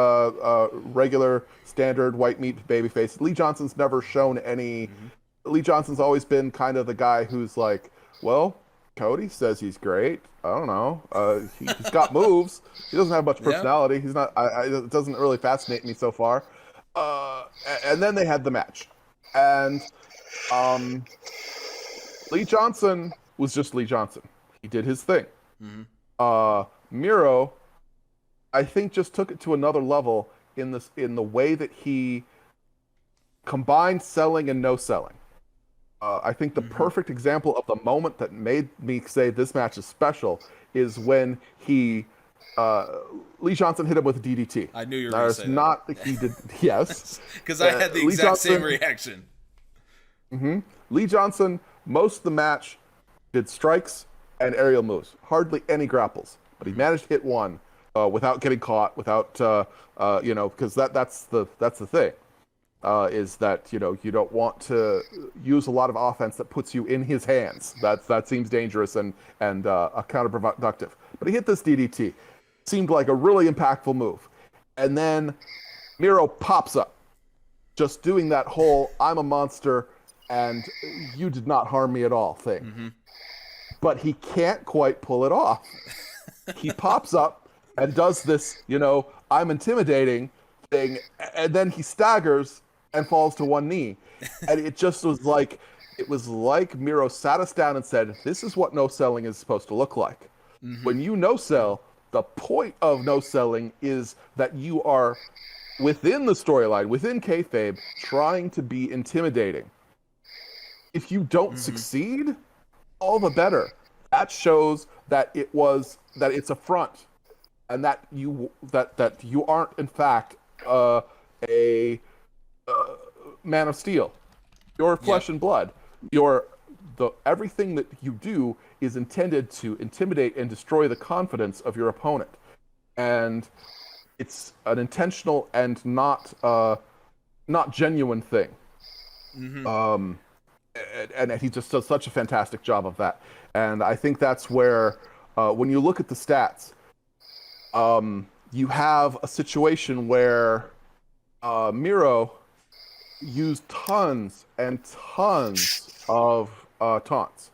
regular standard white meat babyface. Lee Johnson's never shown any. Mm-hmm. Lee Johnson's always been kind of the guy who's like, well, Cody says he's great. I don't know. He's got moves. He doesn't have much personality. Yeah. He's not. It doesn't really fascinate me so far. And then they had the match, and Lee Johnson was just Lee Johnson. He did his thing. Mm-hmm. Miro, I think, just took it to another level in the way that he combined selling and no selling. I think the perfect example of the moment that made me say this match is special is when Lee Johnson hit him with a DDT. I knew you were going to say that. Not he did. Yes, because I had the exact same reaction. Mm-hmm. Lee Johnson, most of the match, did strikes and aerial moves. Hardly any grapples, but he managed to hit one without getting caught. Without because that's the thing. Is that, you know, you don't want to use a lot of offense that puts you in his hands. That seems dangerous and counterproductive. But he hit this DDT. Seemed like a really impactful move. And then Miro pops up, just doing that whole "I'm a monster and you did not harm me at all" thing. Mm-hmm. But he can't quite pull it off. He pops up and does this, you know, "I'm intimidating" thing, and then he staggers and falls to one knee. And it just was like, Miro sat us down and said, this is what no selling is supposed to look like. Mm-hmm. When you no sell, the point of no selling is that you are within the storyline, within kayfabe, trying to be intimidating. If you don't succeed, all the better. That shows that it's a front, and that you aren't in fact a man of steel. You're flesh and blood. You're everything that you do is intended to intimidate and destroy the confidence of your opponent, and it's an intentional and not genuine thing. Mm-hmm. And he just does such a fantastic job of that. And I think that's where, when you look at the stats, you have a situation where Miro used tons and tons of taunts.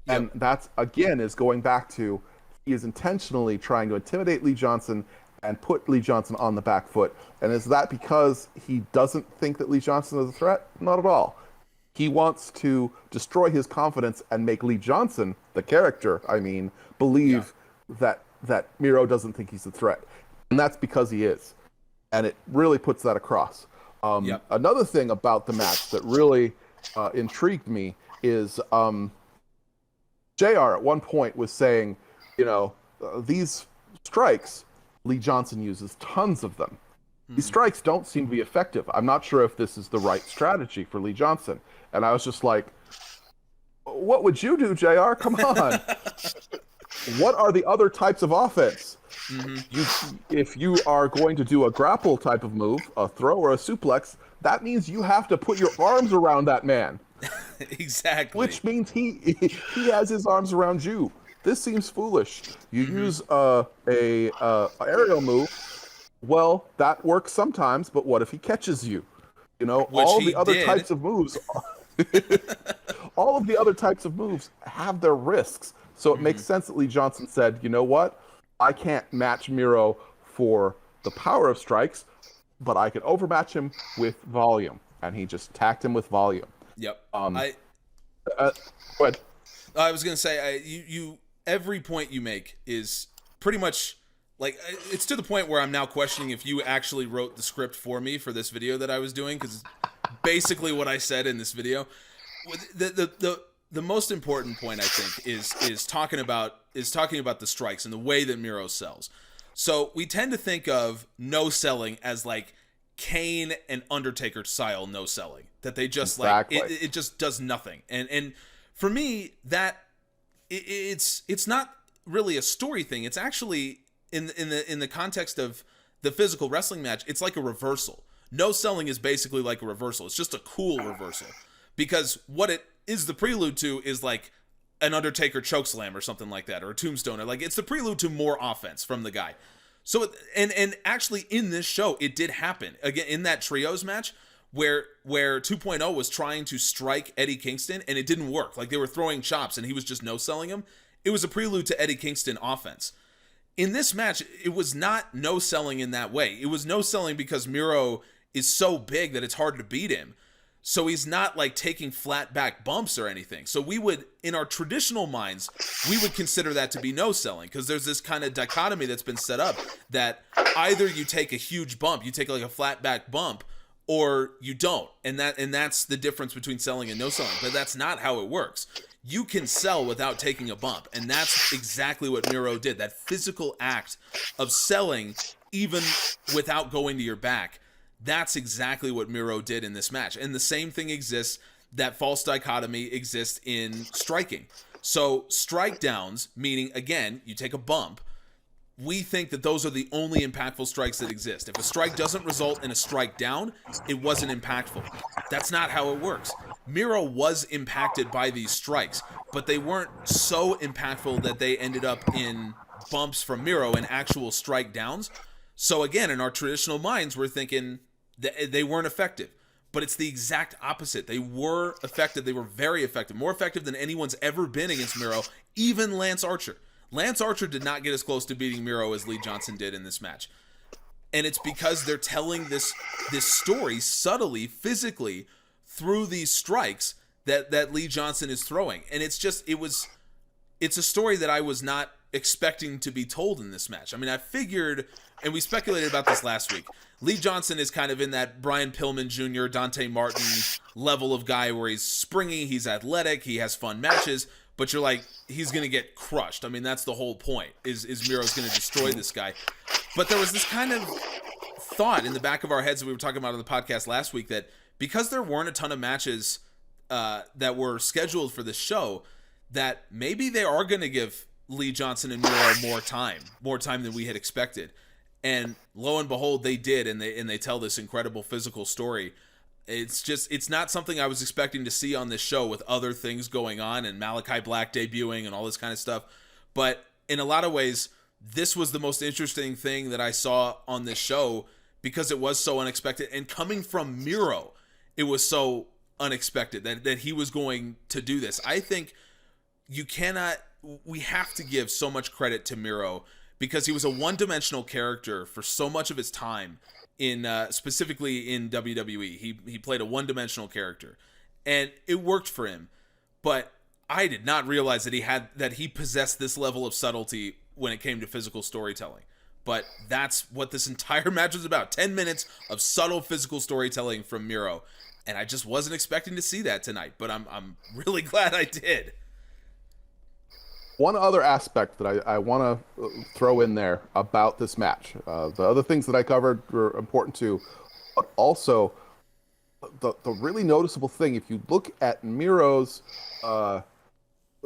Yep. And that's, again, is going back to, he is intentionally trying to intimidate Lee Johnson and put Lee Johnson on the back foot. And is that because he doesn't think that Lee Johnson is a threat? Not at all. He wants to destroy his confidence and make Lee Johnson, the character, believe that Miro doesn't think he's a threat. And that's because he is. And it really puts that across. Another thing about the match that really intrigued me is JR at one point was saying, these strikes, Lee Johnson uses tons of them. These strikes don't seem to be effective. I'm not sure if this is the right strategy for Lee Johnson. And I was just like, what would you do, JR? Come on. What are the other types of offense? Mm-hmm. If you are going to do a grapple type of move, a throw or a suplex, that means you have to put your arms around that man. Exactly. Which means he has his arms around you. This seems foolish. You use a aerial move. Well, that works sometimes, but what if he catches you? All the other types of moves. All of the other types of moves have their risks. So it makes sense that Lee Johnson said, you know what? I can't match Miro for the power of strikes, but I can overmatch him with volume. And he just attacked him with volume. Yep. Go ahead. I was going to say, you every point you make is pretty much, like, it's to the point where I'm now questioning if you actually wrote the script for me for this video that I was doing, because basically what I said in this video. The most important point, I think, is talking about the strikes and the way that Miro sells. So we tend to think of no selling as like Kane and Undertaker style no selling, that they just exactly. It just does nothing. And for me, that it's not really a story thing. It's actually in the context of the physical wrestling match, it's like a reversal. No selling is basically like a reversal. It's just a cool reversal, because what it is the prelude to is like an Undertaker chokeslam or something like that, or a tombstone, or like it's the prelude to more offense from the guy. So and actually in this show it did happen again in that trios match where 2.0 was trying to strike Eddie Kingston and it didn't work. Like they were throwing chops and he was just no selling him. It was a prelude to Eddie Kingston offense. In this match, it was not no selling in that way. It was no selling because Miro is so big that it's hard to beat him. So he's not like taking flat back bumps or anything. So we would, in our traditional minds, we would consider that to be no selling, because there's this kind of dichotomy that's been set up that either you take a huge bump, you take like a flat back bump, or you don't. And that's the difference between selling and no selling. But that's not how it works. You can sell without taking a bump. And that's exactly what Miro did. That physical act of selling even without going to your back. That's exactly what Miro did in this match. And the same thing exists, that false dichotomy exists in striking. So strike downs, meaning, again, you take a bump. We think that those are the only impactful strikes that exist. If a strike doesn't result in a strike down, it wasn't impactful. That's not how it works. Miro was impacted by these strikes, but they weren't so impactful that they ended up in bumps from Miro and actual strike downs. So again, in our traditional minds, we're thinking that they weren't effective. But it's the exact opposite. They were effective. They were very effective. More effective than anyone's ever been against Miro, even Lance Archer. Lance Archer did not get as close to beating Miro as Lee Johnson did in this match. And it's because they're telling this story subtly, physically, through these strikes that Lee Johnson is throwing. And it's a story that I was not expecting to be told in this match. I mean, I figured, and we speculated about this last week, Lee Johnson is kind of in that Brian Pillman Jr., Dante Martin level of guy where he's springy, he's athletic, he has fun matches, but you're like, he's going to get crushed. I mean, that's the whole point, is Miro's going to destroy this guy. But there was this kind of thought in the back of our heads that we were talking about on the podcast last week, that because there weren't a ton of matches that were scheduled for this show that maybe they are going to give Lee Johnson and Miro more time than we had expected. And lo and behold, they did, and they tell this incredible physical story. It's not something I was expecting to see on this show with other things going on and Malakai Black debuting and all this kind of stuff. But in a lot of ways, this was the most interesting thing that I saw on this show because it was so unexpected. And coming from Miro, it was so unexpected that he was going to do this. I think we have to give so much credit to Miro because he was a one-dimensional character for so much of his time specifically in WWE. He played a one-dimensional character and it worked for him. But I did not realize that he possessed this level of subtlety when it came to physical storytelling. But that's what this entire match was about. 10 minutes of subtle physical storytelling from Miro. And I just wasn't expecting to see that tonight, but I'm really glad I did. One other aspect that I want to throw in there about this match, the other things that I covered were important too, but also the really noticeable thing, if you look at Miro's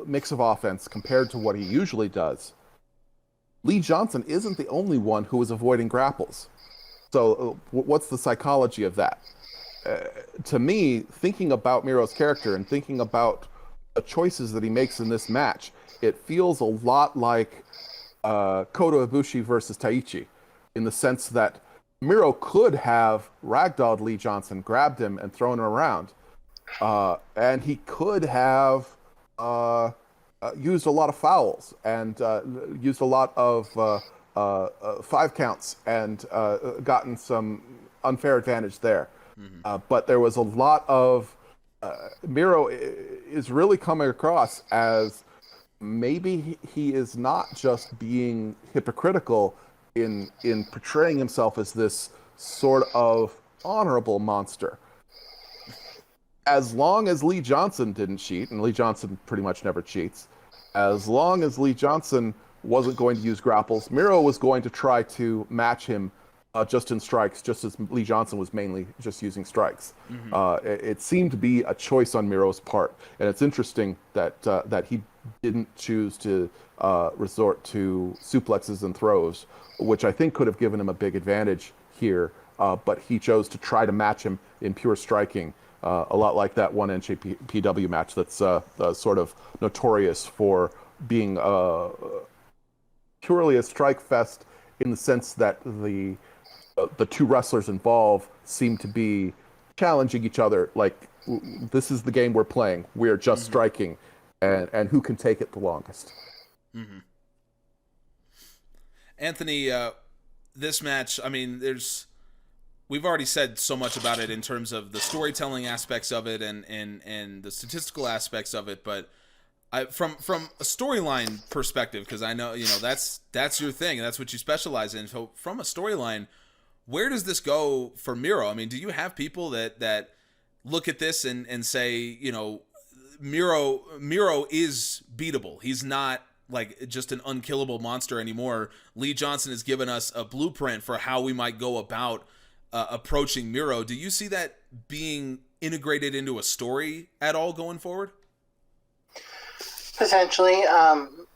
mix of offense compared to what he usually does, Lee Johnson isn't the only one who is avoiding grapples. So what's the psychology of that? To me, thinking about Miro's character and thinking about the choices that he makes in this match, it feels a lot like Kota Ibushi versus Taichi, in the sense that Miro could have ragdolled Lee Johnson, grabbed him, and thrown him around. And he could have used a lot of fouls and used a lot of 5 counts and gotten some unfair advantage there. Mm-hmm. But there was a lot of... Miro is really coming across as maybe he is not just being hypocritical in portraying himself as this sort of honorable monster. As long as Lee Johnson didn't cheat, and Lee Johnson pretty much never cheats, as long as Lee Johnson wasn't going to use grapples, Miro was going to try to match him just in strikes, just as Lee Johnson was mainly just using strikes. Mm-hmm. It seemed to be a choice on Miro's part, and it's interesting that he didn't choose to resort to suplexes and throws, which I think could have given him a big advantage here, but he chose to try to match him in pure striking, a lot like that one NJPW match that's sort of notorious for being purely a strike fest in the sense that the two wrestlers involved seem to be challenging each other, like, this is the game we're playing. We're just mm-hmm. striking, and who can take it the longest. Mm-hmm. Anthony, this match, I mean, we've already said so much about it in terms of the storytelling aspects of it and the statistical aspects of it, but from a storyline perspective, because I know that's your thing and that's what you specialize in. So from a storyline, where does this go for Miro? I mean, do you have people that look at this and say, Miro is beatable? He's not like just an unkillable monster anymore. Lee Johnson has given us a blueprint for how we might go about approaching Miro. Do you see that being integrated into a story at all going forward? Potentially.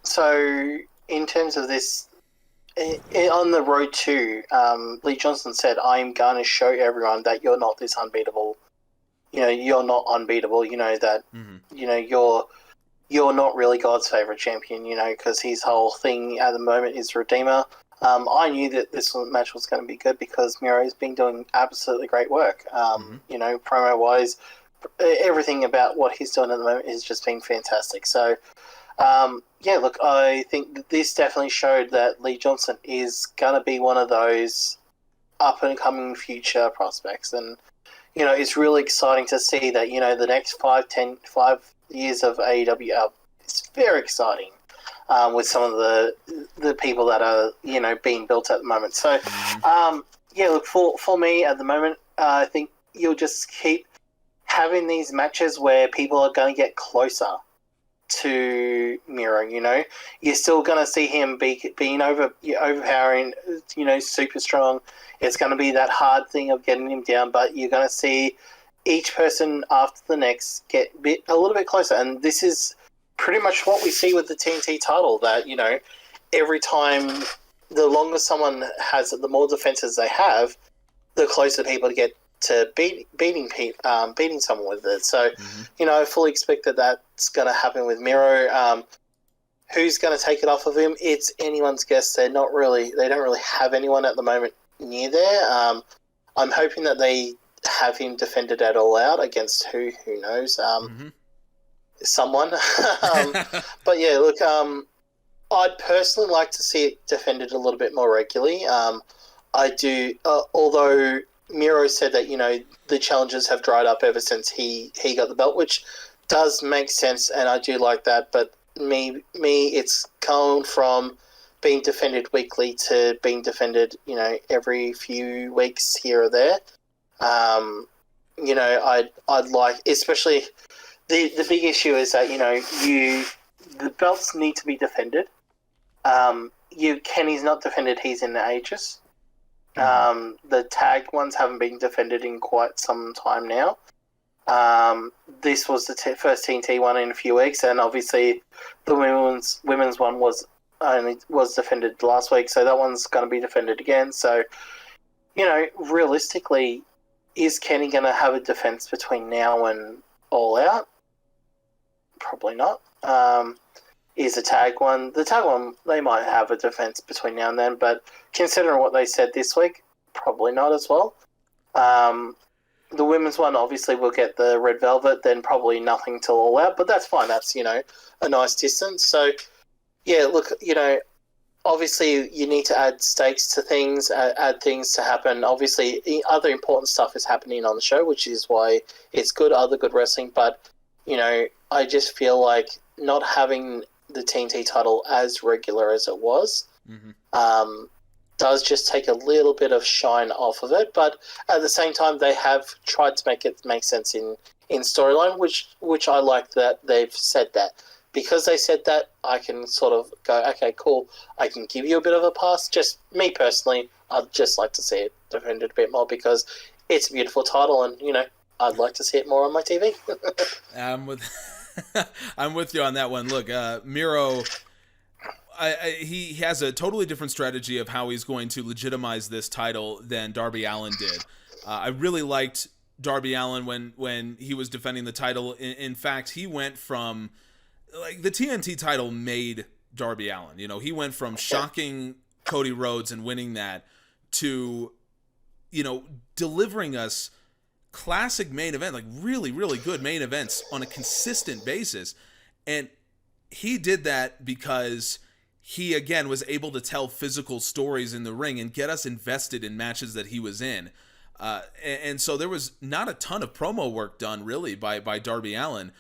So in terms of this, on the road to, Lee Johnson said, I'm going to show everyone that you're not this unbeatable. You're not unbeatable. That, mm-hmm. You're not really God's favorite champion, because his whole thing at the moment is Redeemer. I knew that this match was going to be good because Miro's been doing absolutely great work. Mm-hmm. Promo-wise, everything about what he's doing at the moment has just been fantastic. So, I think that this definitely showed that Lee Johnson is going to be one of those up-and-coming future prospects. And, it's really exciting to see that, the next 5 years of AEW, it's very exciting with some of the people that are, being built at the moment. So, for me at the moment, I think you'll just keep having these matches where people are going to get closer to Miro. You're still going to see him being overpowering, super strong. It's going to be that hard thing of getting him down, but you're going to see each person after the next get a little bit closer. And this is pretty much what we see with the TNT title, that, you know, every time, the longer someone has it, the more defenses they have, the closer people get to beating someone with it. So, you know, I fully expect that that's going to happen with Miro. Who's going to take it off of him? It's anyone's guess. They don't really have anyone at the moment near there. I'm hoping that they have him defended at All Out against who knows, someone. But yeah, look, I'd personally like to see it defended a little bit more regularly. I do, although Miro said that, you know, the challenges have dried up ever since he got the belt, which does make sense, and I do like that. But me, it's gone from being defended weekly to being defended, you know, every few weeks here or there. You know, I'd like, especially the big issue is that, you know, the belts need to be defended. Kenny's not defended; he's in the Aegis. The tag ones haven't been defended in quite some time now. This was the first TNT one in a few weeks, and obviously the women's one was defended last week, so that one's going to be defended again. So, you know, realistically, is Kenny going to have a defense between now and All Out? Probably not. Is the tag one, they might have a defense between now and then, but considering what they said this week, probably not as well. The women's one, obviously, will get the red velvet, then probably nothing till All Out, but that's fine. That's, you know, a nice distance. So, yeah, look, you know, obviously you need to add stakes to things, add things to happen. Obviously, other important stuff is happening on the show, which is why it's good, other good wrestling. But, you know, I just feel like not having the TNT title as regular as it was does just take a little bit of shine off of it. But at the same time, they have tried to make it make sense in storyline, which I like that they've said that. Because they said that, I can sort of go, okay, cool, I can give you a bit of a pass. Just me personally, I'd just like to see it defended a bit more because it's a beautiful title and, you know, I'd like to see it more on my TV. I'm with you on that one. Look, Miro, he has a totally different strategy of how he's going to legitimize this title than Darby Allin did. I really liked Darby Allin when he was defending the title. In fact, he went from, like, the TNT title made Darby Allin. You know, he went from shocking Cody Rhodes and winning that to, you know, delivering us classic main event, like really, really good main events on a consistent basis. And he did that because he, again, was able to tell physical stories in the ring and get us invested in matches that he was in. And so there was not a ton of promo work done, really, by Darby Allin.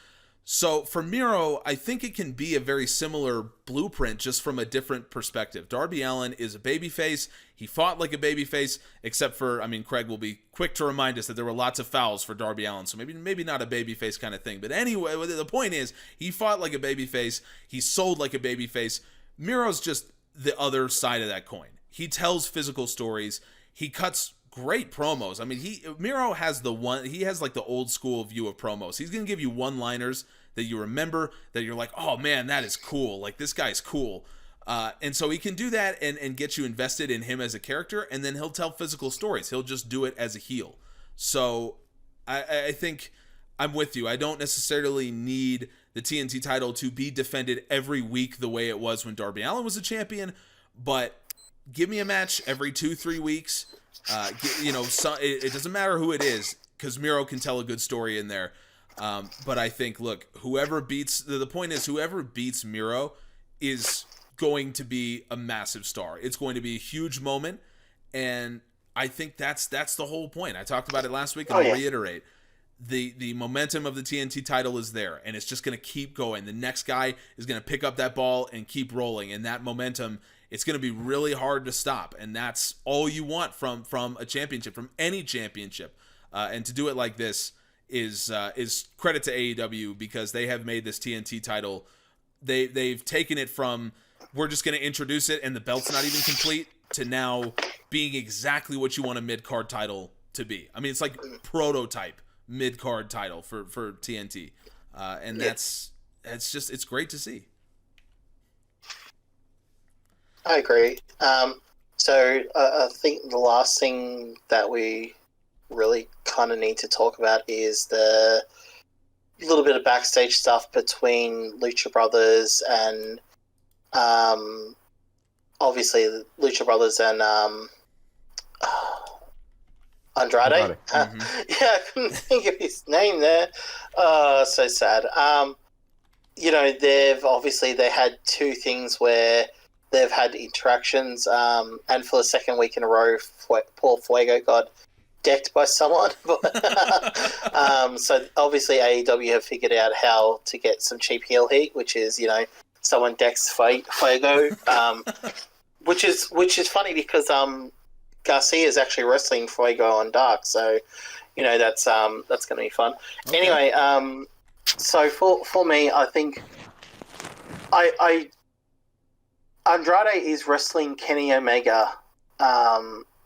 So for Miro, I think it can be a very similar blueprint, just from a different perspective. Darby Allin is a babyface. He fought like a babyface, except for, I mean, Craig will be quick to remind us that there were lots of fouls for Darby Allin, so maybe not a babyface kind of thing. But anyway, the point is, he fought like a babyface. He sold like a babyface. Miro's just the other side of that coin. He tells physical stories. He cuts great promos. I mean, Miro has like the old school view of promos. He's going to give you one-liners that you remember, that you're like, oh man, that is cool. Like, this guy's cool. And so he can do that and get you invested in him as a character, and then he'll tell physical stories. He'll just do it as a heel. So I think I'm with you. I don't necessarily need the TNT title to be defended every week the way it was when Darby Allin was a champion, but give me a match every 2-3 weeks. It doesn't matter who it is, because Miro can tell a good story in there. But I think, look, the point is, whoever beats Miro is going to be a massive star. It's going to be a huge moment, and I think that's the whole point. I talked about it last week, and I'll reiterate. The momentum of the TNT title is there, and it's just going to keep going. The next guy is going to pick up that ball and keep rolling, and that momentum, it's going to be really hard to stop, and that's all you want from a championship, from any championship. And to do it like this is credit to AEW, because they have made this TNT title. They've taken it from, we're just going to introduce it and the belt's not even complete, to now being exactly what you want a mid-card title to be. I mean, it's like prototype mid card title for TNT, and it's great to see. I agree. So I think the last thing that we really kind of need to talk about is the little bit of backstage stuff between Lucha Brothers and obviously the Lucha Brothers and Andrade. Mm-hmm. Yeah, I couldn't think of his name there. So sad. They had two things where they've had interactions, and for the second week in a row, Paul Fuego got decked by someone. So obviously AEW have figured out how to get some cheap heel heat, which is, someone decks Fuego, which is funny because Garcia is actually wrestling Fuego on Dark, so that's going to be fun. Okay. Anyway, so for me, I think Andrade is wrestling Kenny Omega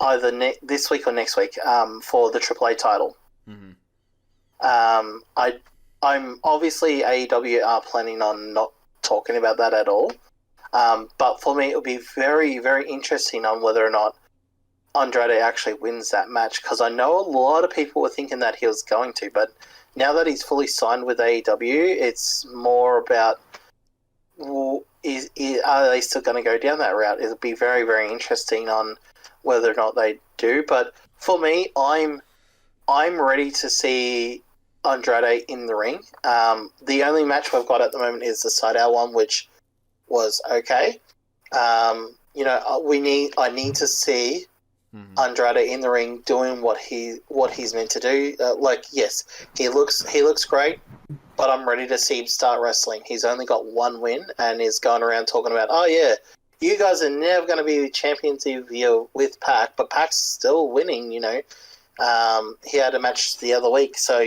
either this week or next week for the AAA title. Mm-hmm. I'm obviously AEW are planning on not talking about that at all, but for me it would be very, very interesting on whether or not Andrade actually wins that match, because I know a lot of people were thinking that he was going to, but now that he's fully signed with AEW, it's more about are they still going to go down that route? It'll be very, very interesting on whether or not they do. But for me, I'm ready to see Andrade in the ring. The only match we've got at the moment is the Sydal one, which was okay. I need to see Andrade in the ring doing what he's meant to do. Yes, he looks great, but I'm ready to see him start wrestling. He's only got one win and is going around talking about, oh yeah, you guys are never going to be champions with Pac, but Pac's still winning. He had a match the other week, so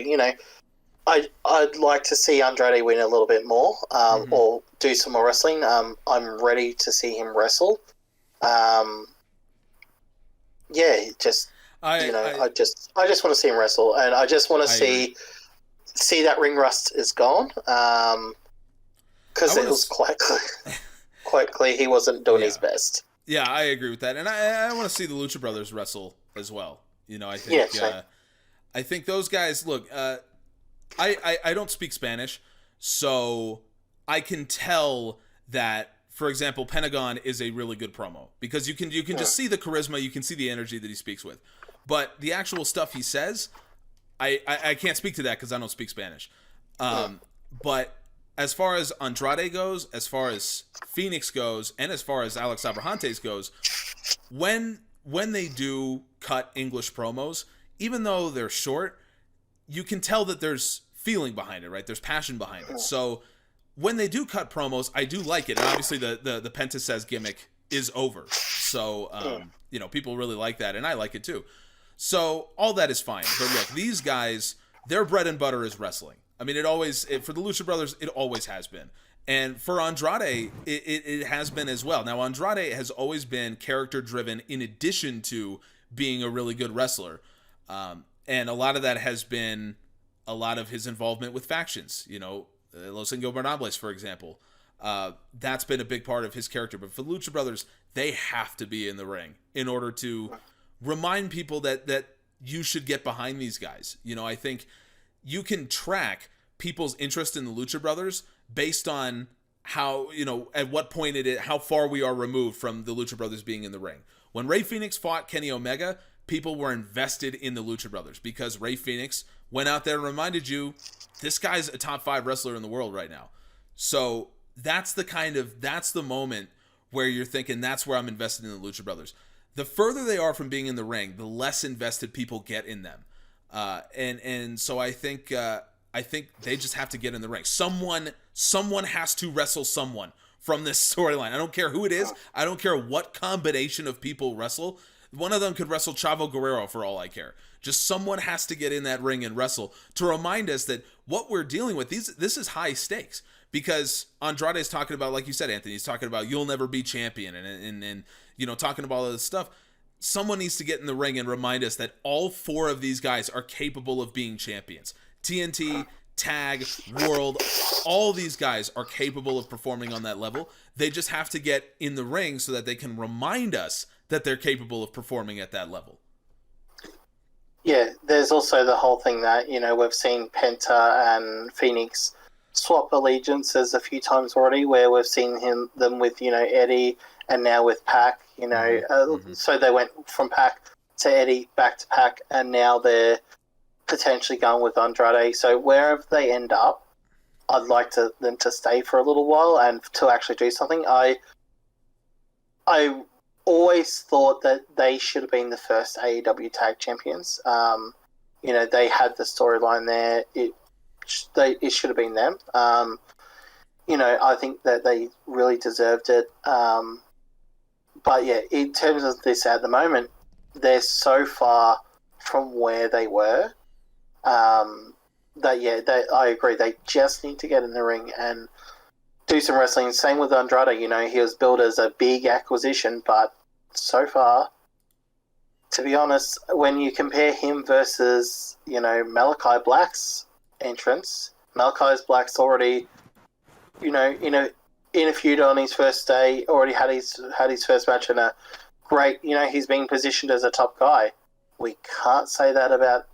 I'd like to see Andrade win a little bit more, or do some more wrestling. I'm ready to see him wrestle. I just want to see him wrestle, and I just want to see that ring rust is gone, because it was quite clear he wasn't doing his best. Yeah, I agree with that, and I want to see the Lucha Brothers wrestle as well. I think I think those guys look. I don't speak Spanish, so I can tell that. For example, Pentagon is a really good promo because you can just see the charisma, you can see the energy that he speaks with, but the actual stuff he says, I can't speak to that because I don't speak Spanish. But as far as Andrade goes, as far as Phoenix goes, and as far as Alex Abrahantes goes, when they do cut English promos, even though they're short, you can tell that there's feeling behind it, right? There's passion behind it. So when they do cut promos, I do like it. And obviously the Penta says gimmick is over. So, people really like that, and I like it too. So all that is fine. But look, these guys, their bread and butter is wrestling. I mean, for the Lucha Brothers, it always has been. And for Andrade, it has been as well. Now, Andrade has always been character-driven in addition to being a really good wrestler. And a lot of that has been a lot of his involvement with factions, Los Ingobernables, for example. That's been a big part of his character. But for the Lucha Brothers, they have to be in the ring in order to remind people that you should get behind these guys. I think you can track people's interest in the Lucha Brothers based on how, at what point how far we are removed from the Lucha Brothers being in the ring. When Rey Fenix fought Kenny Omega, people were invested in the Lucha Brothers because Rey Fenix went out there and reminded you, this guy's a top 5 wrestler in the world right now. So that's the moment where you're thinking, that's where I'm invested in the Lucha Brothers. The further they are from being in the ring, the less invested people get in them. And so I think they just have to get in the ring. Someone has to wrestle someone from this storyline. I don't care who it is. I don't care what combination of people wrestle. One of them could wrestle Chavo Guerrero for all I care. Just someone has to get in that ring and wrestle to remind us that what we're dealing with, this is high stakes. Because Andrade is talking about, like you said, Anthony, he's talking about you'll never be champion and talking about all this stuff. someone needs to get in the ring and remind us that all 4 of these guys are capable of being champions. TNT, Tag, World, all these guys are capable of performing on that level. They just have to get in the ring so that they can remind us that they're capable of performing at that level. Yeah, there's also the whole thing that, we've seen Penta and Phoenix swap allegiances a few times already, where we've seen them with, Eddie, and now with Pac, so they went from Pac to Eddie, back to Pac, and now they're potentially going with Andrade. So wherever they end up, I'd like them to stay for a little while and to actually do something. I always thought that they should have been the first AEW tag champions. They had the storyline there. It should have been them. I think that they really deserved it. But yeah, in terms of this at the moment, they're so far from where they were I agree. They just need to get in the ring and do some wrestling. Same with Andrade. He was billed as a big acquisition, but so far, to be honest, when you compare him versus, Malakai Black's entrance, Malakai Black's already, in a feud on his first day, already had his first match in a great, he's being positioned as a top guy. We can't say that about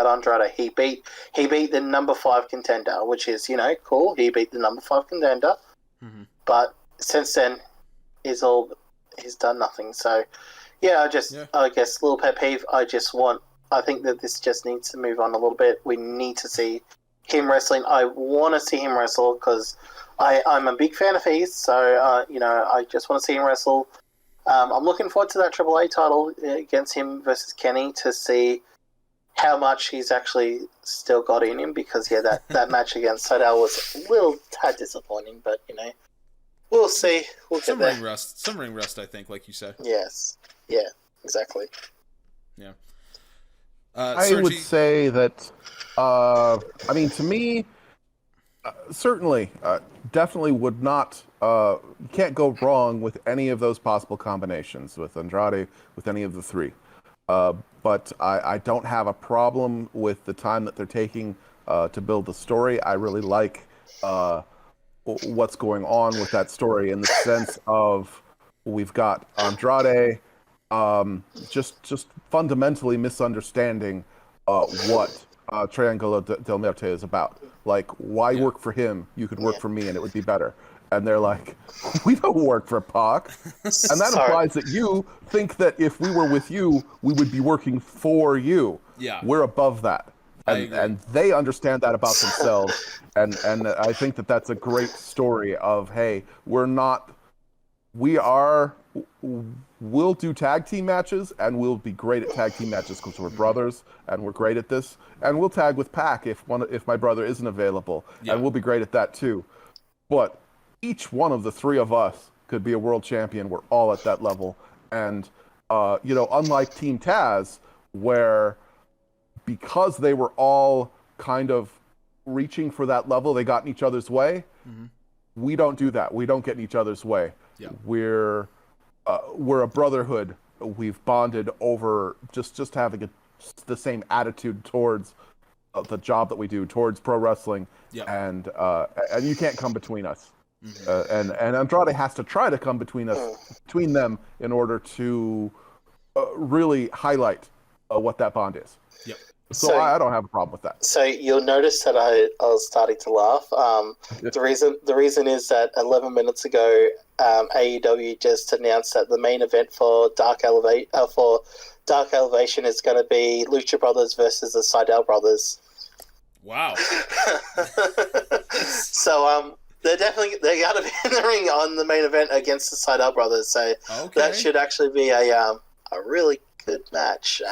Andrade. He beat the number 5 contender, which is, cool. He beat the number 5 contender. Mm-hmm. But since then, he's done nothing. So, I guess little pet peeve. I think that this just needs to move on a little bit. We need to see him wrestling. I want to see him wrestle because I'm a big fan of his. So, I just want to see him wrestle. I'm looking forward to that AAA title against him versus Kenny to see how much he's actually still got in him, because that match against Sydal was a little tad disappointing, but we'll see. We'll some get ring there. Some ring rust, I think, like you said. Yes. Yeah. Exactly. Yeah. I Sergi? would say that. To me, certainly, definitely would not. You can't go wrong with any of those possible combinations with Andrade, with any of the 3. But I don't have a problem with the time that they're taking to build the story. I really like what's going on with that story in the sense of we've got Andrade just fundamentally misunderstanding what Triangle del Muerte is about. Like, why work for him? You could work for me and it would be better. And they're like, we don't work for Pac. And that implies that you think that if we were with you, we would be working for you. Yeah. We're above that. And they understand that about themselves. And I think that that's a great story of, hey, we'll do tag team matches, and we'll be great at tag team matches because we're brothers, and we're great at this. And we'll tag with Pac if my brother isn't available, and we'll be great at that too. But each one of the 3 of us could be a world champion. We're all at that level. And, unlike Team Taz, where because they were all kind of reaching for that level, they got in each other's way. Mm-hmm. We don't do that. We don't get in each other's way. Yeah. We're a brotherhood. We've bonded over just having the same attitude towards the job that we do, towards pro wrestling. Yeah. And you can't come between us. Mm-hmm. And Andrade has to try to come between them in order to really highlight what that bond is. Yep. So I don't have a problem with that. So you'll notice that I was starting to laugh. The reason is that 11 minutes ago, AEW just announced that the main event for Dark Elevation is going to be Lucha Brothers versus the Sydal Brothers. Wow. So they're going to be in the ring on the main event against the Sydal Brothers. So that should actually be a really good match.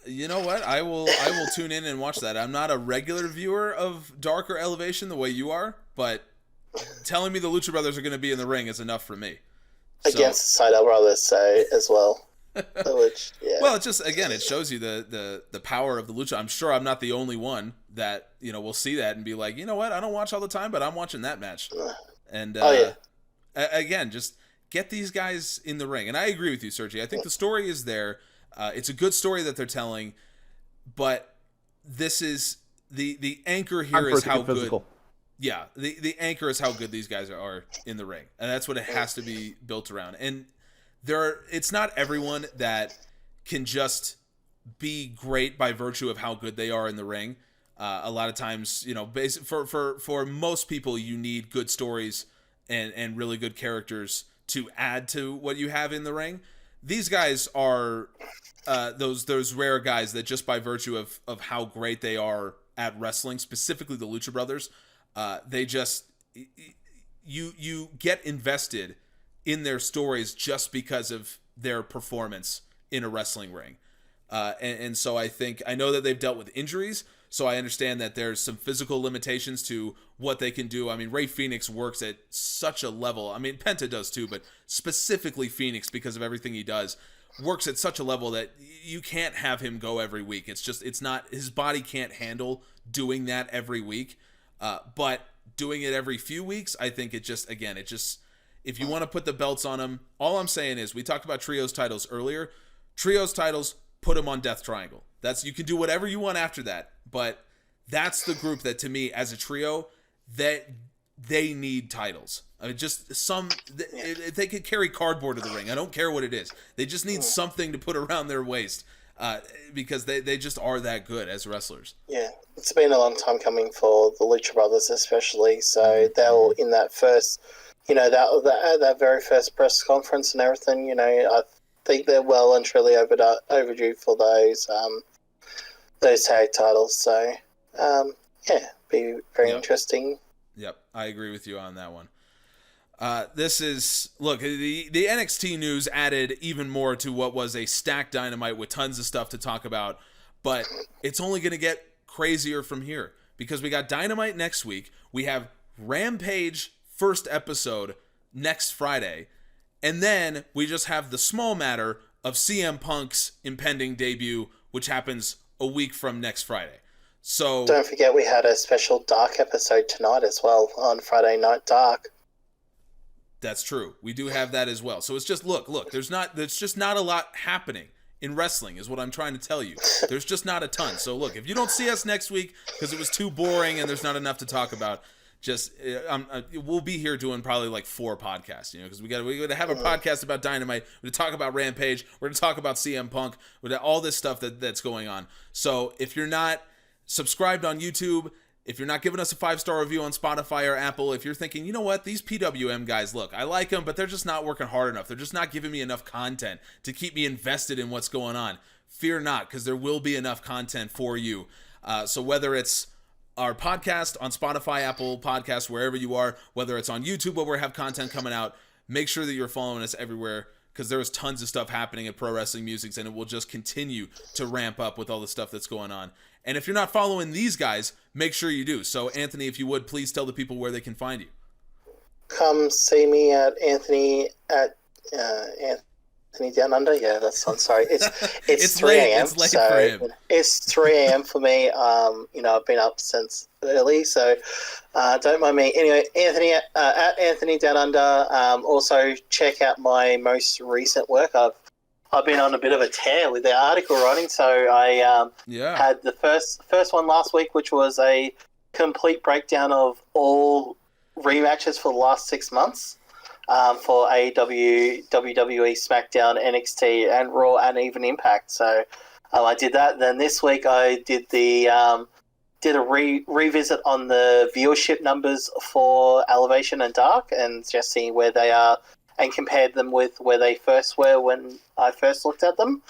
You know what? I will tune in and watch that. I'm not a regular viewer of Darker Elevation the way you are, but telling me the Lucha Brothers are going to be in the ring is enough for me. Against the Sydal Brothers, as well. Which, yeah. Well, it just, again, it shows you the power of the Lucha. I'm sure I'm not the only one that, will see that and be like, you know what? I don't watch all the time, but I'm watching that match. And again, just get these guys in the ring. And I agree with you, Sergi. I think the story is there. It's a good story that they're telling, but this is the anchor here is how good. Yeah, the anchor is how good these guys are in the ring, and that's what it has to be built around. And it's not everyone that can just be great by virtue of how good they are in the ring. A lot of times, for most people, you need good stories and really good characters to add to what you have in the ring. These guys are those rare guys that just by virtue of how great they are at wrestling, specifically the Lucha Brothers, they just you get invested in their stories just because of their performance in a wrestling ring. And so I know that they've dealt with injuries, so I understand that there's some physical limitations to what they can do. I mean, Rey Fenix works at such a level. I mean, Penta does too, but specifically Phoenix, because of everything he does, works at such a level that you can't have him go every week. It's not, his body can't handle doing that every week. But doing it every few weeks, I think if you want to put the belts on him, all I'm saying is, we talked about trios titles earlier. Trios titles, put them on Death Triangle. You can do whatever you want after that, but that's the group that, to me, as a trio, that they need titles. I mean, if they could carry cardboard to the ring, I don't care what it is. They just need something to put around their waist, because they just are that good as wrestlers. Yeah, it's been a long time coming for the Lucha Brothers, especially. So they'll, in that first, that very first press conference and everything, I think they're well and truly overdue for those tag titles. So, be very interesting. Yep, I agree with you on that one. The NXT news added even more to what was a stacked Dynamite with tons of stuff to talk about, but it's only going to get crazier from here, because we got Dynamite next week. We have Rampage first episode next Friday, and then we just have the small matter of CM Punk's impending debut, which happens a week from next Friday. So don't forget, we had a special Dark episode tonight as well on Friday Night Dark. That's true. We do have that as well. So it's just, look, there's just not a lot happening in wrestling, is what I'm trying to tell you. There's just not a ton. So look, if you don't see us next week because it was too boring and there's not enough to talk about, we'll be here doing probably like 4 podcasts, because we got to have a podcast about Dynamite. We're going to talk about Rampage. We're going to talk about CM Punk. We're going to all this stuff that's going on. So if you're not subscribed on YouTube, if you're not giving us a 5-star review on Spotify or Apple, if you're thinking, you know what, these PWM guys, look, I like them, but they're just not working hard enough. They're just not giving me enough content to keep me invested in what's going on. Fear not, because there will be enough content for you. So whether it's our podcast on Spotify, Apple Podcasts, wherever you are, whether it's on YouTube where we have content coming out, make sure that you're following us everywhere, because there is tons of stuff happening at Pro Wrestling Musings, and it will just continue to ramp up with all the stuff that's going on. And if you're not following these guys, make sure you do. So, Anthony, if you would, please tell the people where they can find you. Come see me at Anthony Down Under. Yeah, that's on. Sorry, it's 3 a.m. It's late for him. It's 3 a.m. for me. I've been up since early, so don't mind me. Anyway, Anthony at Anthony Down Under. Also, check out my most recent work. I've been on a bit of a tear with the article writing, so I had the first one last week, which was a complete breakdown of all rematches for the last 6 months for AEW, WWE, SmackDown, NXT, and Raw, and even Impact. So I did that. Then this week I did a revisit on the viewership numbers for Elevation and Dark, and just seeing where they are, and compared them with where they first were when I first looked at them.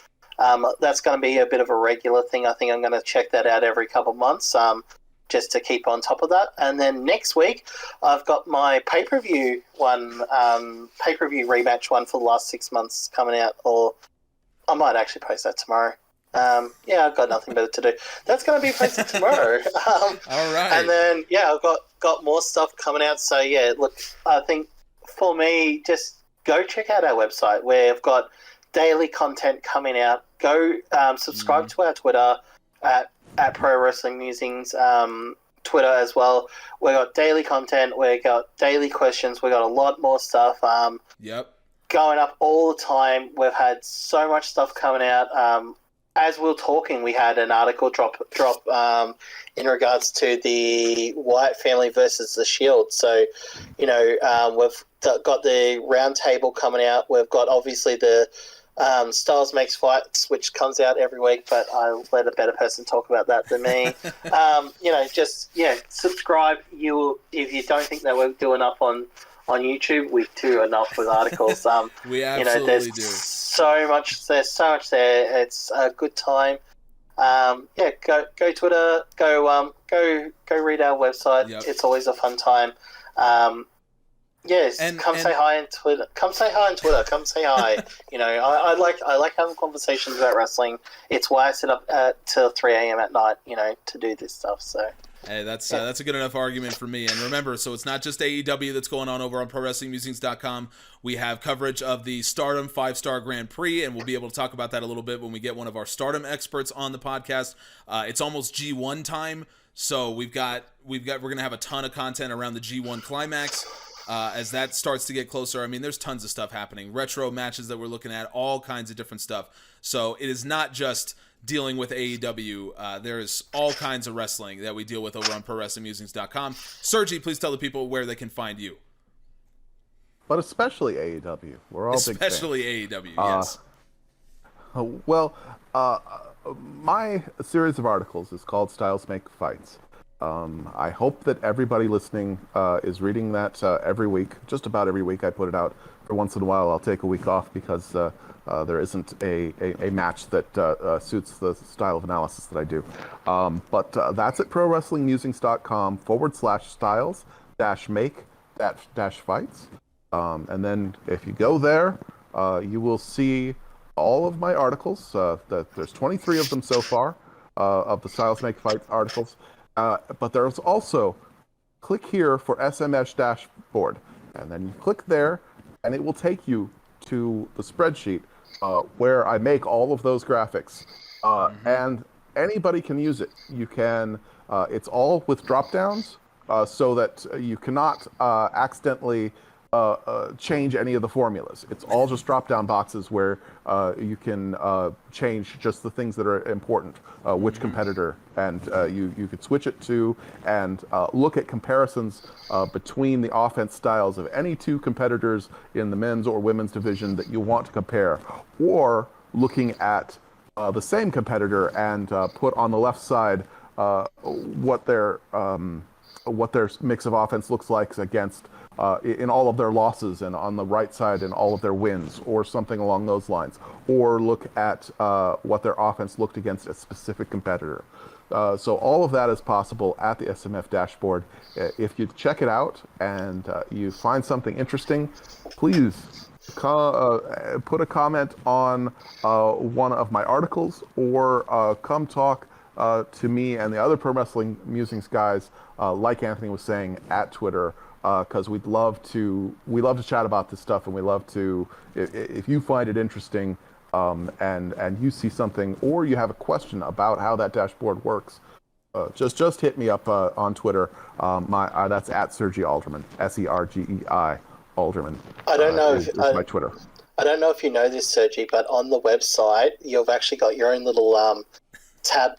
That's going to be a bit of a regular thing. I think I'm going to check that out every couple of months, just to keep on top of that. And then next week, I've got my pay-per-view rematch one for the last 6 months coming out, or I might actually post that tomorrow. I've got nothing better to do. That's going to be posted tomorrow. All right. And then, I've got more stuff coming out. So, look, I think for me, just go check out our website where we've got daily content coming out. Go subscribe to our Twitter at Pro Wrestling Musings, Twitter as well. We got daily content. We got daily questions. We got a lot more stuff. Yep. going up all the time. We've had so much stuff coming out. As we were talking, we had an article drop in regards to the Wyatt family versus the Shield. So, we've got the round table coming out. We've got obviously the Styles Makes Fights, which comes out every week, but I'll let a better person talk about that than me. Subscribe. If you don't think that we do enough on YouTube, we do enough with articles. We absolutely do. So much. There's so much there. It's a good time. Go Twitter. Go read our website. Yep. It's always a fun time. Say hi on Twitter. Come say hi on Twitter. Come say hi. I like having conversations about wrestling. It's why I sit up till 3 a.m. at night. To do this stuff. So. Hey, that's a good enough argument for me. And remember, so it's not just AEW that's going on over on ProWrestlingMusings.com. We have coverage of the Stardom 5-Star Grand Prix, and we'll be able to talk about that a little bit when we get one of our Stardom experts on the podcast. It's almost G1 time, so we're gonna have a ton of content around the G1 climax. As that starts to get closer, I mean, there's tons of stuff happening. Retro matches that we're looking at, all kinds of different stuff. So it is not just dealing with AEW. There's all kinds of wrestling that we deal with over on ProWrestlingMusings.com. Sergi, please tell the people where they can find you. But especially AEW. We're all big fans. Especially AEW, yes. My series of articles is called Styles Make Fights. I hope that everybody listening is reading that every week. Just about every week I put it out. For once in a while I'll take a week off because there isn't a match that suits the style of analysis that I do. But that's at ProWrestlingMusings.com/styles-make-fights. And then if you go there, you will see all of my articles. There's 23 of them so far of the Styles Make Fights articles. But there's also, click here for SMS dashboard, and then you click there, and it will take you to the spreadsheet where I make all of those graphics, and anybody can use it. You can, it's all with drop downs, so that you cannot accidentally change any of the formulas. It's all just drop-down boxes where you can change just the things that are important, which competitor, and you could switch it to and look at comparisons between the offense styles of any two competitors in the men's or women's division that you want to compare, or looking at the same competitor and put on the left side what their mix of offense looks like against in all of their losses, and on the right side in all of their wins, or something along those lines, or look at what their offense looked against a specific competitor. So all of that is possible at the SMF dashboard. If you check it out and you find something interesting, please put a comment on one of my articles, or come talk to me and the other Pro Wrestling Musings guys, like Anthony was saying, at Twitter, because we love to chat about this stuff, and we love to, if you find it interesting, and you see something, or you have a question about how that dashboard works, just hit me up on Twitter. That's at Sergei Alderman, SERGEI Alderman. I don't know is my Twitter. I don't know if you know this, Sergi, but on the website you've actually got your own little tab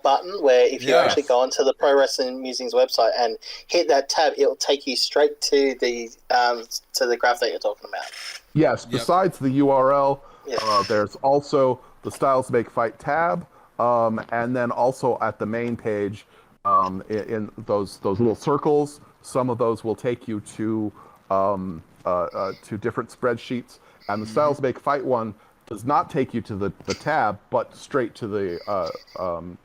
button where if you actually go onto the Pro Wrestling Musings website and hit that tab, it'll take you straight to the graph that you're talking about. Yes, besides the URL, there's also the Styles Make Fight tab, and then also at the main page, in those little circles, some of those will take you to different spreadsheets, and the Styles Make Fight one does not take you to the tab, but straight to the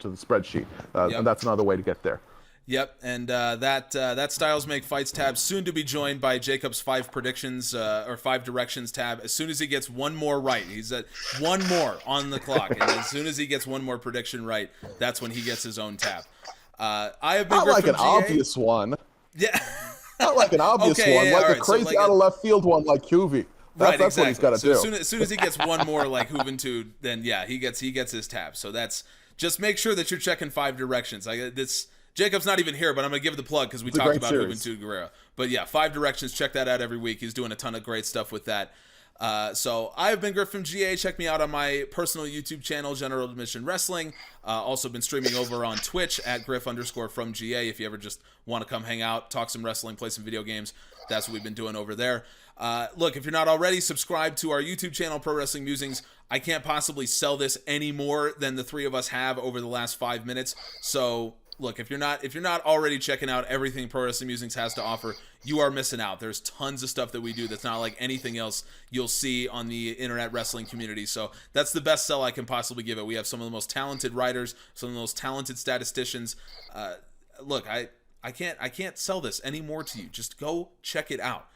spreadsheet, and that's another way to get there. Yep, and that Styles Make Fights tab soon to be joined by Jacob's 5 predictions or 5 directions tab. As soon as he gets one more right, he's at one more on the clock, and as soon as he gets one more prediction right, that's when he gets his own tab. I have been not like an obvious one. Yeah, not like an obvious one, like a crazy out of left field one, like Cuvie. That's exactly. What he's got to do. As soon as he gets one more like Juventud, then he gets his tab. So that's just make sure that you're checking 5 directions. Jacob's not even here, but I'm gonna give the plug because we talked about Juventud Guerrero. But 5 directions. Check that out every week. He's doing a ton of great stuff with that. So I've been Griff from GA. Check me out on my personal YouTube channel, General Admission Wrestling. Also been streaming over on Twitch at Griff_from GA. If you ever just want to come hang out, talk some wrestling, play some video games, that's what we've been doing over there. Look, if you're not already subscribed to our YouTube channel, Pro Wrestling Musings, I can't possibly sell this any more than the three of us have over the last 5 minutes. So look, if you're not already checking out everything Pro Wrestling Musings has to offer, you are missing out. There's tons of stuff that we do that's not like anything else you'll see on the internet wrestling community. So that's the best sell I can possibly give it. We have some of the most talented writers, some of the most talented statisticians. Look, I can't sell this anymore to you. Just go check it out.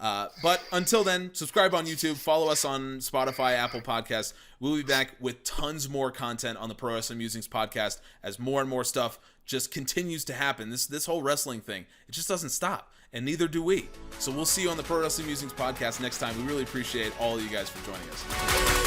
But until then, subscribe on YouTube, follow us on Spotify, Apple Podcasts. We'll be back with tons more content on the Pro Wrestling Musings podcast as more and more stuff just continues to happen. This whole wrestling thing, it just doesn't stop, and neither do we. So we'll see you on the Pro Wrestling Musings podcast next time. We really appreciate all of you guys for joining us.